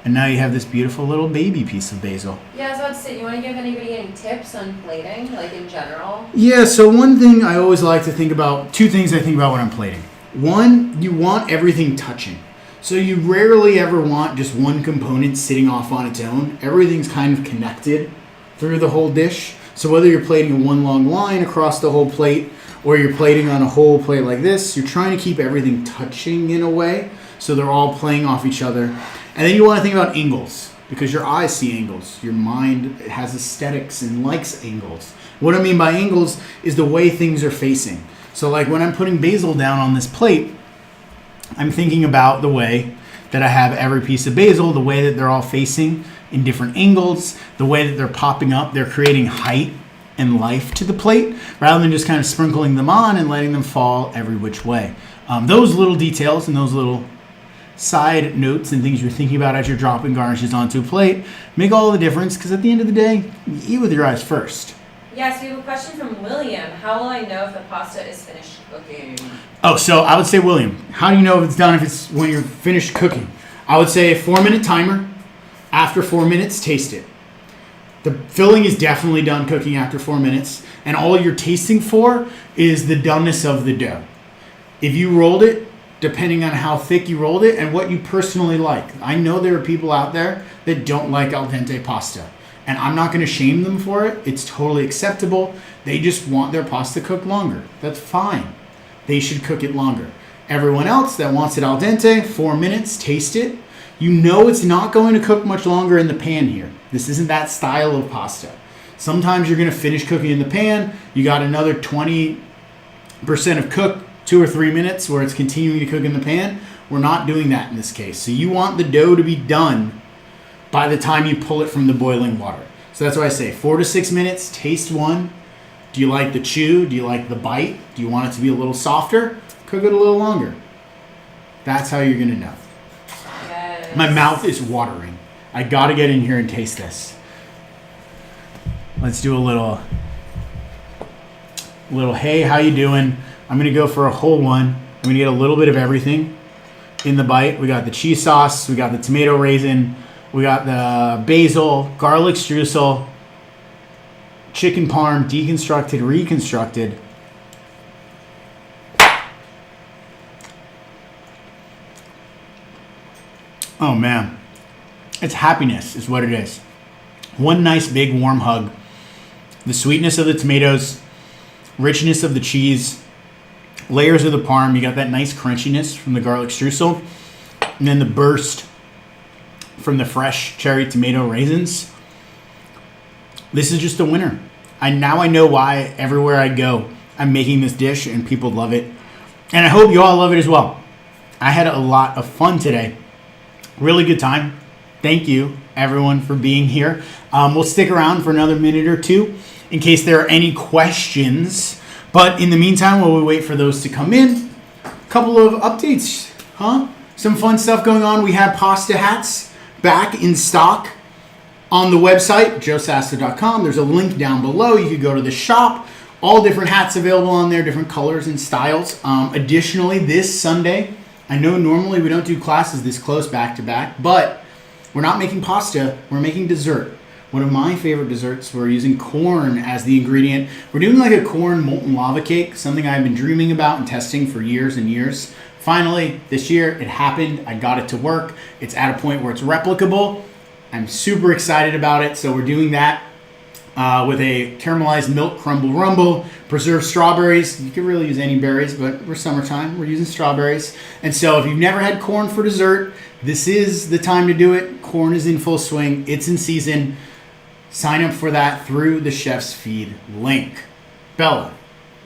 And now you have this beautiful little baby piece of basil. Yeah, I was about to say, you want to give anybody any tips on plating, like in general? Yeah, so one thing I always like to think about, two things I think about when I'm plating. One, you want everything touching. So you rarely ever want just one component sitting off on its own. Everything's kind of connected through the whole dish. So whether you're plating in one long line across the whole plate or you're plating on a whole plate like this, you're trying to keep everything touching in a way so they're all playing off each other. And then you want to think about angles because your eyes see angles. Your mind has aesthetics and likes angles. What I mean by angles is the way things are facing. So like when I'm putting basil down on this plate, I'm thinking about the way that I have every piece of basil, the way that they're all facing in different angles, the way that they're popping up, they're creating height and life to the plate rather than just kind of sprinkling them on and letting them fall every which way. Those little details and those little side notes and things you're thinking about as you're dropping garnishes onto a plate make all the difference because at the end of the day, you eat with your eyes first. Yes, we have a question from William. How will I know if the pasta is finished cooking? Oh, so I would say, William, how do you know if it's done if it's when you're finished cooking? I would say a 4-minute timer. After 4 minutes, taste it. The filling is definitely done cooking after 4 minutes, and all you're tasting for is the doneness of the dough. If you rolled it, depending on how thick you rolled it and what you personally like. I know there are people out there that don't like al dente pasta. And I'm not going to shame them for it. It's totally acceptable. They just want their pasta cooked longer. That's fine. They should cook it longer. Everyone else that wants it al dente, 4 minutes, taste it. You know it's not going to cook much longer in the pan here. This isn't that style of pasta. Sometimes you're going to finish cooking in the pan. You got another 20% of cook, 2 or 3 minutes where it's continuing to cook in the pan. We're not doing that in this case. So you want the dough to be done by the time you pull it from the boiling water. So that's why I say 4 to 6 minutes, taste one. Do you like the chew? Do you like the bite? Do you want it to be a little softer? Cook it a little longer. That's how you're gonna know. Yes. My mouth is watering. I gotta get in here and taste this. Let's do a little, hey, how you doing? I'm gonna go for a whole one. I'm gonna get a little bit of everything in the bite. We got the cheese sauce, we got the tomato raisin, we got the basil, garlic streusel, chicken parm, deconstructed, reconstructed. Oh man, it's happiness is what it is. One nice big warm hug. The sweetness of the tomatoes, richness of the cheese, layers of the parm. You got that nice crunchiness from the garlic streusel, and then the burst from the fresh cherry tomato raisins. This is just a winner. Now I know why everywhere I go, I'm making this dish and people love it. And I hope you all love it as well. I had a lot of fun today. Really good time. Thank you, everyone, for being here. We'll stick around for another minute or two in case there are any questions. But in the meantime, while we wait for those to come in, a couple of updates, huh? Some fun stuff going on. We had pasta hats back in stock on the website, joesasto.com. There's a link down below. You could go to the shop. All different hats available on there, different colors and styles. Additionally, this Sunday, I know normally we don't do classes this close back to back, but we're not making pasta, we're making dessert. One of my favorite desserts, we're using corn as the ingredient. We're doing like a corn molten lava cake, something I've been dreaming about and testing for years and years. Finally, this year, it happened. I got it to work. It's at a point where it's replicable. I'm super excited about it. So we're doing that with a caramelized milk crumble rumble, preserved strawberries. You could really use any berries, but we're summertime. We're using strawberries. And so if you've never had corn for dessert, this is the time to do it. Corn is in full swing. It's in season. Sign up for that through the Chef's Feed link. Bella.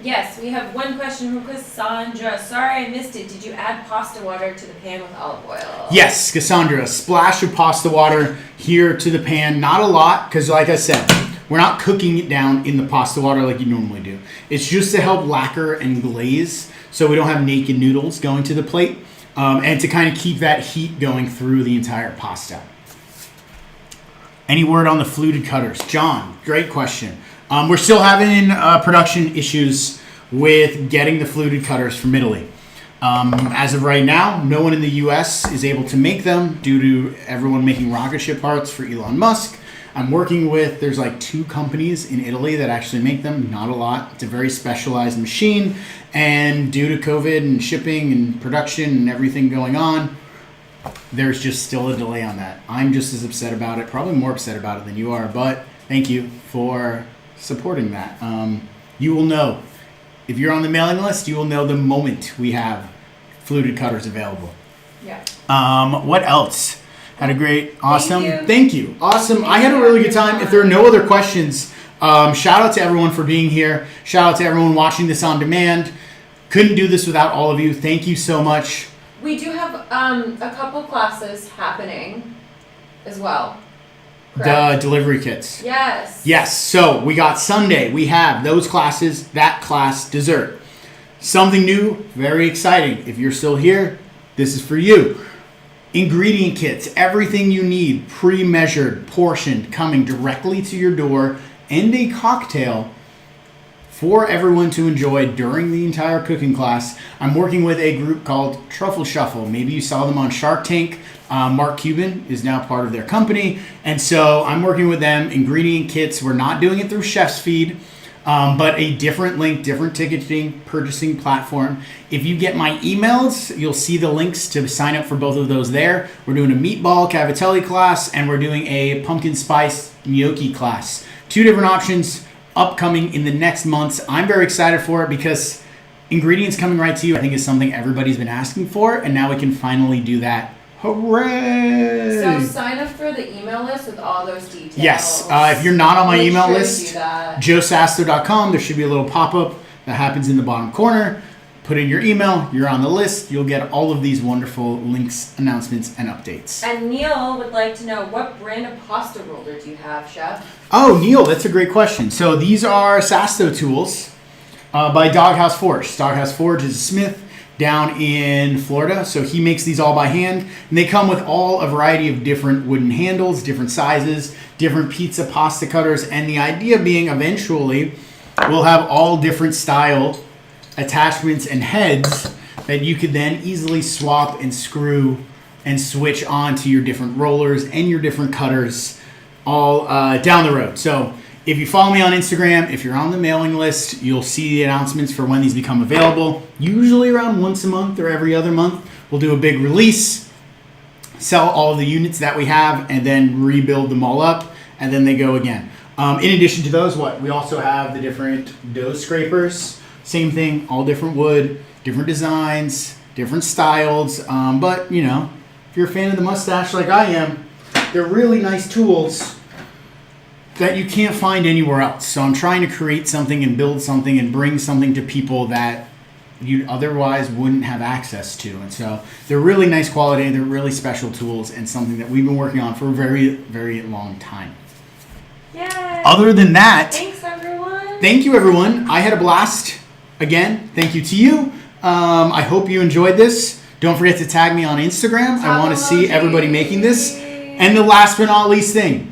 Yes, we have one question from Cassandra. Sorry I missed it. Did you add pasta water to the pan with olive oil? Yes, Cassandra, a splash of pasta water here to the pan. Not a lot, because like I said, we're not cooking it down in the pasta water like you normally do. It's just to help lacquer and glaze so we don't have naked noodles going to the plate, and to kind of keep that heat going through the entire pasta. Any word on the fluted cutters? John, great question. We're still having production issues with getting the fluted cutters from Italy. As of right now, no one in the US is able to make them due to everyone making rocket ship parts for Elon Musk. I'm working with, there's like 2 companies in Italy that actually make them, not a lot. It's a very specialized machine, and due to COVID and shipping and production and everything going on, there's just still a delay on that. I'm just as upset about it, probably more upset about it than you are, but thank you for supporting that. You will know, if you're on the mailing list, you will know the moment we have fluted cutters available. Yeah. What else? Had a great, awesome. Thank you. Awesome. I had a really good time. If there are no other questions, shout out to everyone for being here. Shout out to everyone watching this on demand. Couldn't do this without all of you. Thank you so much. We do have a couple classes happening as well. Correct? The delivery kits. Yes. Yes. So we got Sunday. We have those classes, that class, dessert. Something new, very exciting. If you're still here, this is for you. Ingredient kits, everything you need, pre-measured, portioned, coming directly to your door, and a cocktail for everyone to enjoy during the entire cooking class. I'm working with a group called Truffle Shuffle. Maybe you saw them on Shark Tank. Mark Cuban is now part of their company. And so I'm working with them. Ingredient kits, we're not doing it through Chef's Feed, but a different link, different ticketing, purchasing platform. If you get my emails, you'll see the links to sign up for both of those there. We're doing a meatball cavatelli class, and we're doing a pumpkin spice gnocchi class. 2 different options upcoming in the next months. I'm very excited for it because ingredients coming right to you, I think, is something everybody's been asking for, and now we can finally do that. Hooray! So sign up for the email list with all those details. Yes. If you're not on my Make email sure you list, do that. joesasto.com, there should be a little pop-up that happens in the bottom corner. Put in your email, you're on the list, you'll get all of these wonderful links, announcements, and updates. And Neil would like to know, what brand of pasta roller do you have, Chef? Oh, Neil, that's a great question. So these are Sasto tools by Doghouse Forge. Doghouse Forge is a smith down in Florida, so he makes these all by hand, and they come with all a variety of different wooden handles, different sizes, different pizza pasta cutters, and the idea being eventually we'll have all different style attachments and heads that you could then easily swap and screw and switch on to your different rollers and your different cutters all down the road. So if you follow me on Instagram, if you're on the mailing list, you'll see the announcements for when these become available. Usually around once a month or every other month, we'll do a big release, sell all of the units that we have, and then rebuild them all up, and then they go again. In addition to those, we also have the different dough scrapers. Same thing, all different wood, different designs, different styles. But, you know, if you're a fan of the mustache like I am, they're really nice tools that you can't find anywhere else. So I'm trying to create something and build something and bring something to people that you otherwise wouldn't have access to. And so they're really nice quality, they're really special tools, and something that we've been working on for a very, very long time. Yay! Other than that, Thanks, everyone. thank you, everyone. I had a blast. Again, thank you to you. I hope you enjoyed this. Don't forget to tag me on Instagram. I want to see everybody making this. And the last but not least thing,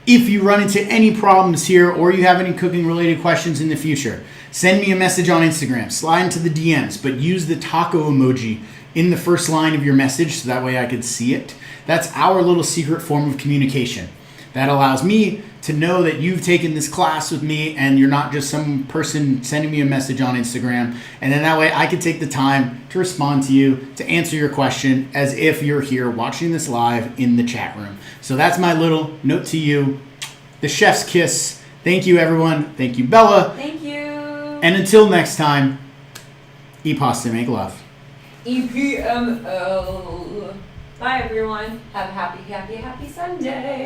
if you run into any problems here or you have any cooking related questions in the future, send me a message on Instagram, slide into the DMs, but use the taco emoji in the first line of your message so that way I could see it. That's our little secret form of communication. That allows me to know that you've taken this class with me and you're not just some person sending me a message on Instagram. And then that way I can take the time to respond to you, to answer your question as if you're here watching this live in the chat room. So that's my little note to you. The chef's kiss. Thank you, everyone. Thank you, Bella. Thank you. And until next time, eat pasta, make love. EPML. Bye, everyone. Have a happy Sunday.